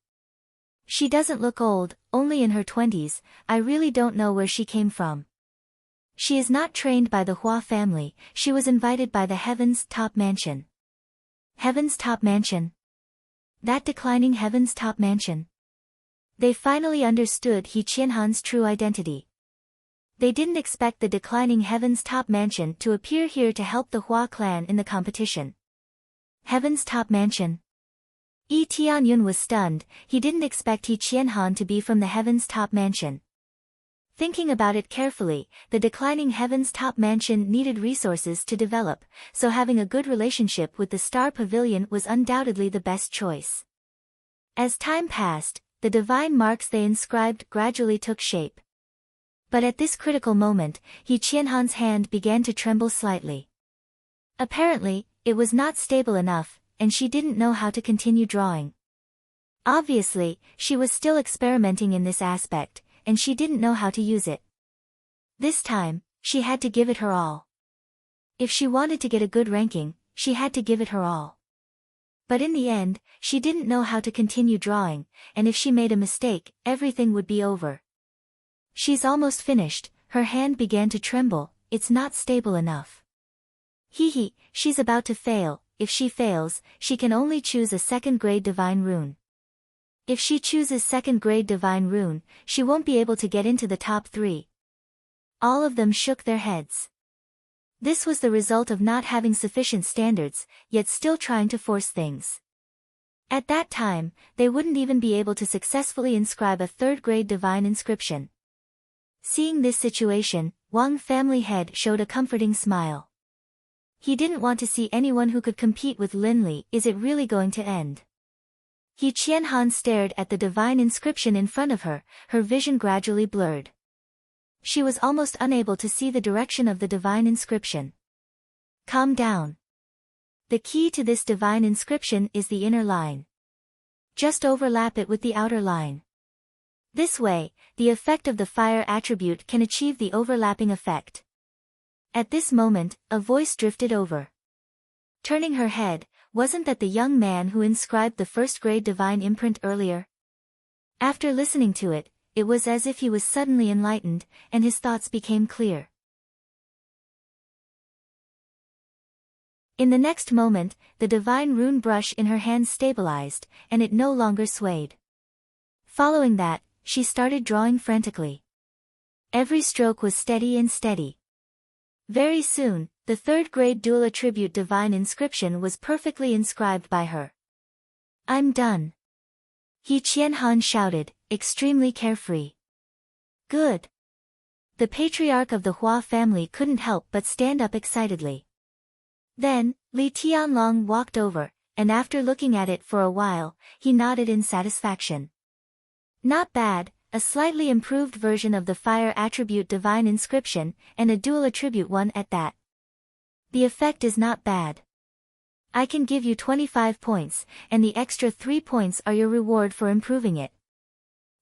A: She doesn't look old, only in her 20s, I really don't know where she came from. She is not trained by the Hua family, she was invited by the Heaven's Top Mansion. Heaven's Top Mansion? That declining Heaven's Top Mansion? They finally understood He Qianhan's true identity. They didn't expect the declining Heaven's Top Mansion to appear here to help the Hua clan in the competition. Heaven's Top Mansion? Yi Tianyun was stunned, he didn't expect He Qianhan to be from the Heaven's Top Mansion. Thinking about it carefully, the declining Heaven's Top Mansion needed resources to develop, so having a good relationship with the Star Pavilion was undoubtedly the best choice. As time passed, the divine marks they inscribed gradually took shape. But at this critical moment, He Qianhan's hand began to tremble slightly. Apparently, it was not stable enough, and she didn't know how to continue drawing. Obviously, she was still experimenting in this aspect, and she didn't know how to use it. This time, she had to give it her all. If she wanted to get a good ranking, she had to give it her all. But in the end, she didn't know how to continue drawing, and if she made a mistake, everything would be over. She's almost finished, her hand began to tremble, it's not stable enough. She's about to fail, if she fails, she can only choose a second-grade divine rune. If she chooses second-grade divine rune, she won't be able to get into the top three. All of them shook their heads. This was the result of not having sufficient standards, yet still trying to force things. At that time, they wouldn't even be able to successfully inscribe a third-grade divine inscription. Seeing this situation, Wang family head showed a comforting smile. He didn't want to see anyone who could compete with Lin Li. Is it really going to end? He Qianhan stared at the divine inscription in front of her, her vision gradually blurred. She was almost unable to see the direction of the divine inscription. Calm down. The key to this divine inscription is the inner line. Just overlap it with the outer line. This way, the effect of the fire attribute can achieve the overlapping effect. At this moment, a voice drifted over. Turning her head, wasn't that the young man who inscribed the first-grade divine imprint earlier? After listening to it, it was as if he was suddenly enlightened, and his thoughts became clear. In the next moment, the divine rune brush in her hand stabilized, and it no longer swayed. Following that, she started drawing frantically. Every stroke was steady and steady. Very soon, the third-grade dual attribute divine inscription was perfectly inscribed by her. "I'm done," He Qianhan shouted, extremely carefree. "Good." The patriarch of the Hua family couldn't help but stand up excitedly. Then, Li Tianlong walked over, and after looking at it for a while, he nodded in satisfaction. "Not bad, a slightly improved version of the fire attribute divine inscription, and a dual attribute one at that. The effect is not bad. I can give you 25 points, and the extra 3 points are your reward for improving it.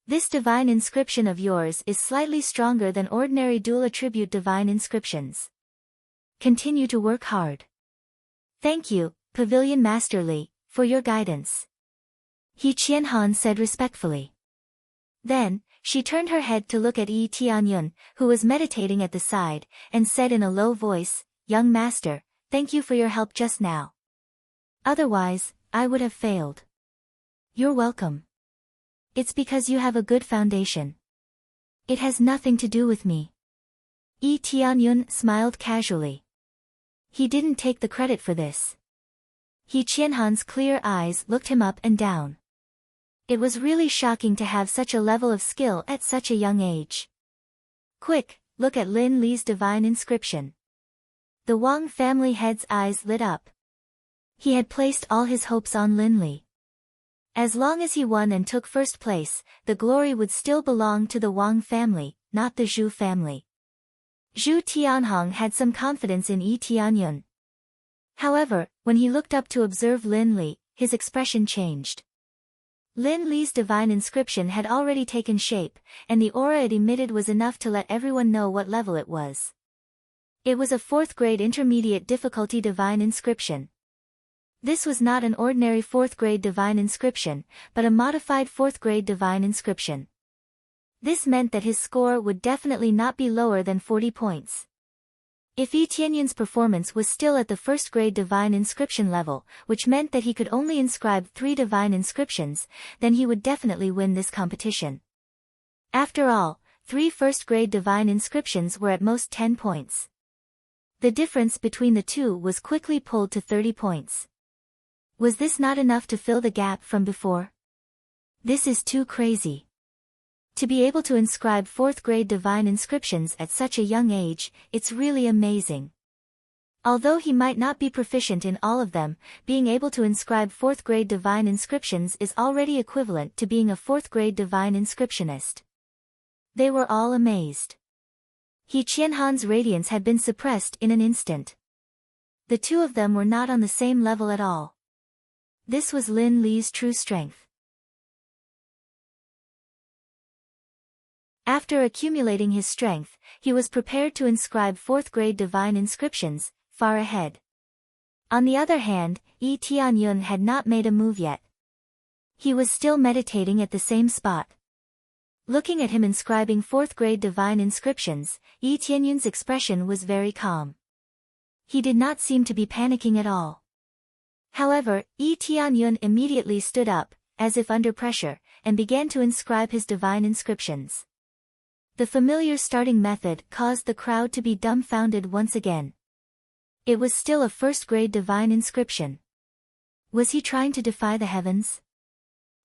A: This divine inscription of yours is slightly stronger than ordinary dual attribute divine inscriptions. Continue to work hard. Thank you, Pavilion Master Li, for your guidance," He Qianhan said respectfully. Then, she turned her head to look at Yi Tianyun, who was meditating at the side, and said in a low voice, "Young master, thank you for your help just now. Otherwise, I would have failed." "You're welcome. It's because you have a good foundation. It has nothing to do with me." Yi Tianyun smiled casually. He didn't take the credit for this. He Qianhan's clear eyes looked him up and down. It was really shocking to have such a level of skill at such a young age. "Quick, look at Lin Li's divine inscription." The Wang family head's eyes lit up. He had placed all his hopes on Lin Li. As long as he won and took first place, the glory would still belong to the Wang family, not the Zhu family. Zhu Tianhong had some confidence in Yi Tianyun. However, when he looked up to observe Lin Li, his expression changed. Lin Li's divine inscription had already taken shape, and the aura it emitted was enough to let everyone know what level it was. It was a 4th-grade intermediate difficulty divine inscription. This was not an ordinary 4th-grade divine inscription, but a modified 4th-grade divine inscription. This meant that his score would definitely not be lower than 40 points. If Yi Tianyun's performance was still at the 1st-grade divine inscription level, which meant that he could only inscribe 3 divine inscriptions, then he would definitely win this competition. After all, 3 1st-grade divine inscriptions were at most 10 points. The difference between the two was quickly pulled to 30 points. Was this not enough to fill the gap from before? This is too crazy. To be able to inscribe 4th-grade divine inscriptions at such a young age, it's really amazing. Although he might not be proficient in all of them, being able to inscribe 4th-grade divine inscriptions is already equivalent to being a 4th-grade divine inscriptionist. They were all amazed. He Qianhan's radiance had been suppressed in an instant. The two of them were not on the same level at all. This was Lin Li's true strength. After accumulating his strength, he was prepared to inscribe 4th-grade divine inscriptions, far ahead. On the other hand, Yi Tianyun had not made a move yet. He was still meditating at the same spot. Looking at him inscribing 4th-grade divine inscriptions, Yi Tianyun's expression was very calm. He did not seem to be panicking at all. However, Yi Tianyun immediately stood up, as if under pressure, and began to inscribe his divine inscriptions. The familiar starting method caused the crowd to be dumbfounded once again. It was still a 1st-grade divine inscription. Was he trying to defy the heavens?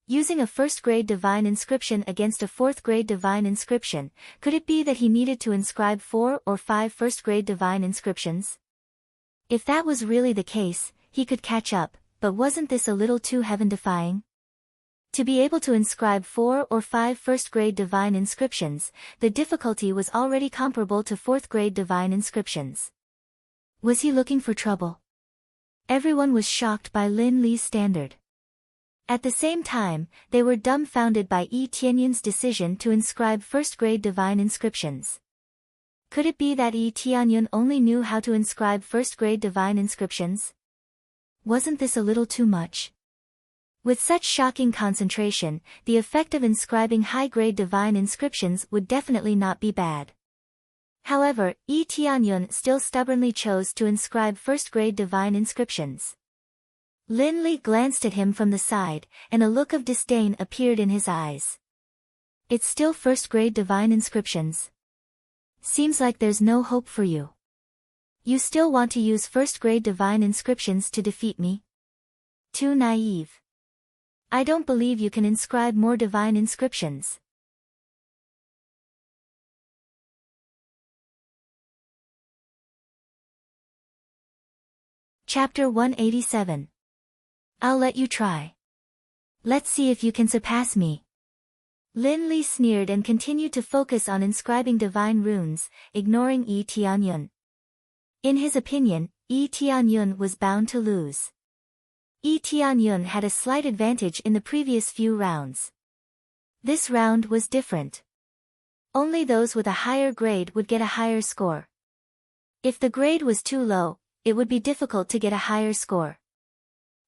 A: Using a 1st-grade divine inscription against a 4th-grade divine inscription, could it be that he needed to inscribe 4 or 5 1st-grade divine inscriptions? If that was really the case, he could catch up, but wasn't this a little too heaven-defying? To be able to inscribe 4 or 5 1st-grade divine inscriptions, the difficulty was already comparable to 4th-grade divine inscriptions. Was he looking for trouble? Everyone was shocked by Lin Li's standard. At the same time, they were dumbfounded by Yi Tianyun's decision to inscribe first-grade divine inscriptions. Could it be that Yi Tianyun only knew how to inscribe first-grade divine inscriptions? Wasn't this a little too much? With such shocking concentration, the effect of inscribing high-grade divine inscriptions would definitely not be bad. However, Yi Tianyun still stubbornly chose to inscribe first-grade divine inscriptions. Lin Li glanced at him from the side, and a look of disdain appeared in his eyes. It's still first-grade divine inscriptions. Seems like there's no hope for you. You still want to use first-grade divine inscriptions to defeat me? Too naive. I don't believe you can inscribe more divine inscriptions. Chapter 187. I'll let you try. Let's see if you can surpass me. Lin Li sneered and continued to focus on inscribing divine runes, ignoring Yi Tianyun. In his opinion, Yi Tianyun was bound to lose. Yi Tianyun had a slight advantage in the previous few rounds. This round was different. Only those with a higher grade would get a higher score. If the grade was too low, it would be difficult to get a higher score.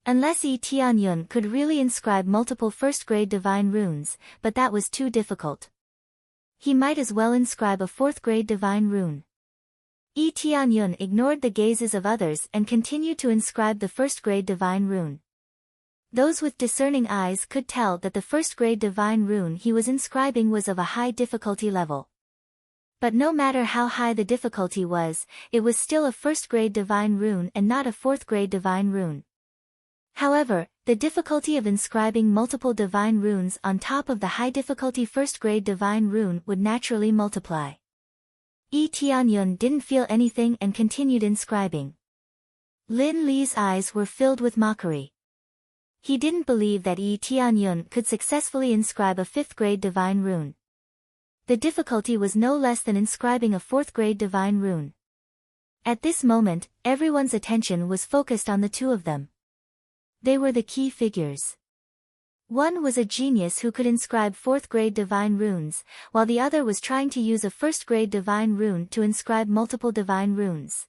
A: Unless Yi Tianyun could really inscribe multiple first-grade divine runes, but that was too difficult. He might as well inscribe a fourth-grade divine rune. Yi Tianyun ignored the gazes of others and continued to inscribe the first-grade divine rune. Those with discerning eyes could tell that the first-grade divine rune he was inscribing was of a high difficulty level. But no matter how high the difficulty was, it was still a first-grade divine rune and not a fourth-grade divine rune. However, the difficulty of inscribing multiple divine runes on top of the high-difficulty first-grade divine rune would naturally multiply. Yi Tianyun didn't feel anything and continued inscribing. Lin Li's eyes were filled with mockery. He didn't believe that Yi Tianyun could successfully inscribe a fifth-grade divine rune. The difficulty was no less than inscribing a fourth-grade divine rune. At this moment, everyone's attention was focused on the two of them. They were the key figures. One was a genius who could inscribe fourth-grade divine runes, while the other was trying to use a first-grade divine rune to inscribe multiple divine runes.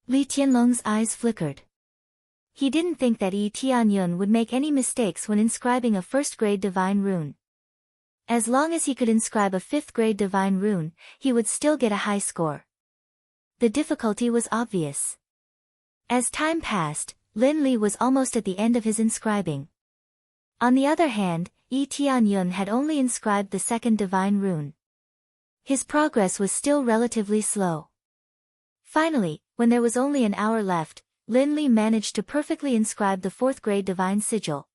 A: Li Tianlong's eyes flickered. He didn't think that Yi Tianyun would make any mistakes when inscribing a first-grade divine rune. As long as he could inscribe a fifth-grade divine rune, he would still get a high score. The difficulty was obvious. As time passed, Lin Li was almost at the end of his inscribing. On the other hand, Yi Tianyun had only inscribed the second divine rune. His progress was still relatively slow. Finally, when there was only an hour left, Lin Li managed to perfectly inscribe the fourth-grade divine sigil.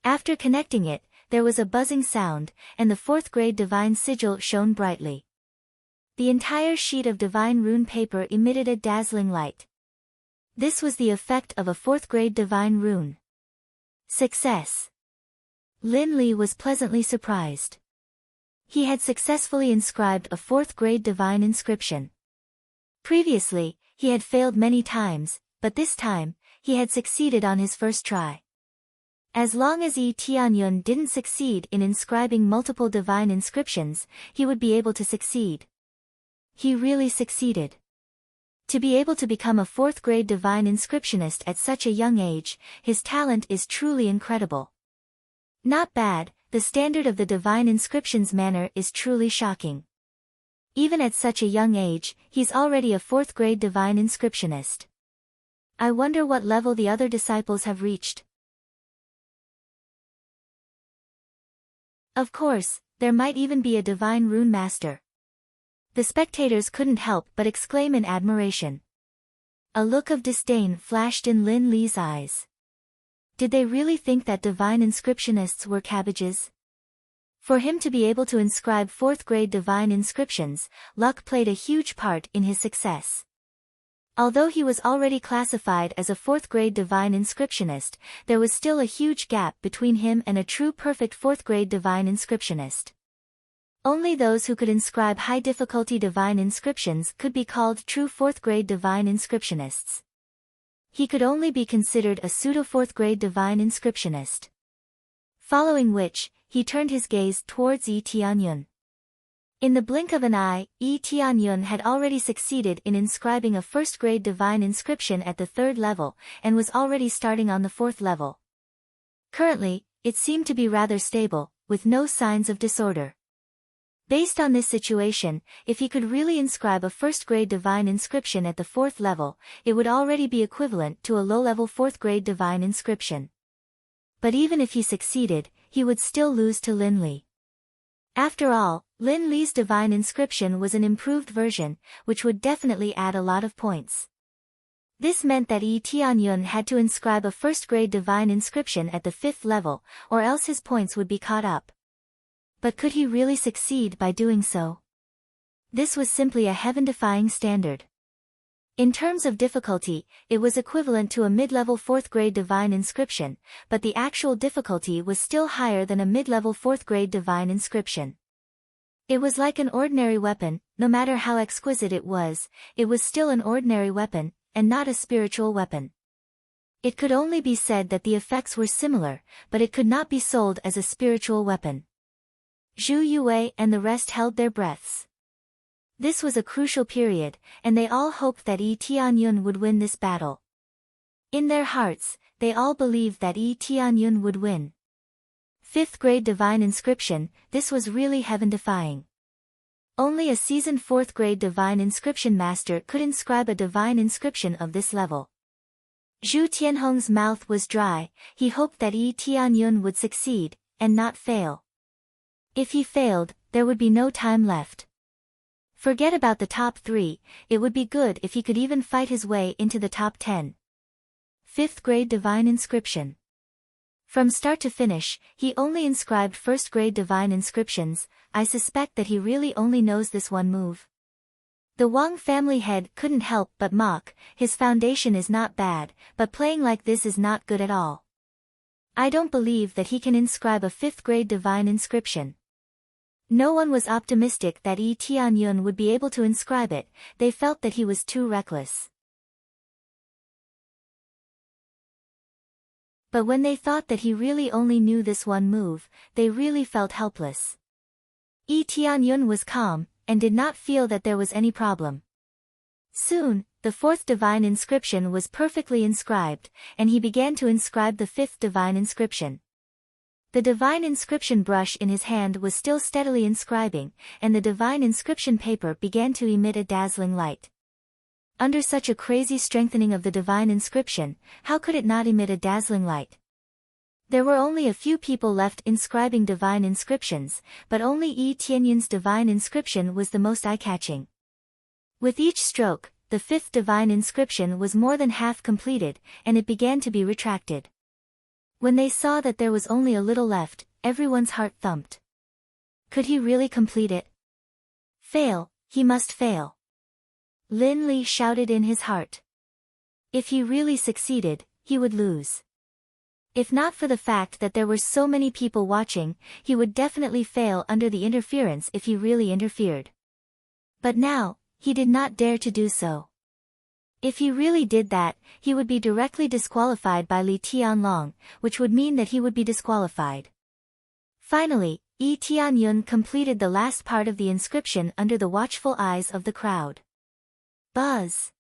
A: After connecting it, there was a buzzing sound, and the fourth-grade divine sigil shone brightly. The entire sheet of divine rune paper emitted a dazzling light. This was the effect of a fourth-grade divine rune. Success! Lin Li was pleasantly surprised. He had successfully inscribed a fourth-grade divine inscription. Previously, he had failed many times, but this time, he had succeeded on his first try. As long as Yi Tianyun didn't succeed in inscribing multiple divine inscriptions, he would be able to succeed. He really succeeded. To be able to become a fourth-grade divine inscriptionist at such a young age, his talent is truly incredible. Not bad, the standard of the divine inscriptions manner is truly shocking. Even at such a young age, he's already a fourth-grade divine inscriptionist. I wonder what level the other disciples have reached. Of course, there might even be a divine rune master. The spectators couldn't help but exclaim in admiration. A look of disdain flashed in Lin Li's eyes. Did they really think that divine inscriptionists were cabbages? For him to be able to inscribe fourth-grade divine inscriptions, luck played a huge part in his success. Although he was already classified as a fourth-grade divine inscriptionist, there was still a huge gap between him and a true perfect fourth-grade divine inscriptionist. Only those who could inscribe high-difficulty divine inscriptions could be called true fourth-grade divine inscriptionists. He could only be considered a pseudo-fourth-grade divine inscriptionist. Following which, he turned his gaze towards Yi Tianyun. In the blink of an eye, Yi Tianyun had already succeeded in inscribing a first-grade divine inscription at the 3rd level, and was already starting on the 4th level. Currently, it seemed to be rather stable, with no signs of disorder. Based on this situation, if he could really inscribe a first-grade divine inscription at the 4th level, it would already be equivalent to a low-level 4th-grade divine inscription. But even if he succeeded, he would still lose to Lin Li. After all, Lin Li's divine inscription was an improved version, which would definitely add a lot of points. This meant that Yi Tianyun had to inscribe a first-grade divine inscription at the 5th level, or else his points would be caught up. But could he really succeed by doing so? This was simply a heaven-defying standard. In terms of difficulty, it was equivalent to a mid-level 4th-grade divine inscription, but the actual difficulty was still higher than a mid-level 4th-grade divine inscription. It was like an ordinary weapon. No matter how exquisite it was still an ordinary weapon, and not a spiritual weapon. It could only be said that the effects were similar, but it could not be sold as a spiritual weapon. Zhu Yue and the rest held their breaths. This was a crucial period, and they all hoped that Yi Tianyun would win this battle. In their hearts, they all believed that Yi Tianyun would win. 5th-grade divine inscription, this was really heaven-defying. Only a seasoned 4th-grade divine inscription master could inscribe a divine inscription of this level. Zhu Tianhong's mouth was dry. He hoped that Yi Tianyun would succeed, and not fail. If he failed, there would be no time left. Forget about the top 3, it would be good if he could even fight his way into the top 10. 5th-grade divine inscription. From start to finish, he only inscribed first-grade divine inscriptions. I suspect that he really only knows this one move. The Wang family head couldn't help but mock. His foundation is not bad, but playing like this is not good at all. I don't believe that he can inscribe a 5th-grade divine inscription. No one was optimistic that Yi Tianyun would be able to inscribe it. They felt that he was too reckless. But when they thought that he really only knew this one move, they really felt helpless. Yi Tianyun was calm, and did not feel that there was any problem. Soon, the 4th divine inscription was perfectly inscribed, and he began to inscribe the 5th divine inscription. The divine inscription brush in his hand was still steadily inscribing, and the divine inscription paper began to emit a dazzling light. Under such a crazy strengthening of the divine inscription, how could it not emit a dazzling light? There were only a few people left inscribing divine inscriptions, but only Yi Tianyun's divine inscription was the most eye-catching. With each stroke, the 5th divine inscription was more than half completed, and it began to be retracted. When they saw that there was only a little left, everyone's heart thumped. Could he really complete it? Fail, he must fail. Lin Li shouted in his heart. If he really succeeded, he would lose. If not for the fact that there were so many people watching, he would definitely fail under the interference if he really interfered. But now, he did not dare to do so. If he really did that, he would be directly disqualified by Li Tianlong, which would mean that he would be disqualified. Finally, Yi Tianyun completed the last part of the inscription under the watchful eyes of the crowd. Buzz!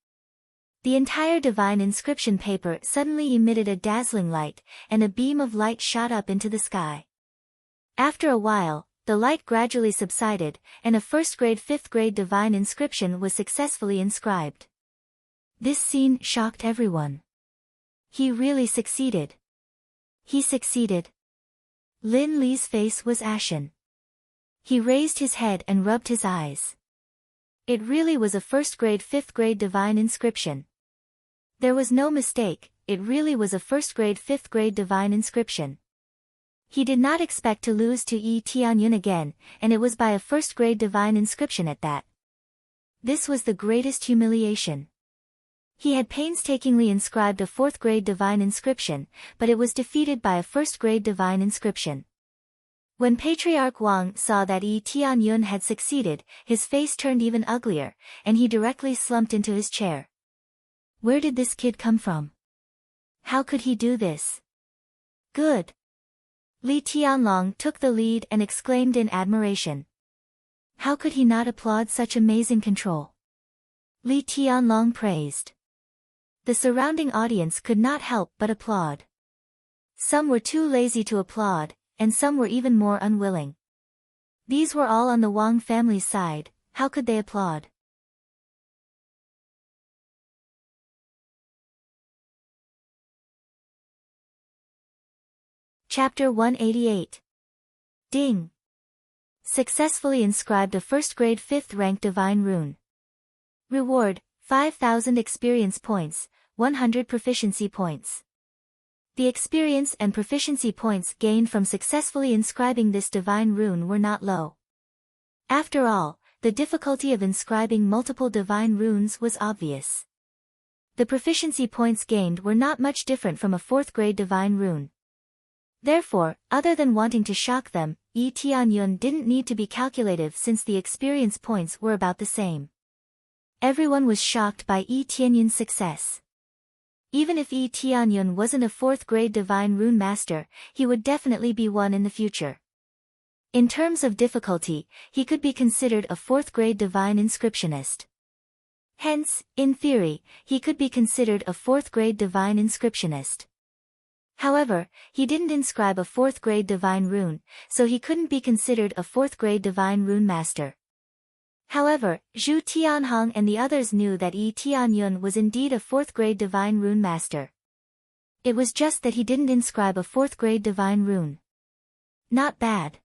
A: The entire divine inscription paper suddenly emitted a dazzling light, and a beam of light shot up into the sky. After a while, the light gradually subsided, and a first-grade 5th-grade divine inscription was successfully inscribed. This scene shocked everyone. He really succeeded. He succeeded. Lin Li's face was ashen. He raised his head and rubbed his eyes. It really was a first-grade 5th-grade divine inscription. There was no mistake, it really was a first-grade 5th-grade divine inscription. He did not expect to lose to Yi Tianyun again, and it was by a first-grade divine inscription at that. This was the greatest humiliation. He had painstakingly inscribed a 4th-grade divine inscription, but it was defeated by a first-grade divine inscription. When Patriarch Wang saw that Yi Tianyun had succeeded, his face turned even uglier, and he directly slumped into his chair. Where did this kid come from? How could he do this? Good. Li Tianlong took the lead and exclaimed in admiration. How could he not applaud such amazing control? Li Tianlong praised. The surrounding audience could not help but applaud. Some were too lazy to applaud, and some were even more unwilling. These were all on the Wang family's side. How could they applaud? Chapter 188. Ding. Successfully inscribed a first-grade 5th-rank divine rune. Reward, 5,000 experience points, 100 proficiency points. The experience and proficiency points gained from successfully inscribing this divine rune were not low. After all, the difficulty of inscribing multiple divine runes was obvious. The proficiency points gained were not much different from a 4th-grade divine rune. Therefore, other than wanting to shock them, Yi Tianyun didn't need to be calculative since the experience points were about the same. Everyone was shocked by Yi Tianyun's success. Even if Yi Tianyun wasn't a 4th-grade divine rune master, he would definitely be one in the future. In terms of difficulty, he could be considered a 4th-grade divine inscriptionist. Hence, in theory, he could be considered a 4th-grade divine inscriptionist. However, he didn't inscribe a 4th-grade divine rune, so he couldn't be considered a 4th-grade divine rune master. However, Zhu Tianhong and the others knew that Yi Tianyun was indeed a 4th-grade divine rune master. It was just that he didn't inscribe a 4th-grade divine rune. Not bad.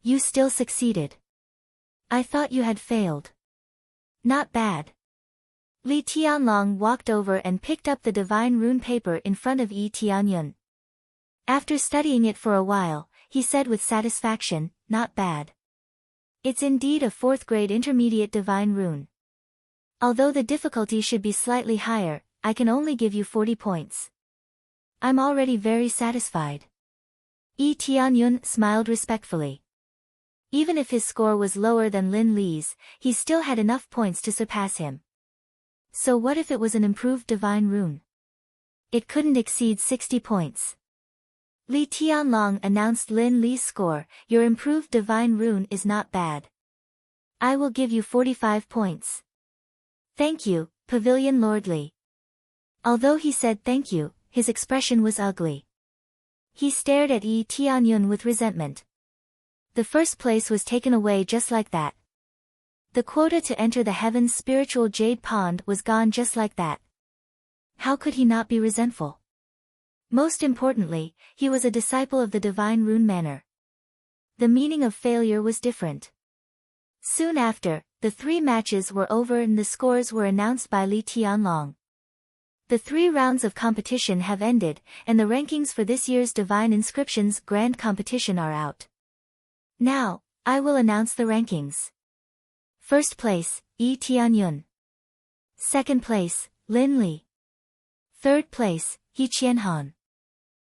A: You still succeeded. I thought you had failed. Not bad. Li Tianlong walked over and picked up the divine rune paper in front of Yi Tianyun. After studying it for a while, he said with satisfaction, not bad. It's indeed a 4th-grade intermediate divine rune. Although the difficulty should be slightly higher, I can only give you 40 points. I'm already very satisfied. Yi Tianyun smiled respectfully. Even if his score was lower than Lin Li's, he still had enough points to surpass him. So what if it was an improved divine rune? It couldn't exceed 60 points. Li Tianlong announced Lin Li's score. Your improved divine rune is not bad. I will give you 45 points. Thank you, Pavilion Lord Li. Although he said thank you, his expression was ugly. He stared at Yi Tianyun with resentment. The first place was taken away just like that. The quota to enter the Heaven's spiritual jade pond was gone just like that. How could he not be resentful? Most importantly, he was a disciple of the divine rune manor. The meaning of failure was different. Soon after, the 3 matches were over and the scores were announced by Li Tianlong. The 3 rounds of competition have ended, and the rankings for this year's Divine Inscriptions Grand Competition are out. Now, I will announce the rankings. First place, Yi Tianyun. Second place, Lin Li. Third place, He Qianhan.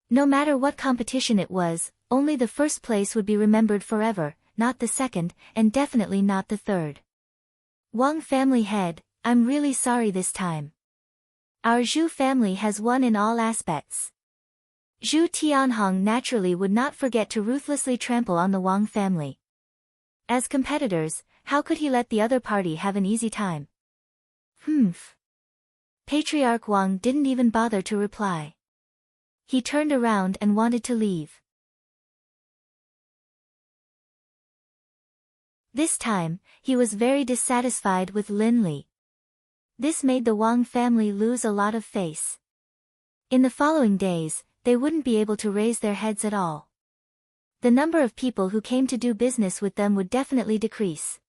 A: No matter what competition it was, only the first place would be remembered forever, not the second, and definitely not the third. Wang family head, I'm really sorry this time. Our Zhu family has won in all aspects. Zhu Tianhong naturally would not forget to ruthlessly trample on the Wang family. As competitors, how could he let the other party have an easy time? Patriarch Wang didn't even bother to reply. He turned around and wanted to leave. This time, he was very dissatisfied with Lin Li. This made the Wang family lose a lot of face. In the following days, they wouldn't be able to raise their heads at all. The number of people who came to do business with them would definitely decrease.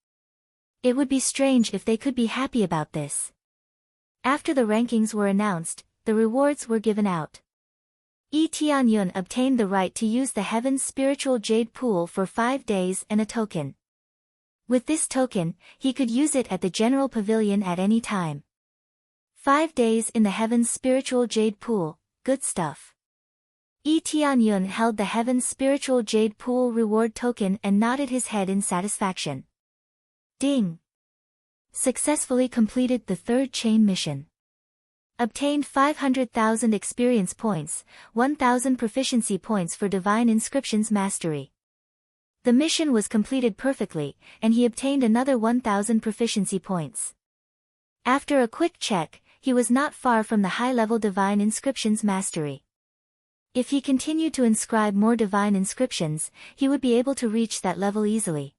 A: It would be strange if they could be happy about this. After the rankings were announced, the rewards were given out. Yi Tianyun obtained the right to use the Heaven's spiritual jade pool for 5 days and a token. With this token, he could use it at the general pavilion at any time. 5 days in the Heaven's spiritual jade pool, good stuff. Yi Tianyun held the Heaven's spiritual jade pool reward token and nodded his head in satisfaction. Ding! Successfully completed the 3rd chain mission. Obtained 500,000 experience points, 1,000 proficiency points for divine inscriptions mastery. The mission was completed perfectly, and he obtained another 1,000 proficiency points. After a quick check, he was not far from the high-level divine inscriptions mastery. If he continued to inscribe more divine inscriptions, he would be able to reach that level easily.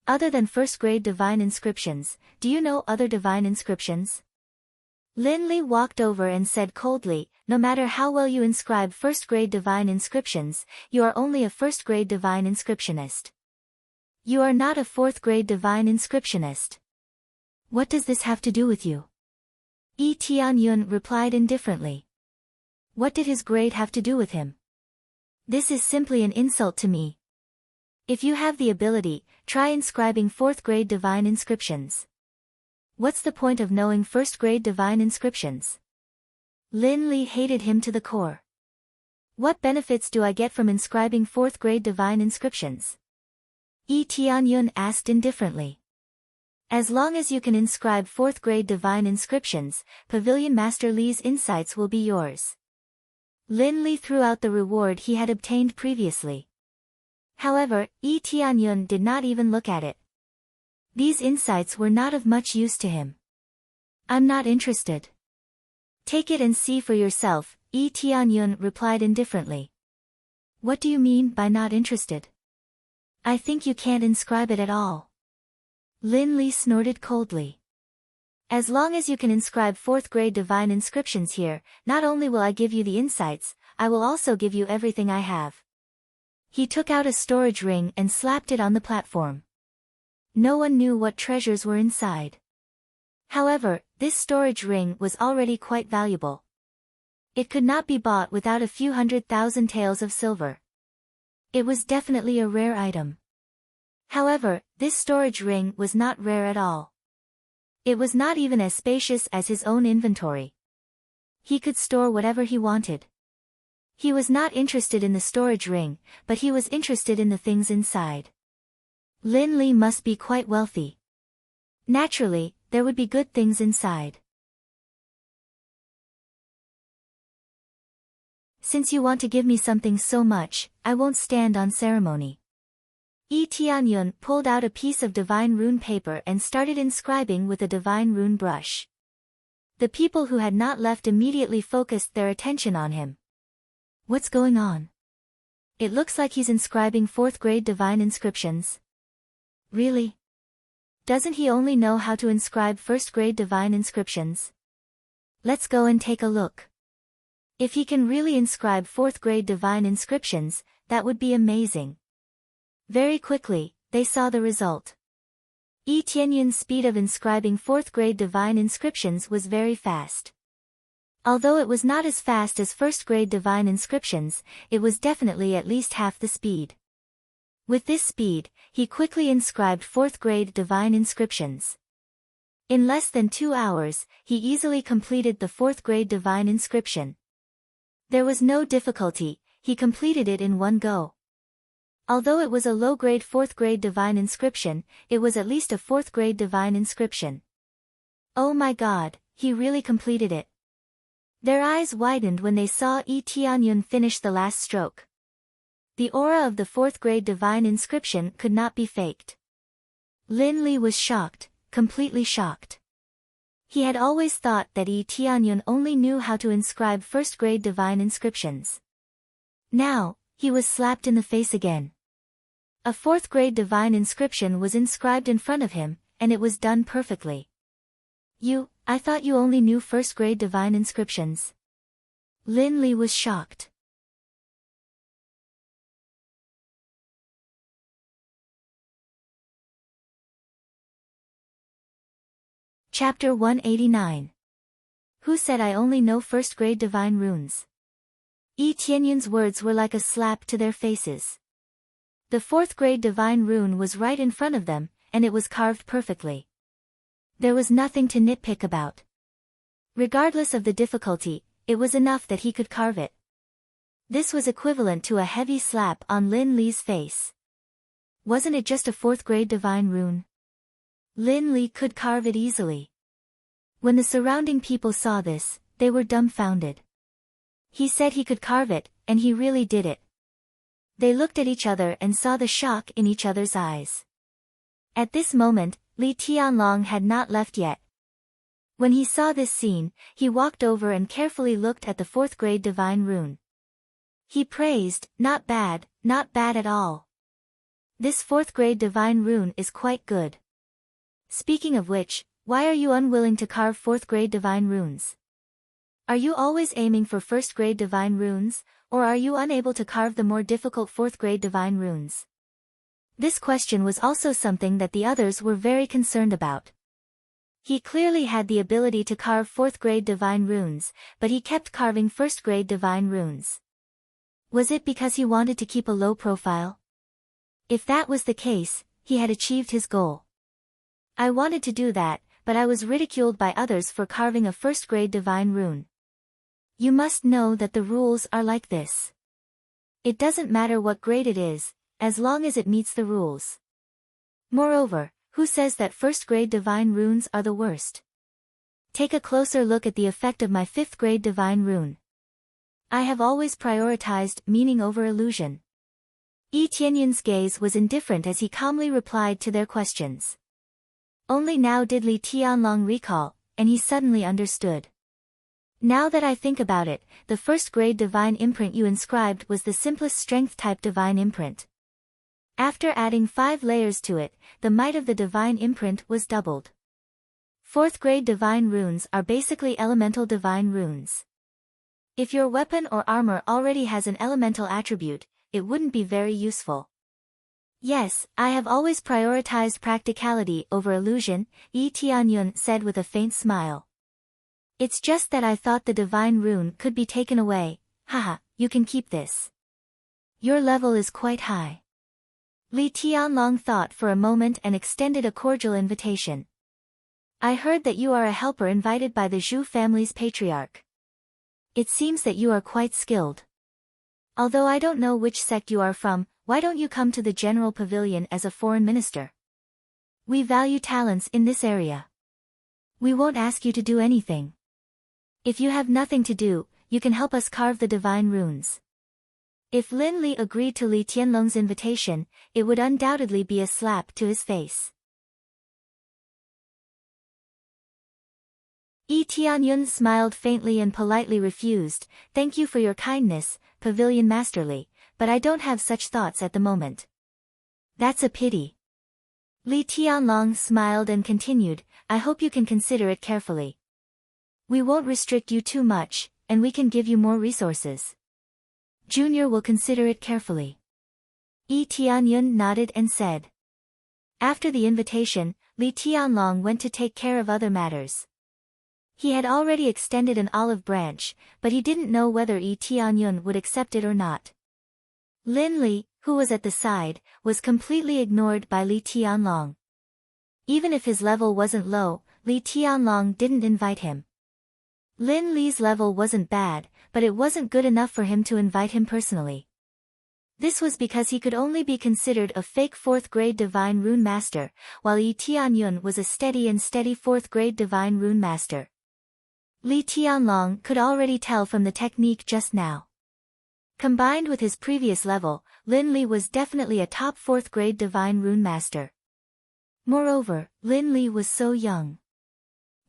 A: Other than first-grade divine inscriptions, do you know other divine inscriptions? Lin Li walked over and said coldly, no matter how well you inscribe first-grade divine inscriptions, you are only a first-grade divine inscriptionist. You are not a fourth-grade divine inscriptionist. What does this have to do with you? Yi Tianyun replied indifferently. What did his grade have to do with him? This is simply an insult to me. If you have the ability, try inscribing fourth-grade divine inscriptions. What's the point of knowing first-grade divine inscriptions? Lin Li hated him to the core. What benefits do I get from inscribing fourth-grade divine inscriptions? Yi Tianyun asked indifferently. As long as you can inscribe fourth-grade divine inscriptions, Pavilion Master Li's insights will be yours. Lin Li threw out the reward he had obtained previously. However, Yi Tianyun did not even look at it. These insights were not of much use to him. I'm not interested. Take it and see for yourself, Yi Tianyun replied indifferently. What do you mean by not interested? I think you can't inscribe it at all. Lin Li snorted coldly. As long as you can inscribe fourth-grade divine inscriptions here, not only will I give you the insights, I will also give you everything I have. He took out a storage ring and slapped it on the platform. No one knew what treasures were inside. However, this storage ring was already quite valuable. It could not be bought without a few 100,000 taels of silver. It was definitely a rare item. However, this storage ring was not rare at all. It was not even as spacious as his own inventory. He could store whatever he wanted. He was not interested in the storage ring, but he was interested in the things inside. Lin Li must be quite wealthy. Naturally, there would be good things inside. Since you want to give me something so much, I won't stand on ceremony. Yi Tianyun pulled out a piece of divine rune paper and started inscribing with a divine rune brush. The people who had not left immediately focused their attention on him. What's going on? It looks like he's inscribing fourth-grade divine inscriptions. Really? Doesn't he only know how to inscribe first-grade divine inscriptions? Let's go and take a look. If he can really inscribe fourth-grade divine inscriptions, that would be amazing. Very quickly, they saw the result. Yi Tianyun's speed of inscribing fourth-grade divine inscriptions was very fast. Although it was not as fast as first-grade divine inscriptions, it was definitely at least half the speed. With this speed, he quickly inscribed fourth-grade divine inscriptions. In less than 2 hours, he easily completed the fourth-grade divine inscription. There was no difficulty, he completed it in one go. Although it was a low-grade fourth-grade divine inscription, it was at least a fourth-grade divine inscription. Oh my god, he really completed it. Their eyes widened when they saw Yi Tianyun finish the last stroke. The aura of the fourth-grade divine inscription could not be faked. Lin Li was shocked, completely shocked. He had always thought that Yi Tianyun only knew how to inscribe first-grade divine inscriptions. Now, he was slapped in the face again. A fourth-grade divine inscription was inscribed in front of him, and it was done perfectly. I thought you only knew first-grade divine inscriptions. Lin Li was shocked. Chapter 189. Who said I only know first-grade divine runes? Yi Tianyun's words were like a slap to their faces. The fourth-grade divine rune was right in front of them, and it was carved perfectly. There was nothing to nitpick about. Regardless of the difficulty, it was enough that he could carve it. This was equivalent to a heavy slap on Lin Li's face. Wasn't it just a fourth-grade divine rune? Lin Li could carve it easily. When the surrounding people saw this, they were dumbfounded. He said he could carve it, and he really did it. They looked at each other and saw the shock in each other's eyes. At this moment, Li Tianlong had not left yet. When he saw this scene, he walked over and carefully looked at the 4th grade divine rune. He praised, not bad at all. This 4th grade divine rune is quite good. Speaking of which, why are you unwilling to carve 4th grade divine runes? Are you always aiming for 1st grade divine runes, or are you unable to carve the more difficult 4th grade divine runes? This question was also something that the others were very concerned about. He clearly had the ability to carve 4th grade divine runes, but he kept carving 1st grade divine runes. Was it because he wanted to keep a low profile? If that was the case, he had achieved his goal. I wanted to do that, but I was ridiculed by others for carving a 1st grade divine rune. You must know that the rules are like this. It doesn't matter what grade it is, as long as it meets the rules. Moreover, who says that 1st grade divine runes are the worst? Take a closer look at the effect of my 5th grade divine rune. I have always prioritized meaning over illusion. Yi Tianyun's gaze was indifferent as he calmly replied to their questions. Only now did Li Tianlong recall, and he suddenly understood. Now that I think about it, the 1st grade divine imprint you inscribed was the simplest strength-type divine imprint. After adding 5 layers to it, the might of the divine imprint was doubled. 4th grade divine runes are basically elemental divine runes. If your weapon or armor already has an elemental attribute, it wouldn't be very useful. Yes, I have always prioritized practicality over illusion, Yi Tianyun said with a faint smile. It's just that I thought the divine rune could be taken away. Haha, you can keep this. Your level is quite high. Li Tianlong thought for a moment and extended a cordial invitation. I heard that you are a helper invited by the Zhu family's patriarch. It seems that you are quite skilled. Although I don't know which sect you are from, why don't you come to the general pavilion as a foreign minister? We value talents in this area. We won't ask you to do anything. If you have nothing to do, you can help us carve the divine runes. If Lin Li agreed to Li Tianlong's invitation, it would undoubtedly be a slap to his face. Yi Tianyun smiled faintly and politely refused, "Thank you for your kindness, Pavilion Masterly, but I don't have such thoughts at the moment." "That's a pity." Li Tianlong smiled and continued, "I hope you can consider it carefully. We won't restrict you too much, and we can give you more resources. Junior will consider it carefully." Yi Tianyun nodded and said. After the invitation, Li Tianlong went to take care of other matters. He had already extended an olive branch, but he didn't know whether Yi Tianyun would accept it or not. Lin Li, who was at the side, was completely ignored by Li Tianlong. Even if his level wasn't low, Li Tianlong didn't invite him. Lin Li's level wasn't bad, but it wasn't good enough for him to invite him personally. This was because he could only be considered a fake 4th grade divine rune master, while Yi Tianyun was a steady 4th grade divine rune master. Li Tianlong could already tell from the technique just now. Combined with his previous level, Lin Li was definitely a top 4th grade divine rune master. Moreover, Lin Li was so young.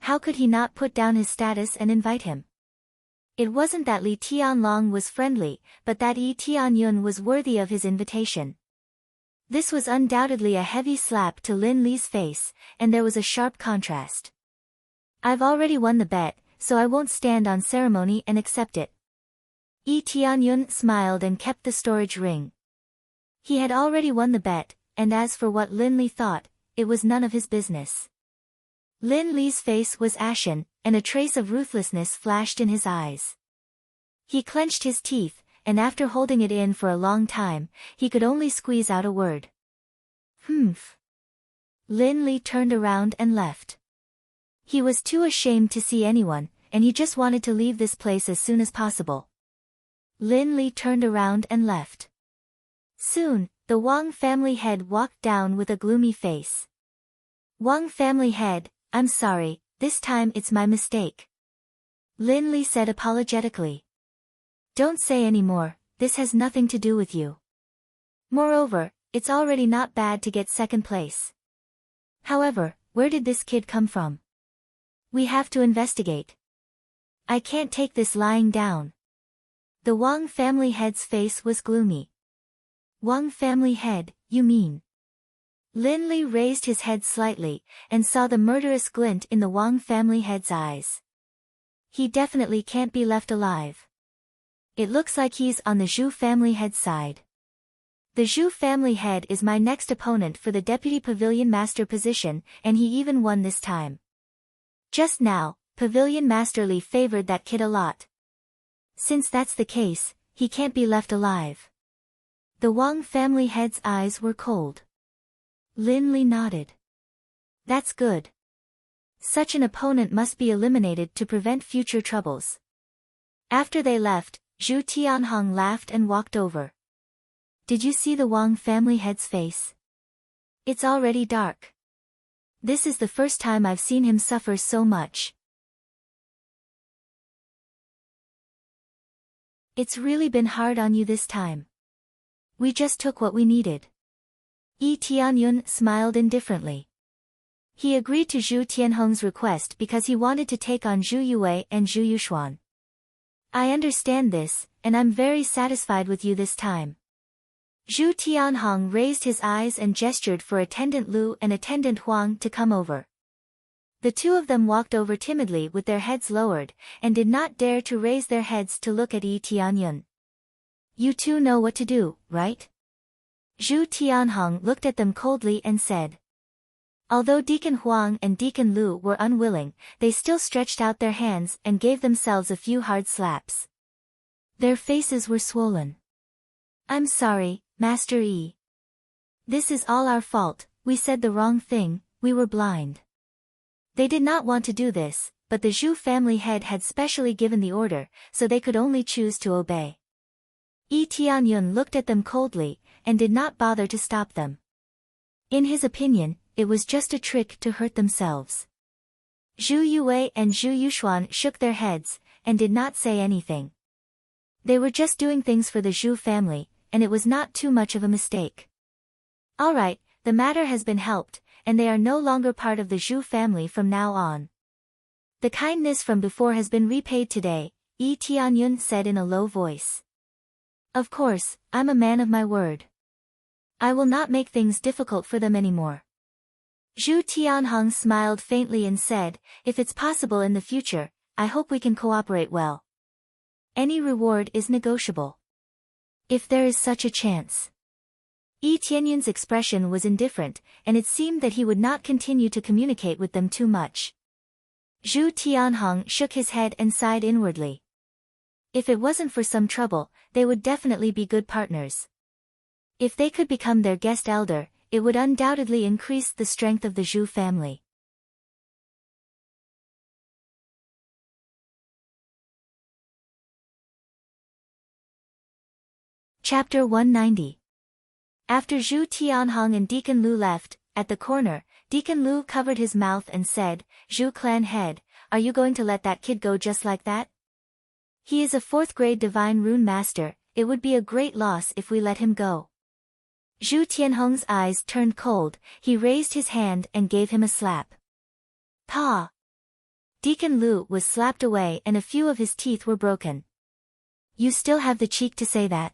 A: How could he not put down his status and invite him? It wasn't that Li Tianlong was friendly, but that Yi Tianyun was worthy of his invitation. This was undoubtedly a heavy slap to Lin Li's face, and there was a sharp contrast. I've already won the bet, so I won't stand on ceremony and accept it. Yi Tianyun smiled and kept the storage ring. He had already won the bet, and as for what Lin Li thought, it was none of his business. Lin Li's face was ashen, and a trace of ruthlessness flashed in his eyes. He clenched his teeth, and after holding it in for a long time, he could only squeeze out a word. "Humph." Lin Li turned around and left. He was too ashamed to see anyone, and he just wanted to leave this place as soon as possible. Lin Li turned around and left. Soon, the Wang family head walked down with a gloomy face. "Wang family head, I'm sorry, this time it's my mistake." Lin Li said apologetically. Don't say any more, this has nothing to do with you. Moreover, it's already not bad to get second place. However, where did this kid come from? We have to investigate. I can't take this lying down. The Wang family head's face was gloomy. Wang family head, you mean? Lin Li raised his head slightly, and saw the murderous glint in the Wang family head's eyes. He definitely can't be left alive. It looks like he's on the Zhu family head side. The Zhu family head is my next opponent for the Deputy Pavilion Master position, and he even won this time. Just now, Pavilion Master Li favored that kid a lot. Since that's the case, he can't be left alive. The Wang family head's eyes were cold. Lin Li nodded. That's good. Such an opponent must be eliminated to prevent future troubles. After they left, Zhu Tianhong laughed and walked over. Did you see the Wang family head's face? It's already dark. This is the first time I've seen him suffer so much. It's really been hard on you this time. We just took what we needed. Yi Tianyun smiled indifferently. He agreed to Zhu Tianhong's request because he wanted to take on Zhu Yue and Zhu Yuxuan. I understand this, and I'm very satisfied with you this time. Zhu Tianhong raised his eyes and gestured for Attendant Lu and Attendant Huang to come over. The two of them walked over timidly with their heads lowered, and did not dare to raise their heads to look at Yi Tianyun. You two know what to do, right? Zhu Tianhong looked at them coldly and said. Although Deacon Huang and Deacon Lu were unwilling, they still stretched out their hands and gave themselves a few hard slaps. Their faces were swollen. I'm sorry, Master Yi. This is all our fault, we said the wrong thing, we were blind. They did not want to do this, but the Zhu family head had specially given the order, so they could only choose to obey. Yi Tianyun looked at them coldly, and did not bother to stop them. In his opinion, it was just a trick to hurt themselves. Zhu Yue and Zhu Yuxuan shook their heads, and did not say anything. They were just doing things for the Zhu family, and it was not too much of a mistake. Alright, the matter has been helped, and they are no longer part of the Zhu family from now on. The kindness from before has been repaid today, Yi Tianyun said in a low voice. Of course, I'm a man of my word. I will not make things difficult for them anymore. Zhu Tianhong smiled faintly and said, if it's possible in the future, I hope we can cooperate well. Any reward is negotiable. If there is such a chance. Yi Tianyun's expression was indifferent, and it seemed that he would not continue to communicate with them too much. Zhu Tianhong shook his head and sighed inwardly. If it wasn't for some trouble, they would definitely be good partners. If they could become their guest elder, it would undoubtedly increase the strength of the Zhu family. Chapter 190. After Zhu Tianhong and Deacon Lu left, at the corner, Deacon Lu covered his mouth and said, Zhu clan head, are you going to let that kid go just like that? He is a 4th grade divine rune master, it would be a great loss if we let him go. Zhu Tianhong's eyes turned cold, he raised his hand and gave him a slap. Pa! Deacon Lu was slapped away and a few of his teeth were broken. You still have the cheek to say that?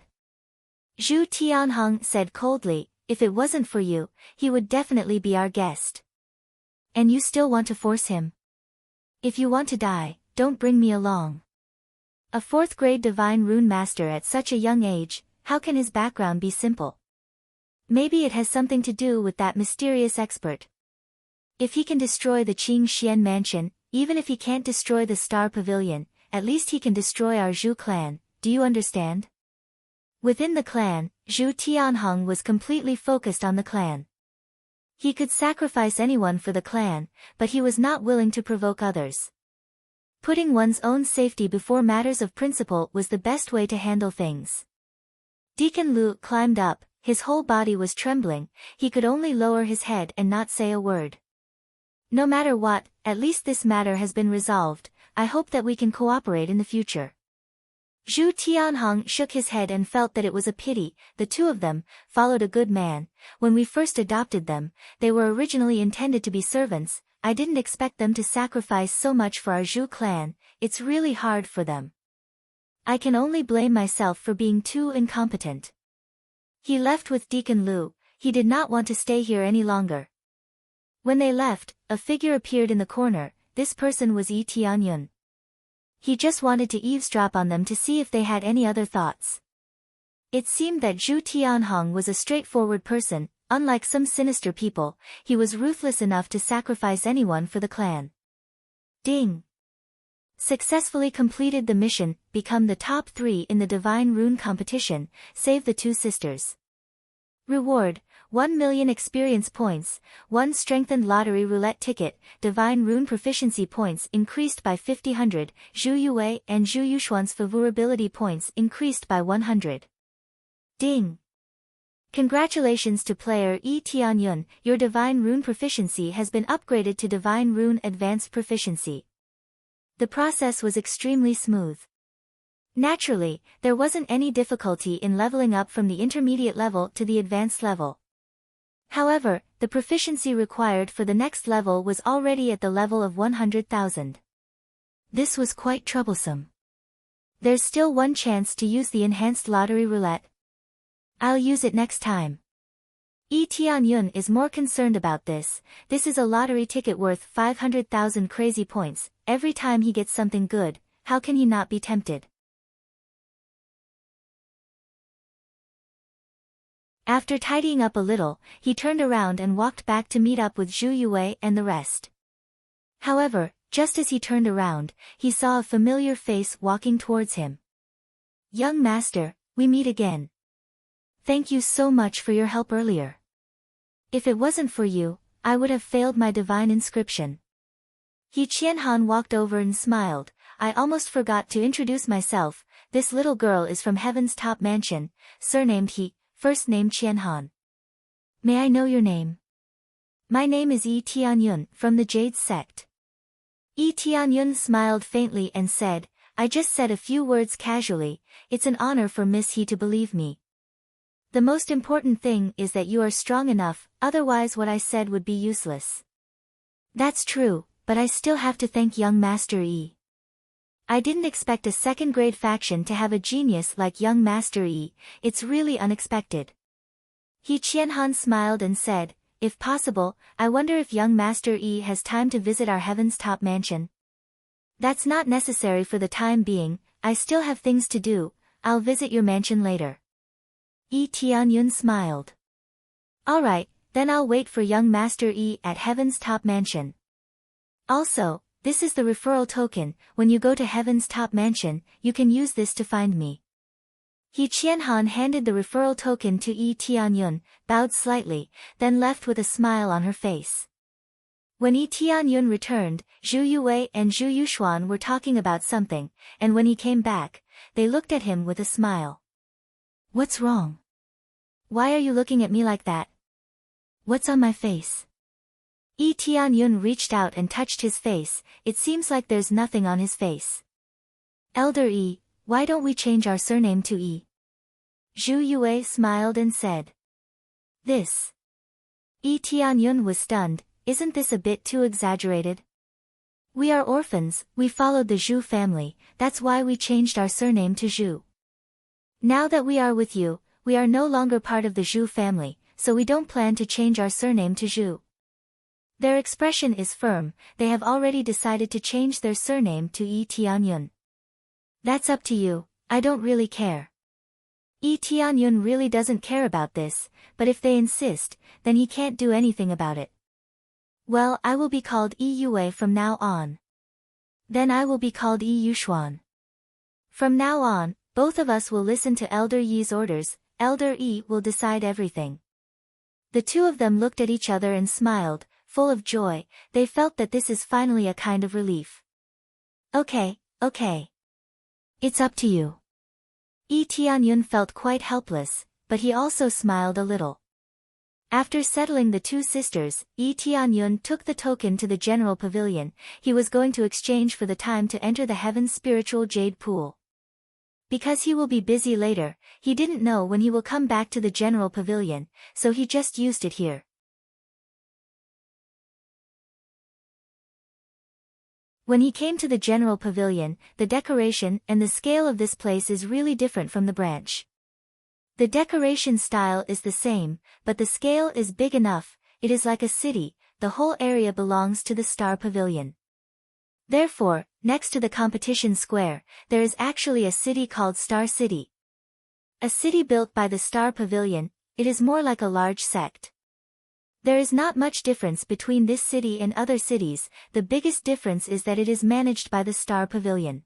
A: Zhu Tianhong said coldly, if it wasn't for you, he would definitely be our guest. And you still want to force him? If you want to die, don't bring me along. A 4th grade divine rune master at such a young age, how can his background be simple? Maybe it has something to do with that mysterious expert. If he can destroy the Qing Xian mansion, even if he can't destroy the Star Pavilion, at least he can destroy our Zhu clan, do you understand? Within the clan, Zhu Tianhong was completely focused on the clan. He could sacrifice anyone for the clan, but he was not willing to provoke others. Putting one's own safety before matters of principle was the best way to handle things. Deacon Lu climbed up, his whole body was trembling, he could only lower his head and not say a word. No matter what, at least this matter has been resolved, I hope that we can cooperate in the future. Zhu Tianhong shook his head and felt that it was a pity. The two of them followed a good man. When we first adopted them, they were originally intended to be servants. I didn't expect them to sacrifice so much for our Zhu clan. It's really hard for them. I can only blame myself for being too incompetent. He left with Deacon Lu. He did not want to stay here any longer. When they left, a figure appeared in the corner. This person was Yi Tianyun. He just wanted to eavesdrop on them to see if they had any other thoughts. It seemed that Zhu Tianhong was a straightforward person. Unlike some sinister people, he was ruthless enough to sacrifice anyone for the clan. Ding! Successfully completed the mission, become the top 3 in the Divine Rune competition, save the two sisters. Reward, 1 million experience points, 1 strengthened lottery roulette ticket, Divine Rune proficiency points increased by 50, Zhu Yue and Zhu Yuxuan's favorability points increased by 100. Ding! Congratulations to player Yi Tianyun, your Divine Rune proficiency has been upgraded to Divine Rune Advanced Proficiency. The process was extremely smooth. Naturally, there wasn't any difficulty in leveling up from the intermediate level to the advanced level. However, the proficiency required for the next level was already at the level of 100,000. This was quite troublesome. There's still one chance to use the enhanced lottery roulette. I'll use it next time. Yi Tianyun is more concerned about this. This is a lottery ticket worth 500,000 crazy points. Every time he gets something good, how can he not be tempted? After tidying up a little, he turned around and walked back to meet up with Zhu Yue and the rest. However, just as he turned around, he saw a familiar face walking towards him. Young master, we meet again. Thank you so much for your help earlier. If it wasn't for you, I would have failed my divine inscription. He Qianhan walked over and smiled. I almost forgot to introduce myself. This little girl is from Heaven's Top Mansion, surnamed He, first name Qianhan. May I know your name? My name is Yi Tianyun, from the Jade Sect. Yi Tianyun smiled faintly and said, I just said a few words casually. It's an honor for Miss He to believe me. The most important thing is that you are strong enough, otherwise what I said would be useless. That's true, but I still have to thank young Master Yi. I didn't expect a second-grade faction to have a genius like young Master Yi. It's really unexpected. He Qianhan smiled and said, if possible, I wonder if young Master Yi has time to visit our Heaven's Top Mansion. That's not necessary for the time being. I still have things to do. I'll visit your mansion later. Yi Tianyun smiled. Alright, then I'll wait for young Master Yi at Heaven's Top Mansion. Also, this is the referral token. When you go to Heaven's Top Mansion, you can use this to find me. He Qianhan handed the referral token to Yi Tianyun, bowed slightly, then left with a smile on her face. When Yi Tianyun returned, Zhu Yue and Zhu Yuxuan were talking about something, and when he came back, they looked at him with a smile. What's wrong? Why are you looking at me like that? What's on my face? Yi Tianyun reached out and touched his face. It seems like there's nothing on his face. Elder Yi, why don't we change our surname to Yi? Zhu Yue smiled and said. This. Yi Tianyun was stunned. Isn't this a bit too exaggerated? We are orphans, we followed the Zhu family, that's why we changed our surname to Zhu. Now that we are with you, we are no longer part of the Zhu family, so we don't plan to change our surname to Zhu. Their expression is firm. They have already decided to change their surname to Yi Tianyun. That's up to you, I don't really care. Yi Tianyun really doesn't care about this, but if they insist, then he can't do anything about it. Well, I will be called Yi Yue from now on. Then I will be called Yi Yuxuan. From now on, both of us will listen to Elder Yi's orders. Elder Yi will decide everything. The two of them looked at each other and smiled, full of joy. They felt that this is finally a kind of relief. Okay. It's up to you. Yi Tianyun felt quite helpless, but he also smiled a little. After settling the two sisters, Yi Tianyun took the token to the general pavilion. He was going to exchange for the time to enter the heaven's spiritual jade pool. Because he will be busy later, he didn't know when he will come back to the general pavilion, so he just used it here. When he came to the general pavilion, the decoration and the scale of this place is really different from the branch. The decoration style is the same, but the scale is big enough. It is like a city. The whole area belongs to the Star Pavilion. Therefore, next to the competition square, there is actually a city called Star City. A city built by the Star Pavilion. It is more like a large sect. There is not much difference between this city and other cities. The biggest difference is that it is managed by the Star Pavilion.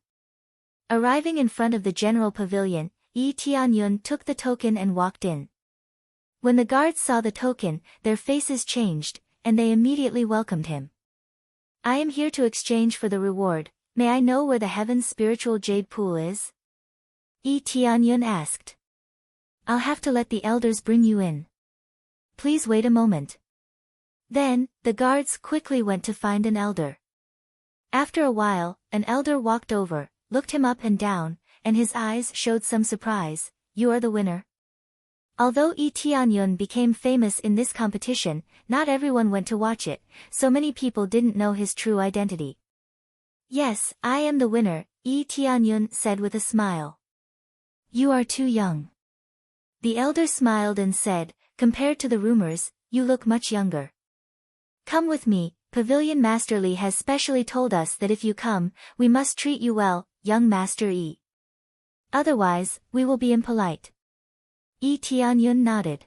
A: Arriving in front of the general pavilion, Yi Tianyun took the token and walked in. When the guards saw the token, their faces changed, and they immediately welcomed him. I am here to exchange for the reward. May I know where the heaven's spiritual jade pool is? Yi Tianyun asked. I'll have to let the elders bring you in. Please wait a moment. Then, the guards quickly went to find an elder. After a while, an elder walked over, looked him up and down, and his eyes showed some surprise. You are the winner? Although Yi Tianyun became famous in this competition, not everyone went to watch it, so many people didn't know his true identity. Yes, I am the winner, Yi Tianyun said with a smile. You are too young. The elder smiled and said, compared to the rumors, you look much younger. Come with me, Pavilion Master Li has specially told us that if you come, we must treat you well, young Master Yi. Otherwise, we will be impolite. Yi Tianyun nodded.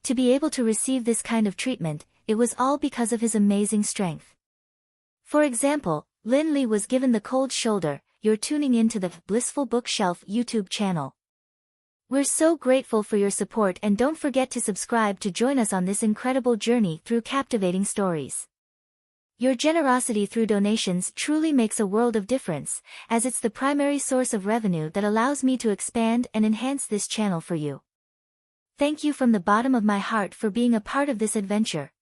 A: To be able to receive this kind of treatment, it was all because of his amazing strength. For example, Lin Li was given the cold shoulder. You're tuning in to the Blissful Bookshelf YouTube channel. We're so grateful for your support, and don't forget to subscribe to join us on this incredible journey through captivating stories. Your generosity through donations truly makes a world of difference, as it's the primary source of revenue that allows me to expand and enhance this channel for you. Thank you from the bottom of my heart for being a part of this adventure.